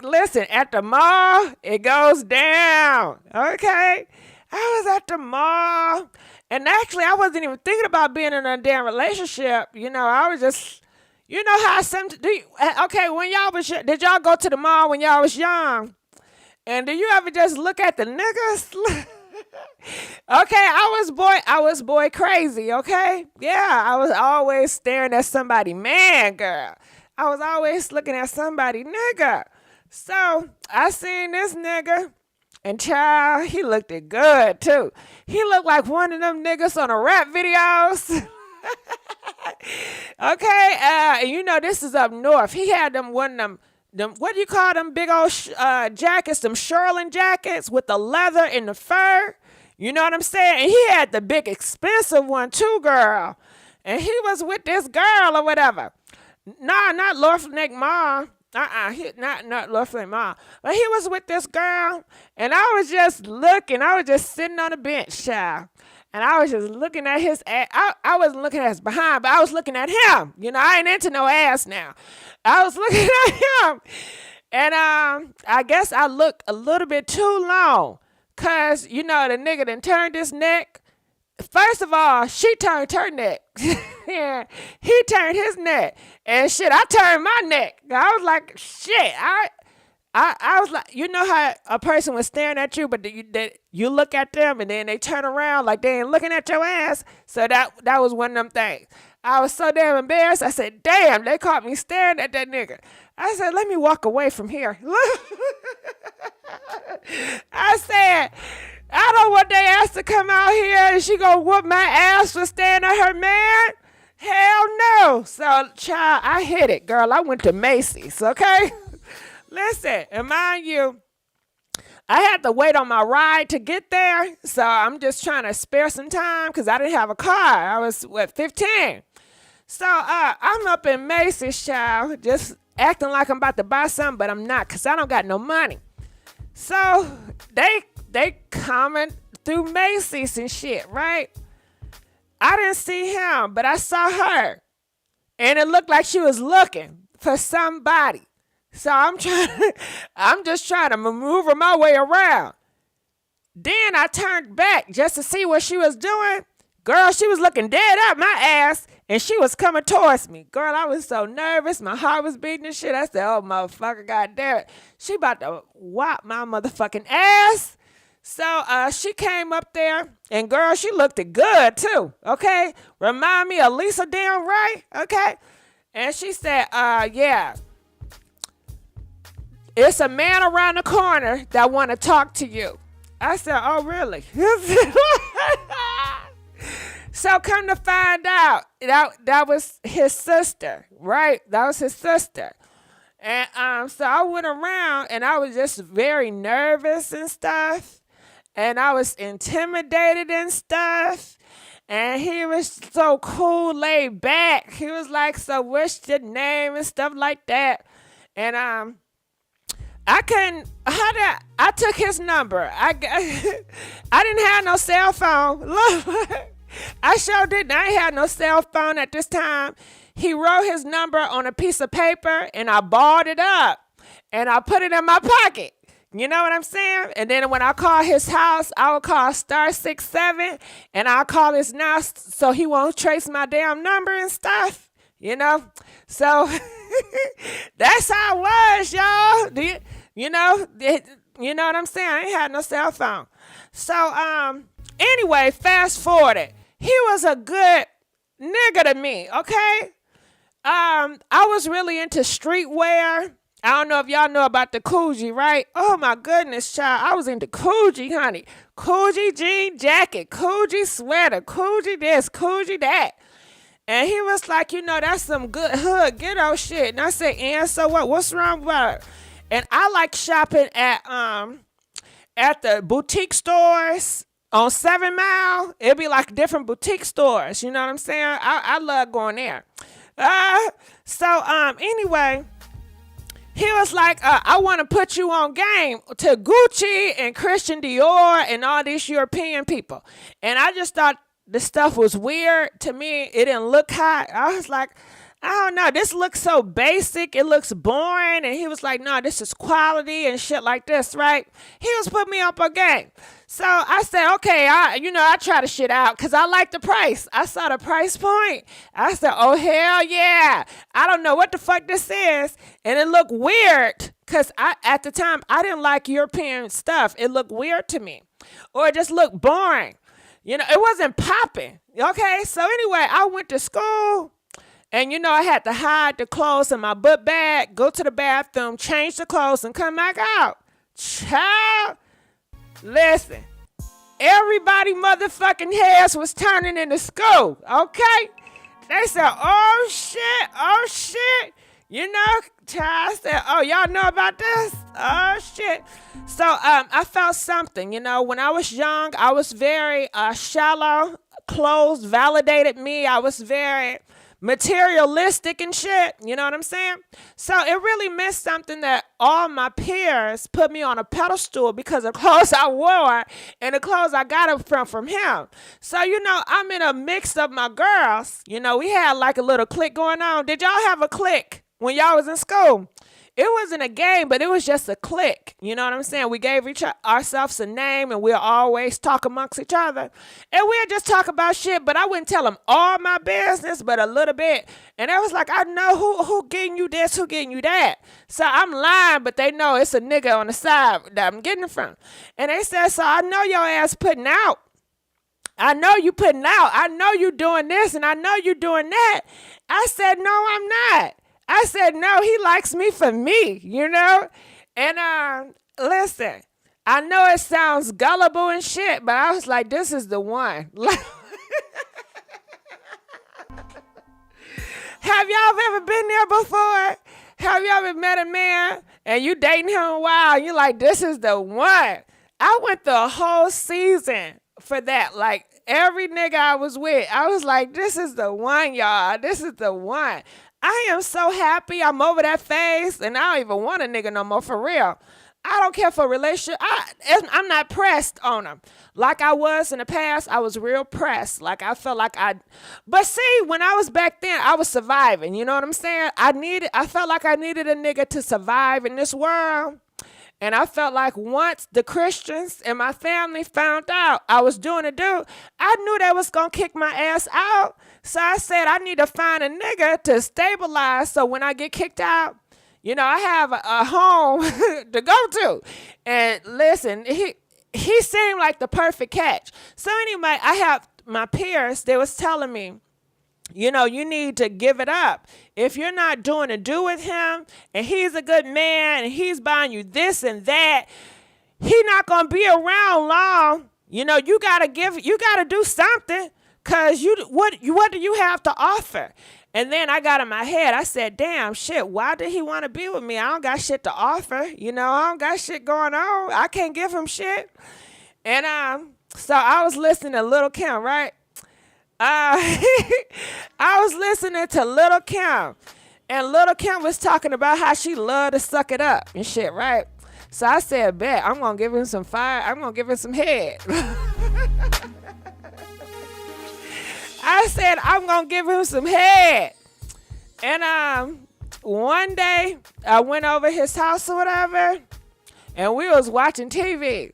Listen, at the mall, it goes down, okay? I was at the mall, and actually, I wasn't even thinking about being in a damn relationship. You know, I was just, you know how when y'all was, did y'all go to the mall when y'all was young? And do you ever just look at the niggas? Okay, I was boy crazy, okay? Yeah, I was always staring at somebody, man, girl. I was always looking at somebody, nigga. So, I seen this nigga. And child, he looked it good too. He looked like one of them niggas on the rap videos. Okay, you know this is up north. He had them what do you call them big old jackets, them Sherlin jackets with the leather and the fur. You know what I'm saying? And he had the big expensive one too, girl. And he was with this girl or whatever. Nah, not Lord Neck Ma. Not Lord Flame Mom. But he was with this girl, and I was just looking. I was just sitting on the bench, child. And I was just looking at his ass. I wasn't looking at his behind, but I was looking at him. You know, I ain't into no ass now. I was looking at him. And I guess I looked a little bit too long. Because, you know, the nigga done turned his neck. First of all, she turned her neck. Yeah, he turned his neck. And shit, I turned my neck. I was like, shit. I was like, you know how a person was staring at you, but you look at them and then they turn around like they ain't looking at your ass. So that was one of them things. I was so damn embarrassed. I said, damn, they caught me staring at that nigga. I said, let me walk away from here. I said, I don't want their ass to come out here and she gonna whoop my ass for staring at her man. Hell no. So, child, I hit it, girl. I went to Macy's, okay? Listen, and mind you, I had to wait on my ride to get there. So I'm just trying to spare some time because I didn't have a car. I was, 15? So I'm up in Macy's, child, just acting like I'm about to buy something, but I'm not because I don't got no money. So they coming through Macy's and shit, right? I didn't see him, but I saw her. And it looked like she was looking for somebody. So I'm just trying to maneuver my way around. Then I turned back just to see what she was doing. Girl, she was looking dead at my ass, and she was coming towards me. Girl, I was so nervous. My heart was beating and shit. I said, oh, motherfucker, goddamn it. She about to whop my motherfucking ass. So she came up there, and girl, she looked it good, too, okay? Remind me of Lisa damn right, okay? And she said, yeah. It's a man around the corner that want to talk to you. I said, oh, really? So come to find out, that was his sister, right? That was his sister. And so I went around, and I was just very nervous and stuff. And I was intimidated and stuff. And he was so cool, laid back. He was like, so what's your name and stuff like that. And I couldn't. I took his number. I didn't have no cell phone. Look, I sure didn't. I ain't had no cell phone at this time. He wrote his number on a piece of paper, and I balled it up, and I put it in my pocket. You know what I'm saying? And then when I call his house, I would call *67, and I'll call his now so he won't trace my damn number and stuff. You know? So that's how it was, y'all. You know what I'm saying? I ain't had no cell phone. So anyway, fast forwarded. He was a good nigga to me, okay? I was really into streetwear. I don't know if y'all know about the Coogee, right? Oh my goodness, child. I was into Coogee, honey. Coogee jean jacket, Coogee sweater, Coogee this, Coogee that. And he was like, that's some good hood ghetto shit. And I said, and so what? What's wrong with it? And I like shopping at the boutique stores on 7 Mile. It'd be like different boutique stores. You know what I'm saying? I love going there. Anyway, he was like, I want to put you on game to Gucci and Christian Dior and all these European people. And I just thought the stuff was weird to me. It didn't look hot. I was like, I don't know. This looks so basic. It looks boring. And he was like, no, this is quality and shit like this, right? He was putting me up a game. So I said, okay, I try the shit out because I like the price. I saw the price point. I said, oh, hell yeah. I don't know what the fuck this is. And it looked weird because at the time, I didn't like European stuff. It looked weird to me. Or it just looked boring. It wasn't popping. Okay, so anyway, I went to school. And, I had to hide the clothes in my book bag, go to the bathroom, change the clothes, and come back out. Child, listen, everybody motherfucking heads was turning into school, okay? They said, oh, shit. Child, I said, oh, y'all know about this? Oh, shit. So I felt something, when I was young, I was very shallow. Clothes validated me. I was very materialistic and shit, you know what I'm saying? So it really meant something that all my peers put me on a pedestal because of clothes I wore and the clothes I got it from him. So, I'm in a mix of my girls. We had like a little clique going on. Did y'all have a clique when y'all was in school? It wasn't a game, but it was just a clique. You know what I'm saying? We gave ourselves a name, and we'll always talk amongst each other. And we'll just talk about shit, but I wouldn't tell them all my business, but a little bit. And it was like, I know who getting you this, who getting you that. So I'm lying, but they know it's a nigga on the side that I'm getting it from. And they said, so I know your ass putting out. I know you putting out. I know you doing this, and I know you doing that. I said, no, I'm not. I said, no, he likes me for me, And listen, I know it sounds gullible and shit, but I was like, this is the one. Have y'all ever been there before? Have y'all ever met a man and you dating him a while and you're like, this is the one? I went the whole season for that. Like every nigga I was with, I was like, this is the one, y'all. This is the one. I am so happy I'm over that phase, and I don't even want a nigga no more, for real. I don't care for a relationship. I'm not pressed on them. Like I was in the past, I was real pressed. Like I felt like but see, when I was back then, I was surviving. You know what I'm saying? I felt like I needed a nigga to survive in this world. And I felt like once the Christians and my family found out I was doing a do, I knew they was going to kick my ass out. So I said, I need to find a nigga to stabilize so when I get kicked out, I have a home to go to. And listen, he seemed like the perfect catch. So anyway, I have my peers, they was telling me, you need to give it up. If you're not doing a do with him and he's a good man and he's buying you this and that, he not going to be around long. You got to do something because what do you have to offer? And then I got in my head, I said, damn, shit, why did he want to be with me? I don't got shit to offer. I don't got shit going on. I can't give him shit. And so I was listening to Lil' Kim, right? I was listening to Lil' Kim, and Lil' Kim was talking about how she loved to suck it up and shit, right? So I said, bet, I'm going to give him some fire. I'm going to give him some head. I said, I'm going to give him some head. And one day, I went over his house or whatever, and we was watching TV.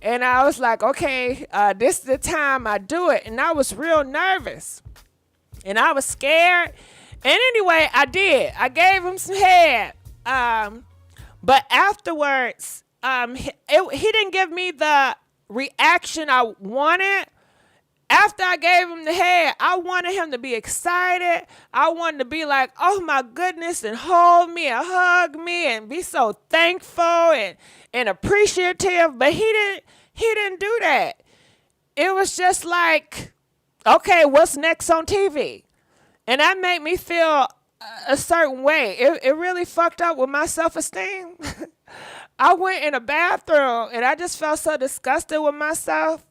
And I was like, okay, this is the time I do it. And I was real nervous. And I was scared. And anyway, I did. I gave him some head. But afterwards, he didn't give me the reaction I wanted. After I gave him the head, I wanted him to be excited. I wanted to be like, oh my goodness, and hold me and hug me and be so thankful and appreciative. But he didn't do that. It was just like, okay, what's next on TV? And that made me feel a certain way. It really fucked up with my self-esteem. I went in a bathroom and I just felt so disgusted with myself.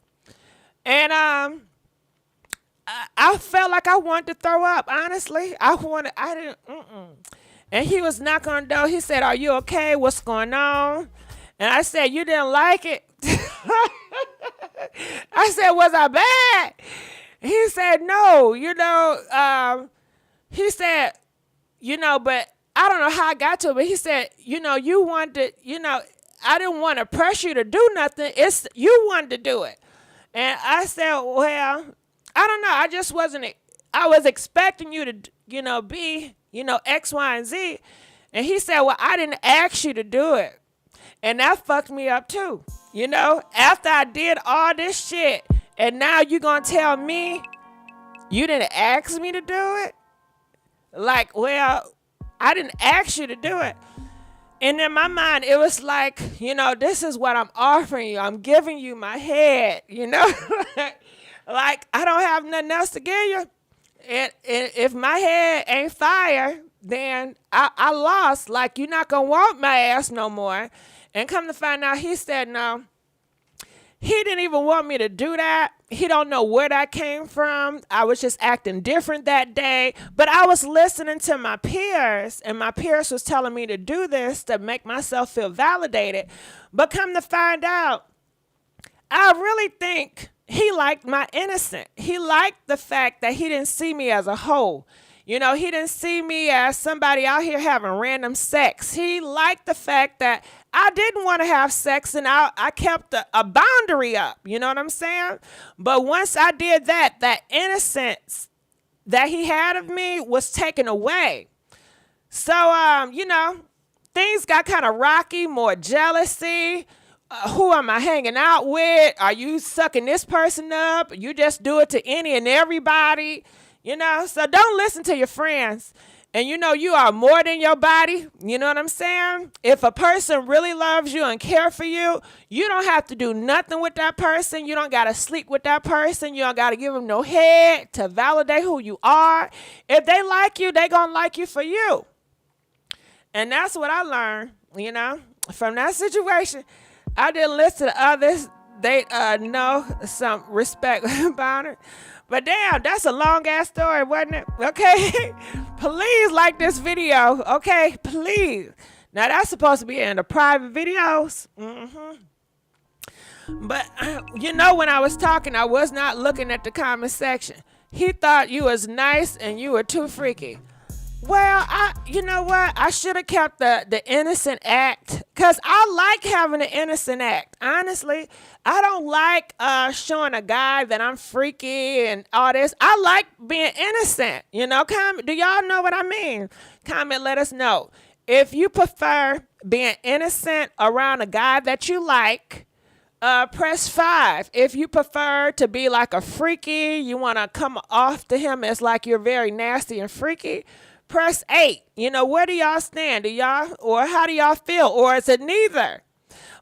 And I felt like I wanted to throw up, honestly. And he was knocking on the door. He said, are you okay? What's going on? And I said, you didn't like it? I said, was I bad? He said, no, he said, but I don't know how I got to it, but he said, you wanted, I didn't want to pressure you to do nothing. It's you wanted to do it. And I said, well, I don't know. I just I was expecting you to, be, X, Y, and Z. And he said, well, I didn't ask you to do it. And that fucked me up too. After I did all this shit, and now you gonna tell me you didn't ask me to do it? Like, well, I didn't ask you to do it. And in my mind, it was like, this is what I'm offering you. I'm giving you my head, Like, I don't have nothing else to give you. And if my head ain't fire, then I lost. Like, you're not going to want my ass no more. And come to find out, he said no. He didn't even want me to do that. He don't know where that came from. I was just acting different that day. But I was listening to my peers, and my peers was telling me to do this to make myself feel validated. But come to find out, I really think he liked my innocence. He liked the fact that he didn't see me as a hoe. He didn't see me as somebody out here having random sex. He liked the fact that I didn't want to have sex, and I kept a boundary up. You know what I'm saying? But once I did that innocence that he had of me was taken away. So, things got kind of rocky, more jealousy. Who am I hanging out with? Are you sucking this person up? You just do it to any and everybody. So don't listen to your friends. And you are more than your body. You know what I'm saying? If a person really loves you and care for you, you don't have to do nothing with that person. You don't got to sleep with that person. You don't got to give them no head to validate who you are. If they like you, they going to like you for you. And that's what I learned, from that situation. I didn't listen to others. They know some respect about it. But damn, that's a long-ass story, wasn't it? Okay? Please like this video, okay? Please. Now, that's supposed to be in the private videos. But, when I was talking, I was not looking at the comment section. He thought you was nice and you were too freaky. Well, you know what? I should have kept the innocent act, because I like having an innocent act. Honestly, I don't like showing a guy that I'm freaky and all this. I like being innocent. Comment. Do y'all know what I mean? Comment, let us know. If you prefer being innocent around a guy that you like, press 5. If you prefer to be like a freaky, you want to come off to him as like you're very nasty and freaky, press 8. Where do y'all stand? Or how do y'all feel? Or is it neither?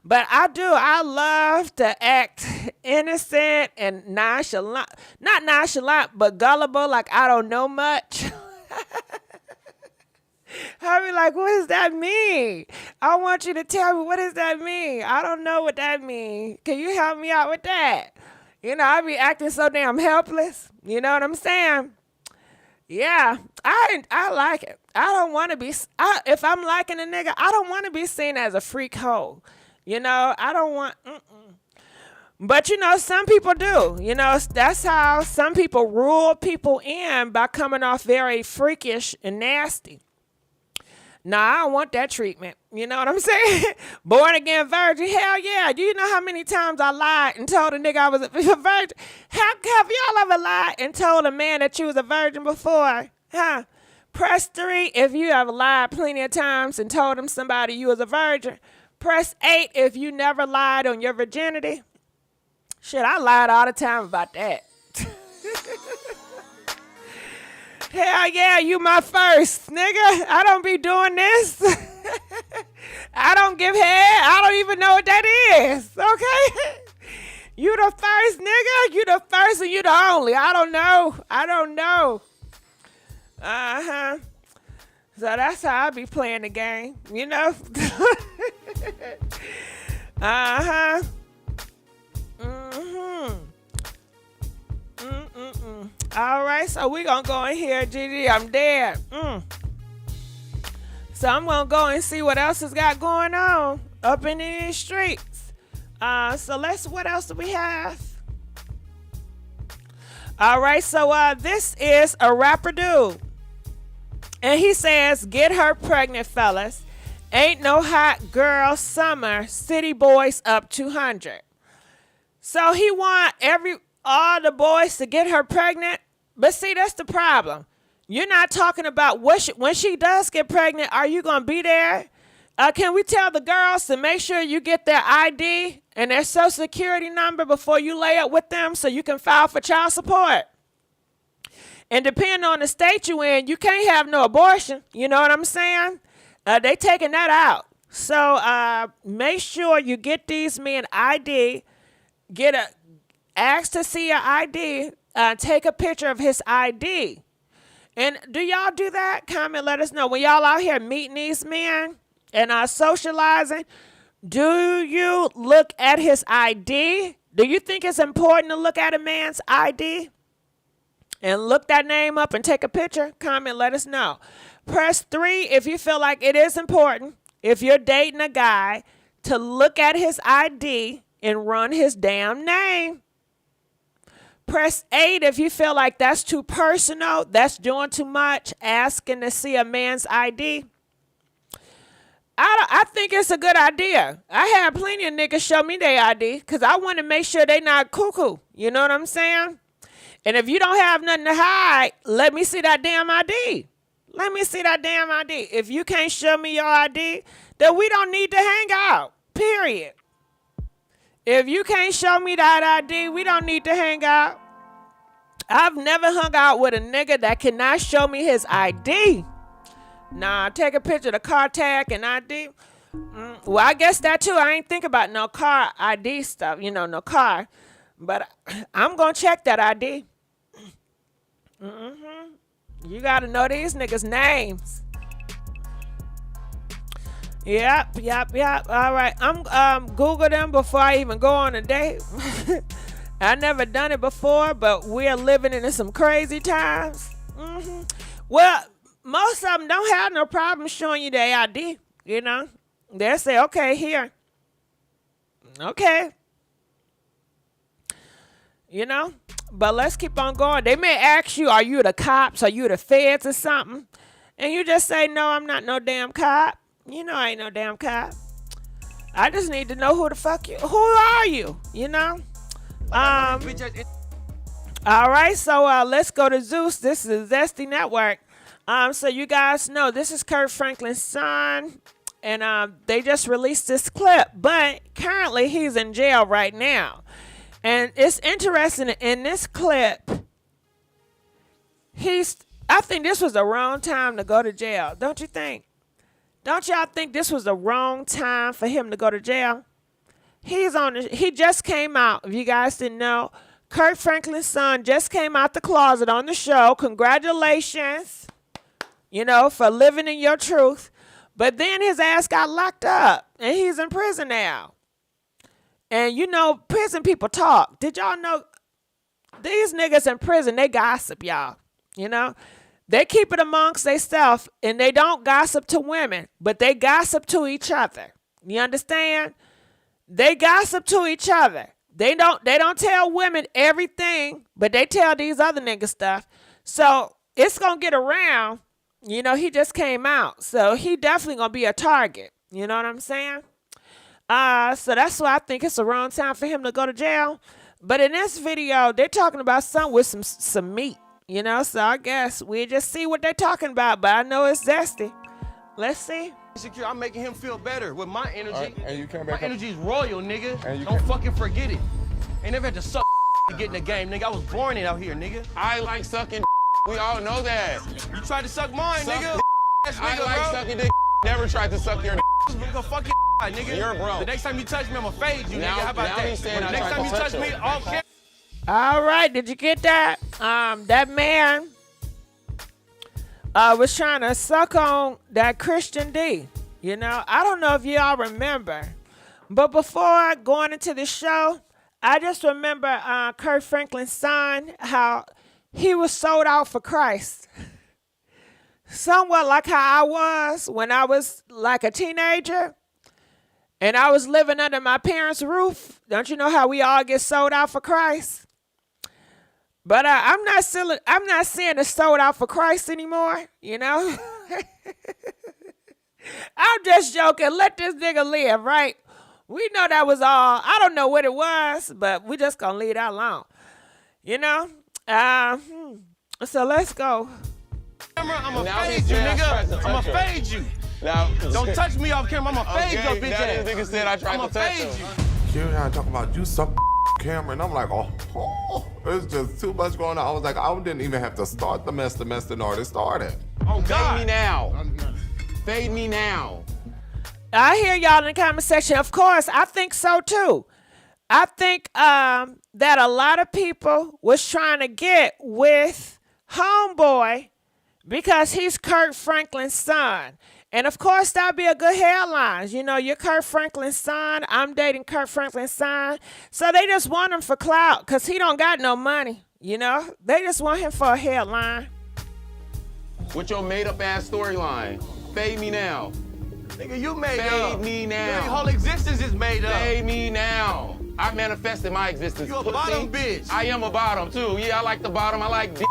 But I love to act innocent and nonchalant. Not nonchalant, but gullible, like I don't know much. I be like, what does that mean? I want you to tell me, what does that mean? I don't know what that means. Can you help me out with that? I be acting so damn helpless. You know what I'm saying? Yeah, I like it. I don't want to be. If I'm liking a nigga, I don't want to be seen as a freak hoe. You know, I don't want. But you know, some people do. You know, that's how some people rule people in by coming off very freakish and nasty. Nah, I don't want that treatment. You know what I'm saying? Born again virgin. Hell yeah. Do you know how many times I lied and told a nigga I was a virgin? Have y'all ever lied and told a man that you was a virgin before? Huh? Press 3 if you have lied plenty of times and told him somebody you was a virgin. Press 8 if you never lied on your virginity. Shit, I lied all the time about that. Hell yeah, you my first, nigga. I don't be doing this. I don't give head. I don't even know what that is, okay? You the first, nigga. You the first and you the only. I don't know. Uh-huh. So that's how I be playing the game, you know? Uh-huh. Mm-hmm. Mm-mm-mm. All right, so we're going to go in here, Gigi. I'm dead. So I'm going to go and see what else has got going on up in these streets. So what else do we have? All right, so this is a rapper dude. And he says, get her pregnant, fellas. Ain't no hot girl summer. City boys up 200. So he want all the boys to get her pregnant. But see, that's the problem. You're not talking about when she does get pregnant, are you going to be there? Can we tell the girls to make sure you get their ID and their social security number before you lay up with them so you can file for child support? And depending on the state you in, you can't have no abortion. You know what I'm saying? They taking that out. So make sure you get these men ID, ask to see your ID, take a picture of his ID. And do y'all do that? Comment, let us know. When y'all out here meeting these men and socializing, do you look at his ID? Do you think it's important to look at a man's ID? And look that name up and take a picture? Comment, let us know. Press 3 if you feel like it is important, if you're dating a guy, to look at his ID and run his damn name. Press 8 if you feel like that's too personal, that's doing too much, asking to see a man's ID. I think it's a good idea. I had plenty of niggas show me their ID because I want to make sure they not cuckoo. You know what I'm saying? And if you don't have nothing to hide, let me see that damn ID. Let me see that damn ID. If you can't show me your ID, then we don't need to hang out, period. If you can't show me that ID, we don't need to hang out. I've never hung out with a nigga that cannot show me his ID. Nah, take a picture of the car tag and ID. Well, I guess that too. I ain't think about no car ID stuff, no car. But I'm going to check that ID. You got to know these niggas' names. Yep. All right. I'm Google them before I even go on a date. I never done it before, but we're living in some crazy times. Well, most of them don't have no problem showing you their ID, They'll say, okay, here. Okay. But let's keep on going. They may ask you, are you the cops? Are you the feds or something? And you just say, no, I'm not no damn cop. I ain't no damn cop. I just need to know who the fuck you. Who are you? All right, so let's go to Zeus. This is Zesty Network. So you guys know this is Kirk Franklin's son, and they just released this clip, but currently he's in jail right now. And it's interesting in this clip, I think this was the wrong time to go to jail. Don't you think? Don't y'all think this was the wrong time for him to go to jail? He just came out. If you guys didn't know, Kirk Franklin's son just came out the closet on the show. Congratulations, for living in your truth. But then his ass got locked up, and he's in prison now. And prison people talk. Did y'all know these niggas in prison, they gossip, y'all. They keep it amongst themselves, and they don't gossip to women, but they gossip to each other. You understand? They gossip to each other. They don't tell women everything, but they tell these other niggas stuff. So it's gonna get around. You know, he just came out, so he definitely gonna be a target. You know what I'm saying? So that's why I think it's the wrong time for him to go to jail. But in this video, they're talking about something with some meat. You know, so I guess we just see what they're talking about. But I know it's zesty. Let's see. Secure, I'm making him feel better with my energy. Right, and you came my back energy's royal, nigga. And Don't fucking forget it. Ain't never had to suck to get in the game, nigga. I was born out here, nigga. I like sucking. We all know that. You tried to suck mine, nigga. I like sucking dick. Never tried to suck your. Go fuck your nigga. You're broke. The next time you touch me, I'ma fade you, nigga. How about now that? he's saying The I next tried time you to touch me, off camera. All right, did you get that? That man was trying to suck on that Christian D. You know, I don't know if y'all remember, but before going into the show, I just remember Kurt Franklin's son, how he was sold out for Christ. Somewhat like how I was when I was like a teenager and I was living under my parents' roof. Don't you know how we all get sold out for Christ? But I'm not saying it's sold out for Christ anymore, you know? I'm just joking. Let this nigga live, right? We know that was all. I don't know what it was, but we just gonna leave that alone. You know? So let's go. Camera, I'ma fade you, nigga. I'ma fade you. Now, don't touch me off camera. I'ma fade your bitch ass. This nigga said I tried to touch him. Here and I talking about you suck camera, and I'm like, oh, it's just too much going on. I was like, I didn't even have to start the mess had already started. Oh God. Fade me now. Fade me now. I hear y'all in the comment section. Of course, I think so too. I think that a lot of people was trying to get with Homeboy because he's Kurt Franklin's son. And of course, that'd be a good headline. You know, you're Kurt Franklin's son. I'm dating Kurt Franklin's son. So they just want him for clout because he don't got no money. You know, they just want him for a headline. With your made-up ass storyline. Fade me now. Nigga, you made Fade up. me now. Your whole existence is made up. Fade me now. I manifested my existence. You a bottom bitch. I am a bottom too. Yeah, I like the bottom. I like dick.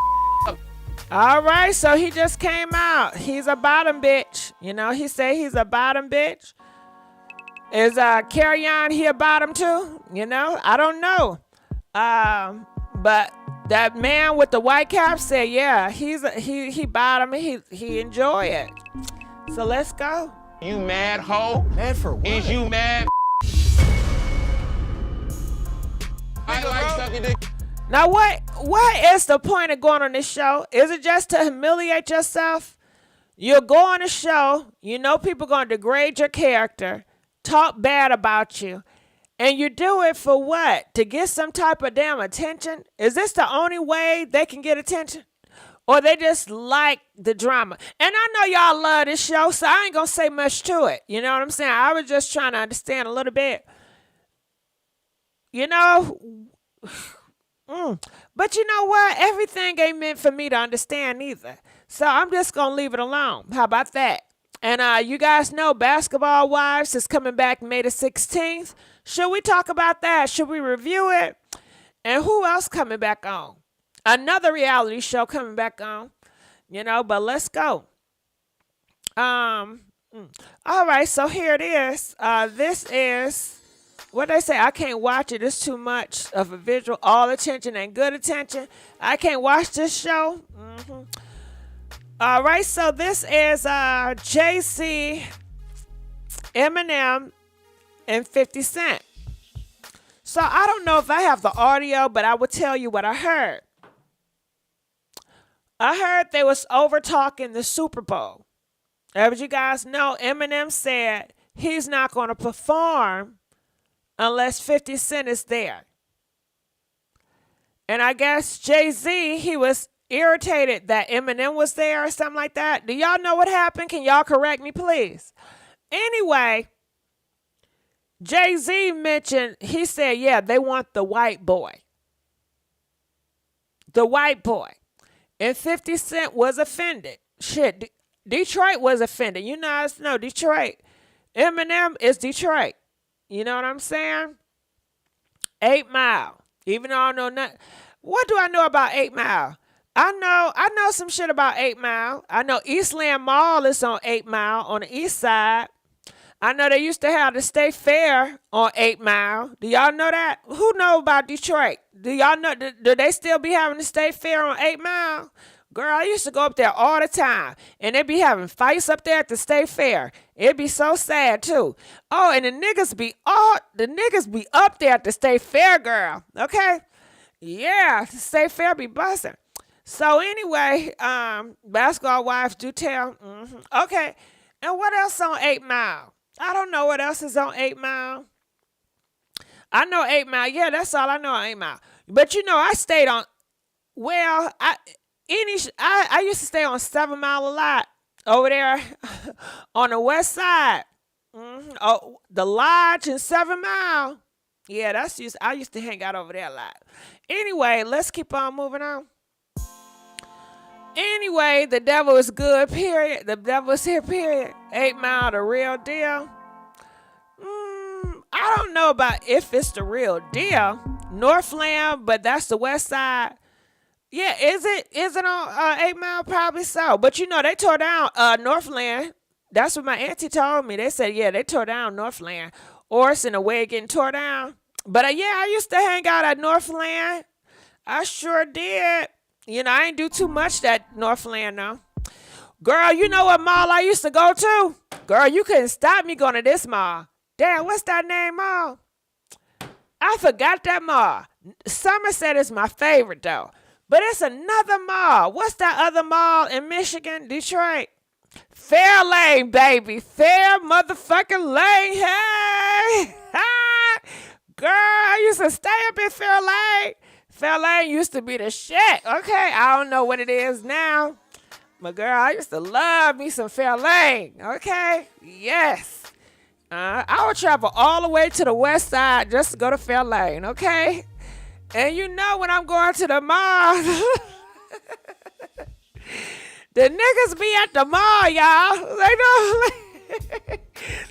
All right, so he just came out. He's a bottom bitch. You know, he said he's a bottom bitch. Is Carry On he a bottom too? You know, I don't know. But that man with the white cap said, yeah, he bottom. He enjoy it. So let's go. You mad hoe? Mad for what? Is you mad? I like sucking dick. Now, what is the point of going on this show? Is it just to humiliate yourself? You go on a show, you know people going to degrade your character, talk bad about you, and you do it for what? To get some type of damn attention? Is this the only way they can get attention? Or they just like the drama? And I know y'all love this show, so I ain't going to say much to it. You know what I'm saying? I was just trying to understand a little bit. You know... But you know what? Everything ain't meant for me to understand either. So I'm just going to leave it alone. How about that? And you guys know Basketball Wives is coming back May the 16th. Should we talk about that? Should we review it? And who else coming back on? Another reality show coming back on. You know, but let's go. All right, so here it is. This is... What they say, I can't watch it. It's too much of a visual. All attention and good attention. I can't watch this show. All right, so this is Jay-Z, Eminem, and 50 Cent. So I don't know if I have the audio, but I will tell you what I heard. I heard they was over-talking the Super Bowl. As you guys know, Eminem said he's not going to perform unless 50 Cent is there. And I guess Jay-Z, he was irritated that Eminem was there or something like that. Do y'all know what happened? Can y'all correct me, please? Anyway, Jay-Z mentioned, he said, yeah, they want the white boy. The white boy. and 50 Cent was offended. Shit, Detroit was offended. You guys know Detroit. Eminem is Detroit. You know what I'm saying? 8 Mile. Even though I don't know nothing. What do I know about 8 Mile? I know some shit about 8 Mile. I know Eastland Mall is on 8 Mile on the east side. I know they used to have the State Fair on 8 Mile. Do y'all know that? Who know about Detroit? Do y'all know? Do they still be having the State Fair on 8 Mile? Girl, I used to go up there all the time, and they be having fights up there at the State Fair. It'd be so sad too. Oh, and the niggas be up there at the State Fair, girl. Okay, yeah, the State Fair be busting. So anyway, basketball wives do tell. Okay, and what else on 8 Mile? I don't know what else is on 8 Mile. I know 8 Mile. Yeah, that's all I know on 8 Mile. But you know, I stayed on. Well, I used to stay on 7 Mile a lot over there on the west side. Oh, the Lodge and 7 Mile. Yeah, I used to hang out over there a lot. Anyway, let's keep on moving on. Anyway, the devil is good, period. The devil is here, period. 8 Mile, the real deal. I don't know about if it's the real deal. Northland, but that's the west side. Yeah, is it on 8 Mile? Probably so. But you know, they tore down Northland. That's what my auntie told me. They said, yeah, they tore down Northland. Or it's in a way of getting tore down. But yeah, I used to hang out at Northland. I sure did. You know, I ain't do too much that Northland, though. Girl, you know what mall I used to go to? Girl, you couldn't stop me going to this mall. Damn, what's that name mall? I forgot that mall. Somerset is my favorite, though. But it's another mall. What's that other mall in Michigan, Detroit? Fair Lane, baby. Fair motherfucking Lane. Hey. Girl, I used to stay up in Fair Lane. Fair Lane used to be the shit. Okay, I don't know what it is now. But girl, I used to love me some Fair Lane. Okay, yes. I would travel all the way to the west side just to go to Fair Lane. Okay. And you know when I'm going to the mall, the niggas be at the mall, y'all. They know.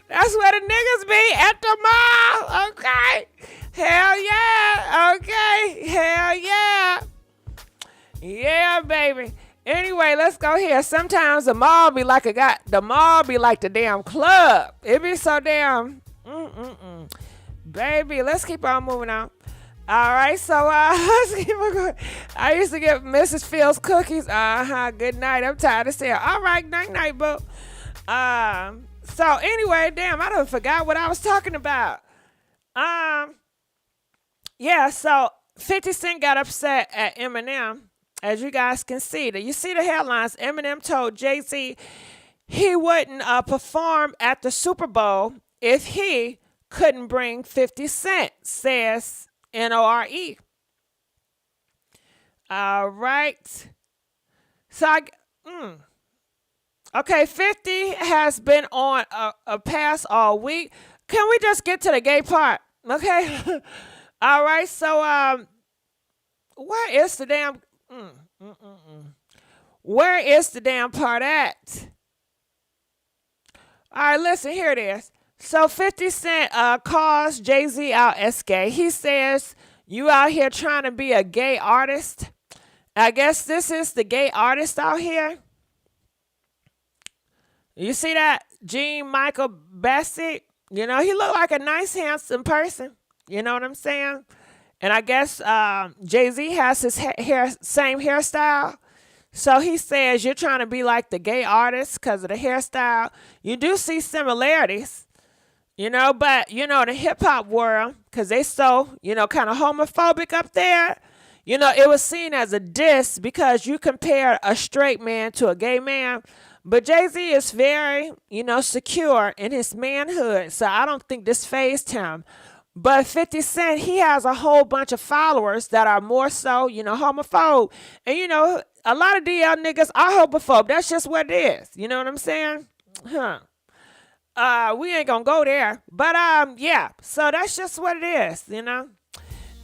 That's where the niggas be, at the mall. Okay. Hell yeah. Okay. Hell yeah. Yeah, baby. Anyway, let's go here. Sometimes the mall be like the damn club. It be so damn. Baby, let's keep on moving on. All right, so let's keep on going. I used to get Mrs. Fields cookies. Good night. I'm tired of saying. All right, night, boo. So anyway, damn, I done forgot what I was talking about. Yeah, so 50 Cent got upset at Eminem, as you guys can see. You see the headlines. Eminem told Jay-Z he wouldn't perform at the Super Bowl if he couldn't bring 50 Cent, says Nore. All right. So okay, 50 has been on a pass all week. Can we just get to the gay part? Okay. All right. So where is the damn where is the damn part at? All right, listen, here it is. So 50 Cent calls Jay-Z out as gay. He says, you out here trying to be a gay artist? I guess this is the gay artist out here. You see that? Gene Michael Bassett? You know, he looked like a nice, handsome person. You know what I'm saying? And I guess Jay-Z has his same hairstyle. So he says, you're trying to be like the gay artist because of the hairstyle. You do see similarities. You know, but, you know, the hip-hop world, because they so, you know, kind of homophobic up there, you know, it was seen as a diss because you compare a straight man to a gay man. But Jay-Z is very, you know, secure in his manhood, so I don't think this fazed him. But 50 Cent, he has a whole bunch of followers that are more so, you know, homophobe. And, you know, a lot of DL niggas are homophobe. That's just what it is. You know what I'm saying? We ain't gonna go there. But yeah, so that's just what it is, you know.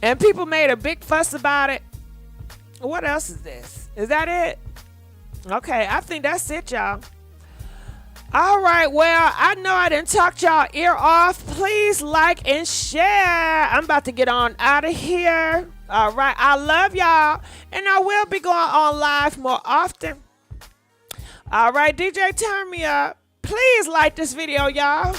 And people made a big fuss about it. What else is this? Is that it? Okay, I think that's it, y'all. All right, well, I know I didn't talk y'all ear off. Please like and share. I'm about to get on out of here. All right, I love y'all, and I will be going on live more often. All right, DJ, turn me up. Please like this video, y'all.